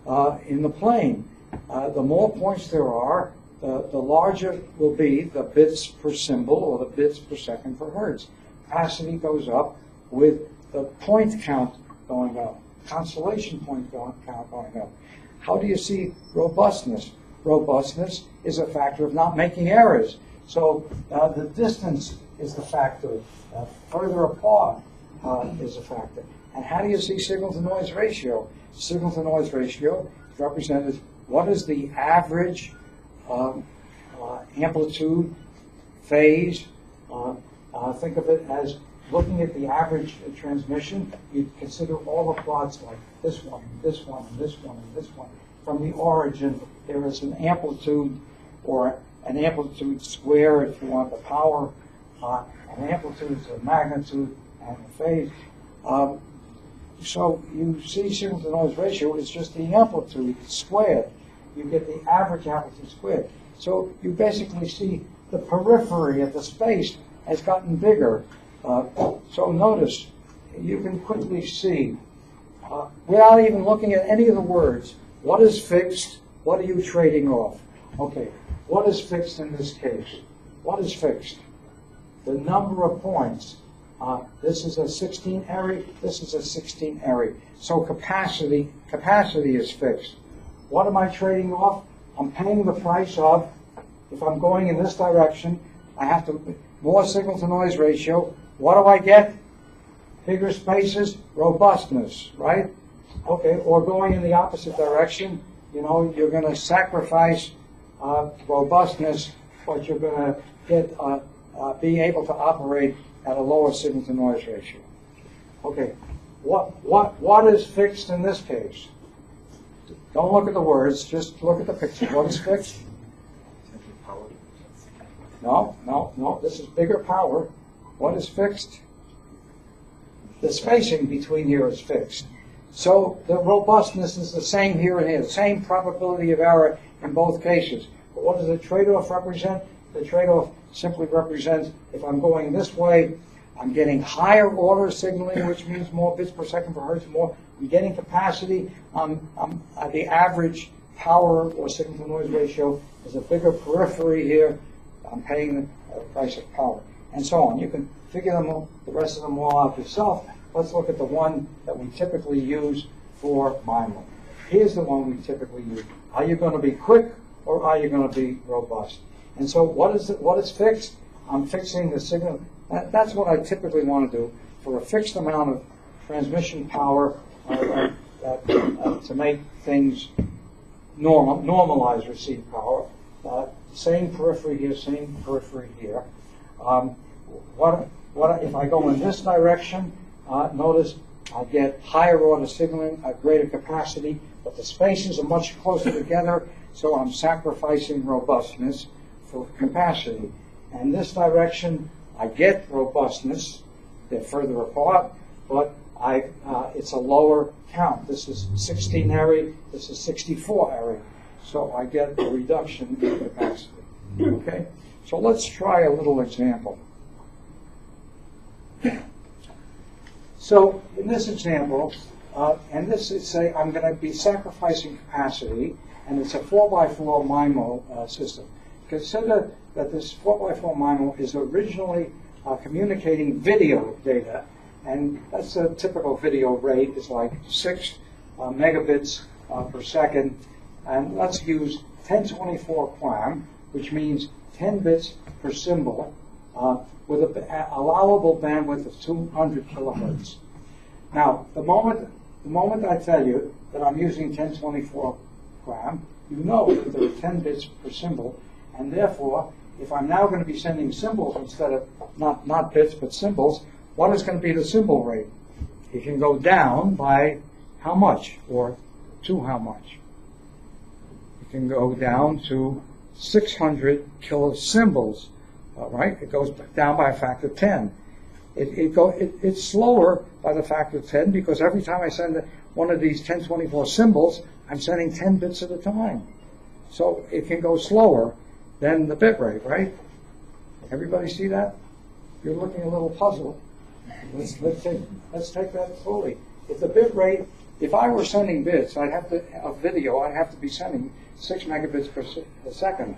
the plane. The more points there are, the larger will be the bits per symbol or the bits per second per hertz. Capacity goes up with the point count going up, constellation point count going up. How do you see robustness? Robustness is a factor of not making errors. So the distance is the factor. Further apart is a factor. And how do you see signal-to-noise ratio? Signal-to-noise ratio is represented, what is the average amplitude, phase? Think of it as looking at the average transmission. You consider all the plots like this one, this one, and this one, and this one. From the origin, there is an amplitude or an amplitude square if you want the power. An amplitude is a magnitude and a phase. So you see signal-to-noise ratio is just the amplitude squared. You get the average amplitude squared. So you basically see the periphery of the space has gotten bigger. So notice, you can quickly see, without even looking at any of the words, what is fixed, what are you trading off? Okay, what is fixed in this case? What is fixed? The number of points. This is a 16 array, this is a 16 array. So capacity is fixed. What am I trading off? I'm paying the price of, if I'm going in this direction, I have to, more signal-to-noise ratio. What do I get? Bigger spaces, robustness, right? Okay, or going in the opposite direction, you know, you're going to sacrifice robustness, but you're going to get be able to operate at a lower signal-to-noise ratio. Okay, what is fixed in this case? Don't look at the words, just look at the picture. What is fixed? No, this is bigger power. What is fixed? The spacing between here is fixed. So the robustness is the same here and here, the same probability of error in both cases. But what does the trade-off represent? The trade-off simply represents, if I'm going this way, I'm getting higher order signaling, which means more bits per second per hertz, more. I'm getting capacity. The average power or signal-to-noise ratio is a bigger periphery here. I'm paying the price of power, and so on. You can figure the rest of them all out yourself. Let's look at the one that we typically use for MIMO. Here's the one we typically use. Are you going to be quick or are you going to be robust? And so what is fixed? I'm fixing the signal. That's what I typically want to do for a fixed amount of transmission power to make things normalize receive power. Same periphery here, same periphery here. What if I go in this direction? Notice I get higher order signaling, a greater capacity, but the spaces are much closer together, so I'm sacrificing robustness for capacity. And this direction, I get robustness. They're further apart, but it's a lower count. This is 16 area, this is 64 area. So I get a reduction in capacity. Okay? So let's try a little example. So in this example, and this is say I'm going to be sacrificing capacity, and it's a 4x4 MIMO system. Consider that this 4x4 MIMO is originally communicating video data, and that's a typical video rate is like 6 megabits per second, and let's use 1024 QAM, which means 10 bits per symbol, with an allowable bandwidth of 200 kilohertz. Now, the moment I tell you that I'm using 1024 QAM, you know that there are 10 bits per symbol, and therefore, if I'm now going to be sending symbols instead of not bits but symbols, what is going to be the symbol rate? It can go down by how much, or to how much? It can go down to 600 kilosymbols. Right? It goes down by a factor of 10. It's slower by the factor of 10 because every time I send one of these 1024 symbols, I'm sending 10 bits at a time. So it can go slower than the bit rate, right? Everybody see that? You're looking a little puzzled. Let's take that slowly. If the bit rate, if I were sending bits, I'd have to be sending 6 megabits per second.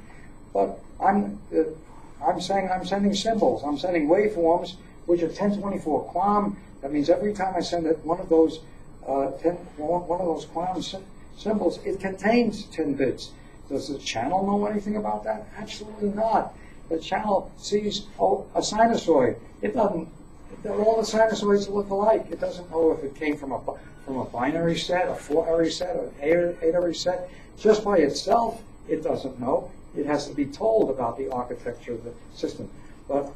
But I'm saying I'm sending symbols. I'm sending waveforms, which are 1024 QAM. That means every time I send one of those QAM symbols, it contains 10 bits. Does the channel know anything about that? Absolutely not. The channel sees a sinusoid. It doesn't. All the sinusoids look alike. It doesn't know if it came from a binary set, a 4-array set, or an 8-array set. Just by itself, it doesn't know. It has to be told about the architecture of the system. But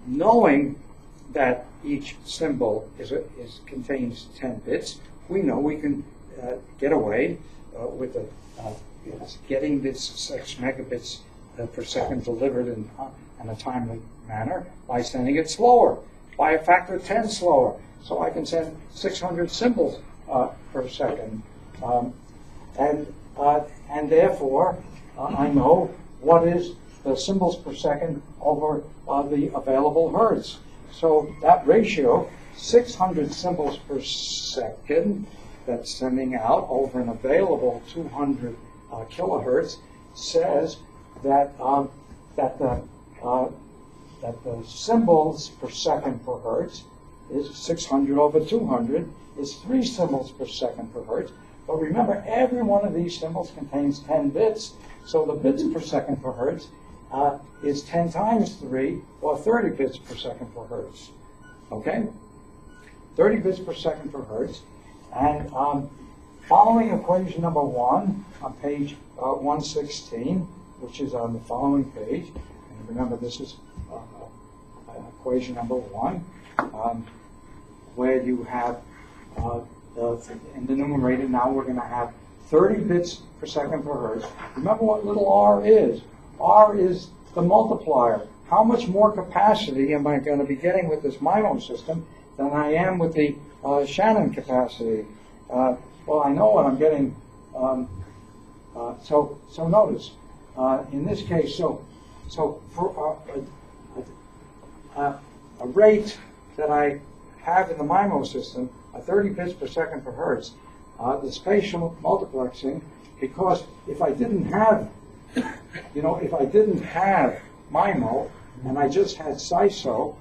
knowing that each symbol contains 10 bits, we know we can get away with getting this 6 megabits per second delivered in a timely manner by sending it slower, by a factor of 10 slower. So I can send 600 symbols per second. And therefore, I know what is the symbols per second over the available hertz. So that ratio, 600 symbols per second, that's sending out over an available 200 kilohertz, says that the symbols per second per hertz is 600 over 200 is 3 symbols per second per hertz. But remember, every one of these symbols contains 10 bits, so the bits per second per hertz is 10 times 3, or 30 bits per second per hertz. Okay? 30 bits per second per hertz. And following equation number 1 on page 116, which is on the following page, and remember this is equation number 1, where you have in the numerator, now we're going to have 30 bits per second per hertz. Remember what little r is. R is the multiplier. How much more capacity am I going to be getting with this MIMO system than I am with the Shannon capacity? Well, I know what I'm getting. So notice, in this case, so for a rate that I have in the MIMO system, 30 bits per second per hertz, the spatial multiplexing, because if I didn't have, if I didn't have MIMO and I just had SISO,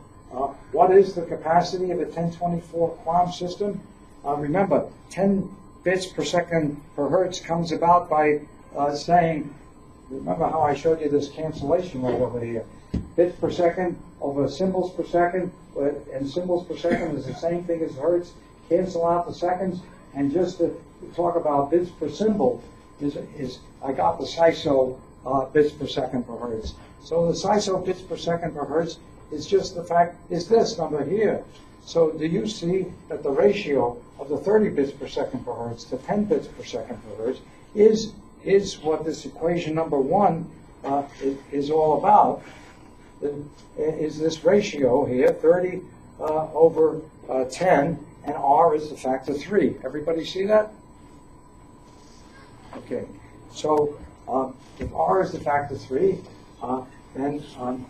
what is the capacity of a 1024 QAM system? Remember, 10 bits per second per hertz comes about by saying, remember how I showed you this cancellation rate over here? Bits per second over symbols per second, and symbols per second is the same thing as hertz. Cancel out the seconds, and just to talk about bits per symbol, is I got the CSULB bits per second per hertz. So the CSULB bits per second per hertz is just the fact, is this number here. So do you see that the ratio of the 30 bits per second per hertz to 10 bits per second per hertz is what this equation number 1 is all about? Is this ratio here, 30 over 10, and R is the factor 3. Everybody see that? Okay, so if R is the factor 3, then on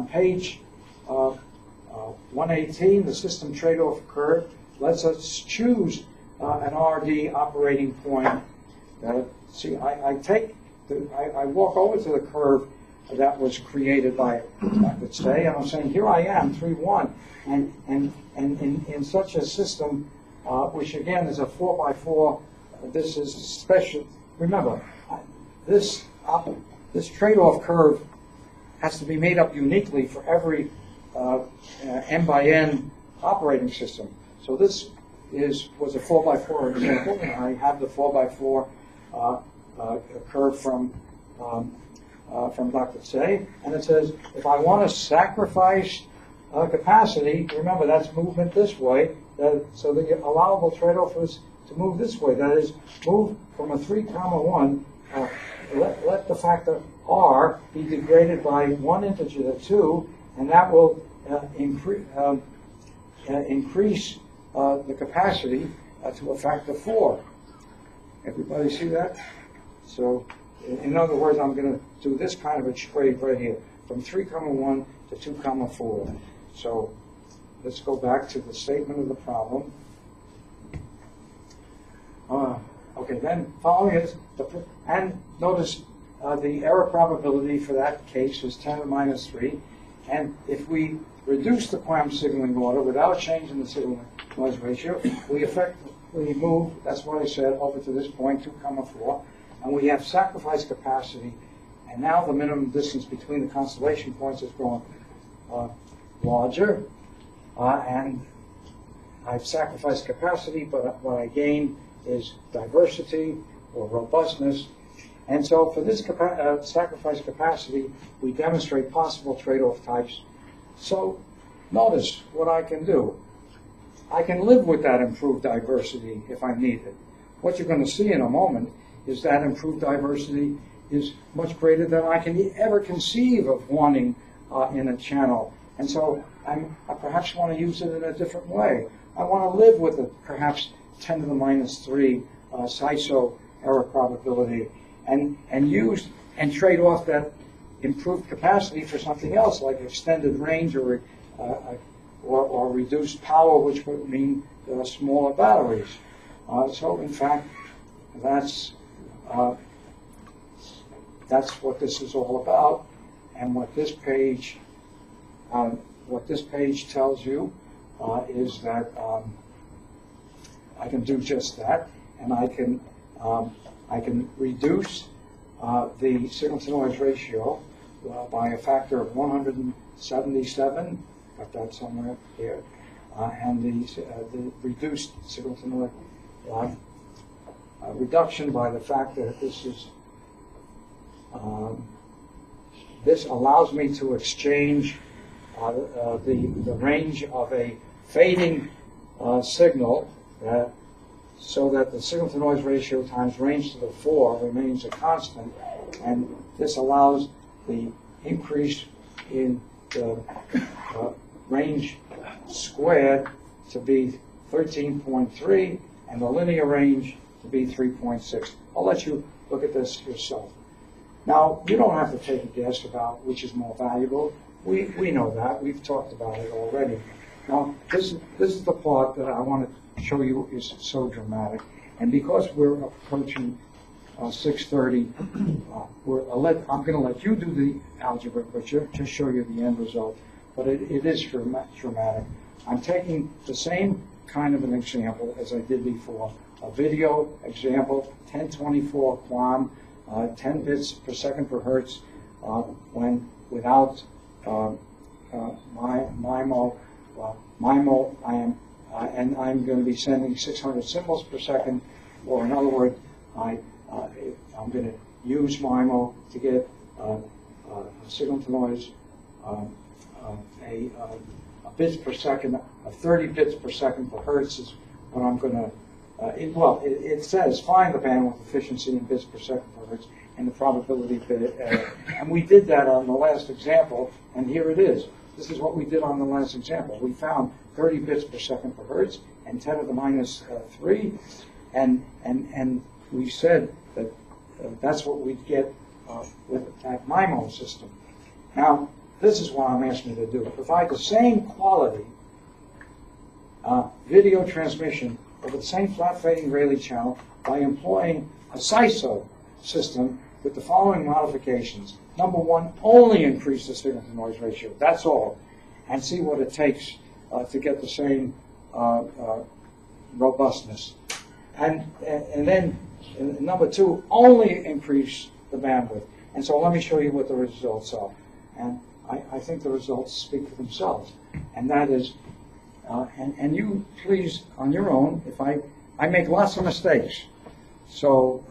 page 118, the system trade-off curve lets us choose an RD operating point. See, I walk over to the curve that was created by, I could say, and I'm saying, here I am, 3-1, and in such a system, which again is a 4x4, this is special. Remember, this trade-off curve has to be made up uniquely for every n by n operating system. So this was a 4x4 example, and I have the 4x4 curve from Dr. Tsay, and it says if I want to sacrifice capacity, remember that's movement this way, so the allowable trade-off is to move this way, that is, move from a 3,1, let the factor R be degraded by 1 integer to 2, and that will increase the capacity to a factor 4. Everybody see that? So, in other words, I'm going to do this kind of a trade right here, from 3,1 to 2,4. So, let's go back to the statement of the problem. Okay, then following is, and notice the error probability for that case is 10 to the minus 3. And if we reduce the QAM signaling order without changing the signal noise ratio, we effectively move, that's what I said, over to this point, 2,4. And we have sacrificed capacity. And now the minimum distance between the constellation points is growing larger. And I've sacrificed capacity, but what I gain is diversity or robustness. And so for this sacrifice capacity, we demonstrate possible trade-off types. So notice what I can do. I can live with that improved diversity if I need it. What you're going to see in a moment is that improved diversity is much greater than I can ever conceive of wanting in a channel. And so I perhaps want to use it in a different way. I want to live with a perhaps 10 to the minus 3 CSULB error probability and use and trade off that improved capacity for something else like extended range or reduced power, which would mean smaller batteries. So in fact, that's what this is all about, and what this page tells you is that I can do just that, and I can reduce the signal-to-noise ratio by a factor of 177. Got that somewhere here, and the reduced signal-to-noise reduction by the fact that this allows me to exchange the range of a fading signal so that the signal-to-noise ratio times range to the 4 remains a constant, and this allows the increase in the range squared to be 13.3 and the linear range to be 3.6. I'll let you look at this yourself. Now, you don't have to take a guess about which is more valuable. We know that. We've talked about it already. Now, this is the part that I want to show you is so dramatic. And because we're approaching 6:30, I'm going to let you do the algebra, but just show you the end result. But it is dramatic. I'm taking the same kind of an example as I did before. A video example, 1024 QAM, 10 bits per second per hertz, when without MIMO. MIMO, and I'm going to be sending 600 symbols per second, or in other words, I'm going to use MIMO to get a signal to noise, a bits per second, 30 bits per second per hertz is what I'm going to, it says find the bandwidth efficiency in bits per second per hertz and the probability bit error. And we did that on the last example, and here it is. This is what we did on the last example. We found 30 bits per second per hertz and 10 to the minus 3, and we said that that's what we'd get with that MIMO system. Now, this is what I'm asking you to do. Provide the same quality video transmission over the same flat fading Rayleigh channel by employing a CSULB system with the following modifications. Number one, only increase the signal to noise ratio. That's all. And see what it takes to get the same robustness. And then number two, only increase the bandwidth. And so let me show you what the results are. And I think the results speak for themselves. And that is, and you please, on your own, if I make lots of mistakes. So,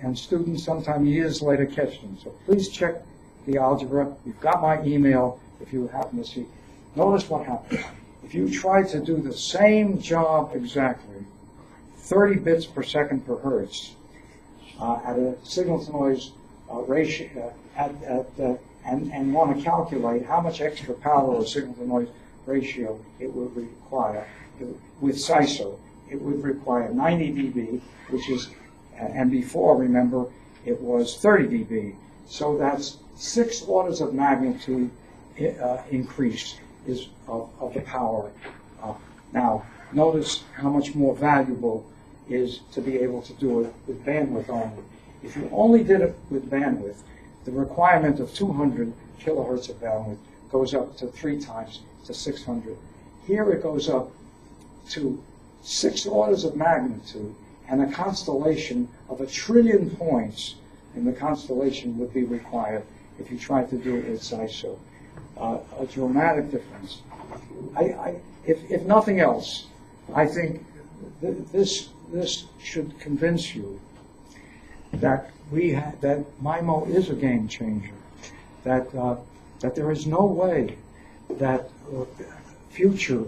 and students sometimes years later catch them. So please check the algebra. You've got my email if you happen to see. Notice what happens. If you try to do the same job exactly, 30 bits per second per hertz, at a signal to noise ratio, and want to calculate how much extra power or signal to noise ratio it would require, with CSULB, it would require 90 dB, which is, and before, remember, it was 30 dB. So that's 6 orders of magnitude increase of the power. Now, notice how much more valuable is to be able to do it with bandwidth only. If you only did it with bandwidth, the requirement of 200 kilohertz of bandwidth goes up to 3 times to 600. Here it goes up to 6 orders of magnitude, and a constellation of 1 trillion points in the constellation would be required if you tried to do it with CSULB. A dramatic difference. If nothing else, I think this should convince you that that MIMO is a game changer. That there is no way that future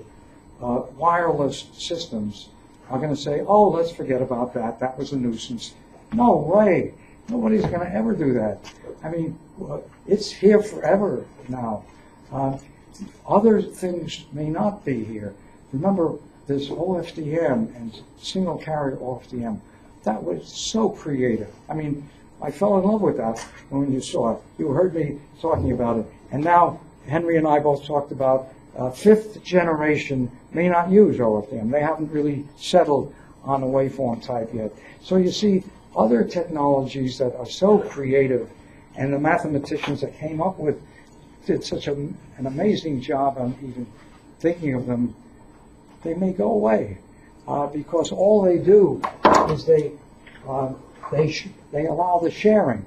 wireless systems are going to say, "Oh, let's forget about that. That was a nuisance." No way. Nobody's going to ever do that. I mean, it's here forever now. Other things may not be here. Remember, this OFDM and single carrier OFDM, that was so creative. I mean, I fell in love with that when you saw it. You heard me talking about it. And now Henry and I both talked about 5th generation may not use OFDM. They haven't really settled on a waveform type yet. So you see other technologies that are so creative, and the mathematicians that came up with did such an amazing job on even thinking of them, they may go away because all they do is they allow the sharing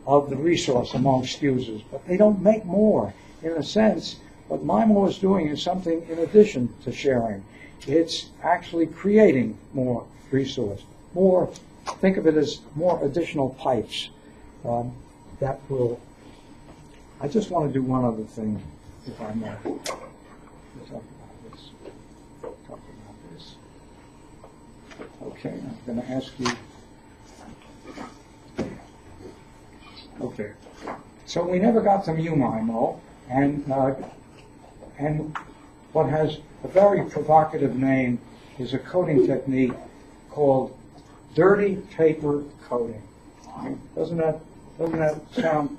of the resource amongst users, but they don't make more. In a sense, what MIMO is doing is something in addition to sharing. It's actually creating more resource, more. Think of it as more additional pipes that will. I just want to do one other thing, if I may. We'll talk about this. Talk about this. Okay, I'm going to ask you. Okay, so we never got to MIMO, and what has a very provocative name is a coding technique called dirty paper coding. Doesn't that sound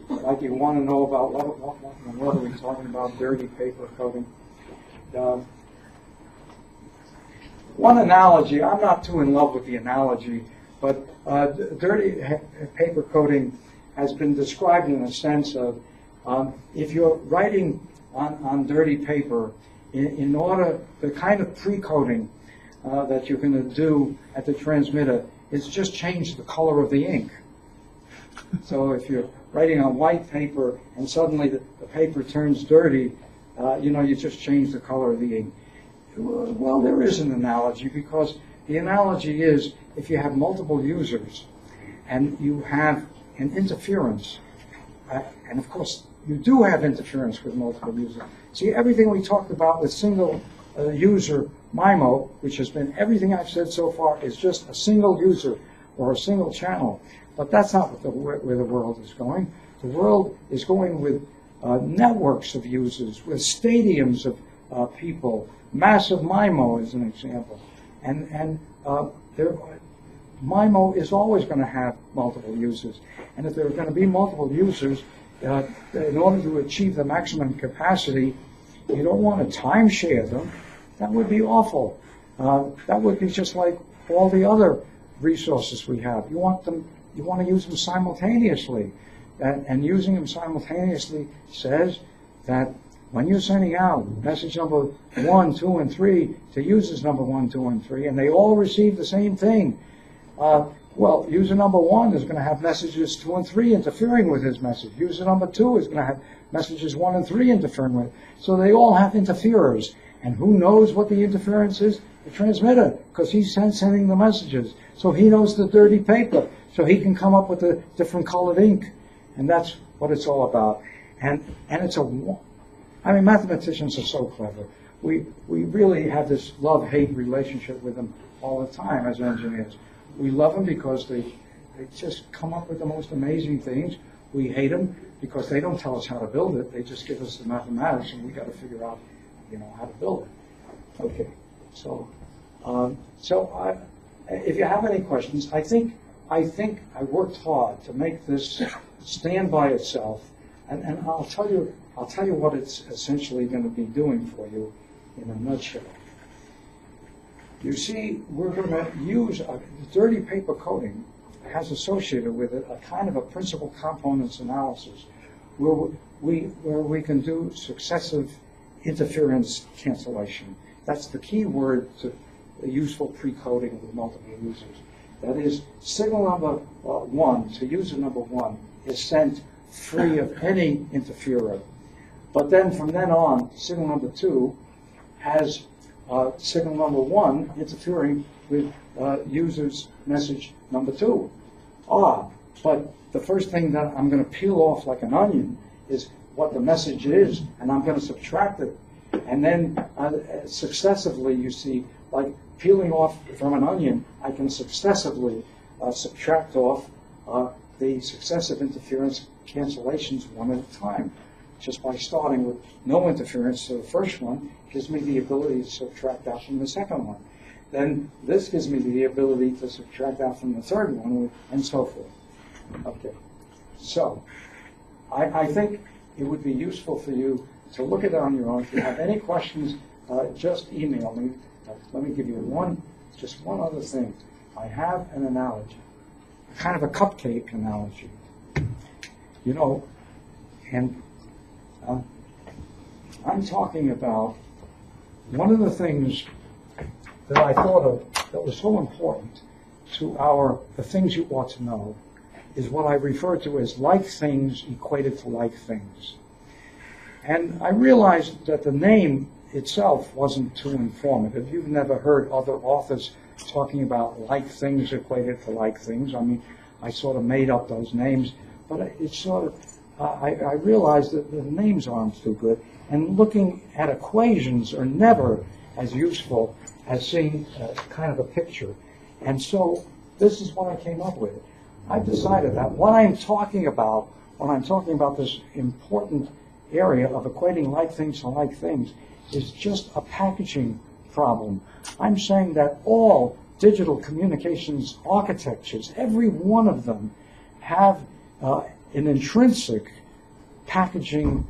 like you want to know about what are we talking about? Dirty paper coding. One analogy. I'm not too in love with the analogy, but dirty paper coding has been described in a sense of if you're writing on dirty paper, in order, the kind of pre-coding that you're going to do at the transmitter is just change the color of the ink. So if you're writing on white paper and suddenly the paper turns dirty, you just change the color of the ink. Well, there is an analogy, because the analogy is if you have multiple users and you have an interference. And of course, you do have interference with multiple users. See, everything we talked about with single user MIMO, which has been everything I've said so far, is just a single user or a single channel. But that's not where the world is going. The world is going with networks of users, with stadiums of people. Massive MIMO is an example. And MIMO is always going to have multiple users. And if there are going to be multiple users, in order to achieve the maximum capacity, you don't want to timeshare them. That would be awful. That would be just like all the other resources we have. You want to use them simultaneously. And using them simultaneously says that when you're sending out message number 1, 2, and 3 to users number 1, 2, and 3, and they all receive the same thing, well, user number 1 is going to have messages 2 and 3 interfering with his message. User number 2 is going to have messages 1 and 3 interfering with it. So they all have interferers. And who knows what the interference is? The transmitter, because he's sending the messages. So he knows the dirty paper. So he can come up with a different colored ink. And that's what it's all about. And it's mathematicians are so clever. We really have this love-hate relationship with them all the time as engineers. We love them because they just come up with the most amazing things. We hate them because they don't tell us how to build it. They just give us the mathematics, and we got to figure out, how to build it. Okay, so if you have any questions, I think I worked hard to make this stand by itself, and I'll tell you what it's essentially going to be doing for you in a nutshell. You see, we're going to use the dirty paper coding has associated with it a kind of a principal components analysis where we can do successive interference cancellation. That's the key word to useful pre-coding with multiple users. That is, signal number 1 to user number 1 is sent free of any interferer. But then from then on, signal number 2 has signal number 1 interfering with user's message number 2. But the first thing that I'm going to peel off like an onion is what the message is, and I'm going to subtract it. And then successively, you see, like peeling off from an onion, I can successively subtract off the successive interference cancellations one at a time. Just by starting with no interference to the first one gives me the ability to subtract out from the second one. Then this gives me the ability to subtract out from the third one, and so forth. Okay, so I think it would be useful for you to look at it on your own. If you have any questions, just email me. Let me give you just one other thing. I have an analogy, kind of a cupcake analogy. And I'm talking about one of the things that I thought of that was so important to the things you ought to know is what I refer to as like things equated to like things. And I realized that the name itself wasn't too informative. You've never heard other authors talking about like things equated to like things. I mean, I sort of made up those names, but it's sort of, I realized that the names aren't too good. And looking at equations are never as useful as seeing kind of a picture. And so this is what I came up with. I decided that when I'm talking about this important area of equating like things to like things is just a packaging problem. I'm saying that all digital communications architectures, every one of them, have an intrinsic packaging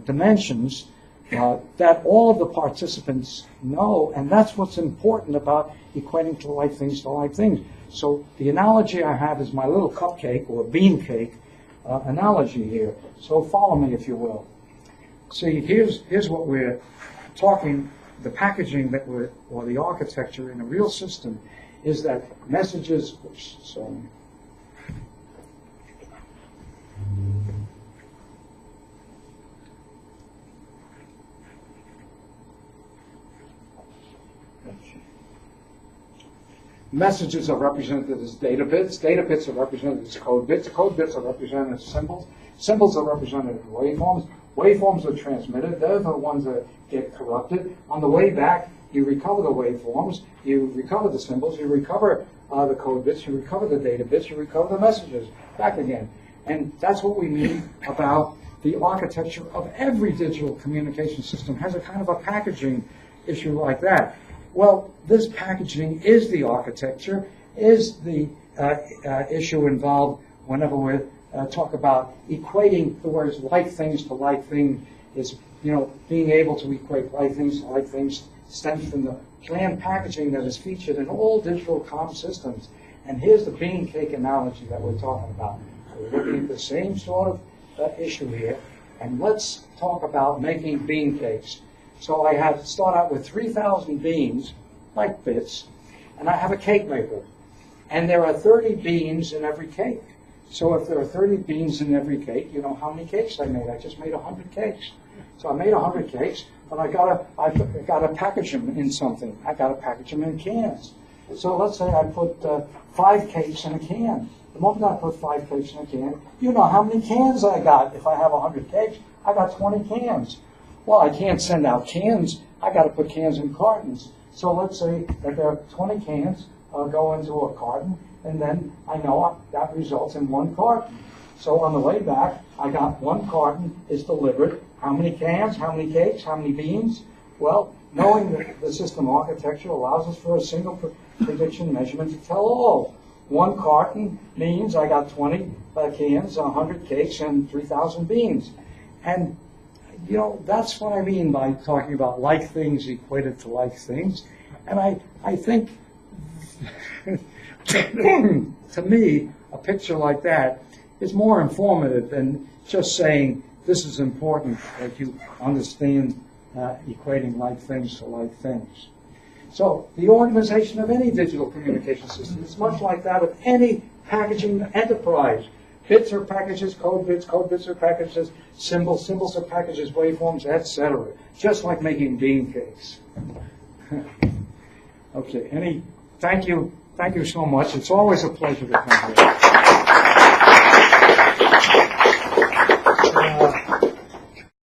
dimensions that all of the participants know, and that's what's important about equating to like things to like things. So the analogy I have is my little cupcake or bean cake analogy here. So follow me, if you will. See, here's what we're talking. The packaging that or the architecture in a real system is that messages. Oops, sorry. Messages are represented as data bits. Data bits are represented as code bits. Code bits are represented as symbols. Symbols are represented as waveforms. Waveforms are transmitted. They're the ones that get corrupted. On the way back, you recover the waveforms, you recover the symbols, you recover the code bits, you recover the data bits, you recover the messages back again. And that's what we mean about the architecture of every digital communication system has a kind of a packaging issue like that. Well, this packaging is the architecture, is the issue involved whenever we talk about equating the words like things to like things, is, being able to equate like things to like things stems from the planned packaging that is featured in all digital comm systems. And here's the bean cake analogy that we're talking about. We're looking at the same sort of issue here, and let's talk about making bean cakes. So I have start out with 3,000 beans, like bits, and I have a cake maker. And there are 30 beans in every cake. So if there are 30 beans in every cake, you know how many cakes I made? I just made 100 cakes. So I made 100 cakes, but I gotta package them in something. I gotta package them in cans. So let's say I put 5 cakes in a can. The moment I put 5 cakes in a can, you know how many cans I got. If I have 100 cakes, I got 20 cans. Well, I can't send out cans. I got to put cans in cartons. So let's say that there are 20 cans go into a carton, and then I know that results in 1 carton. So on the way back, I got 1 carton is delivered. How many cans? How many cakes? How many beans? Well, knowing the system architecture allows us for a single prediction measurement to tell all. 1 carton means I got 20 cans, 100 cakes, and 3,000 beans. And that's what I mean by talking about like things equated to like things. And I think, to me, a picture like that is more informative than just saying this is important that you understand equating like things to like things. So the organization of any digital communication system is much like that of any packaging enterprise. Bits are packages, code bits are packages, symbols are packages, waveforms, etc. Just like making bean cakes. Okay, thank you so much. It's always a pleasure to come here.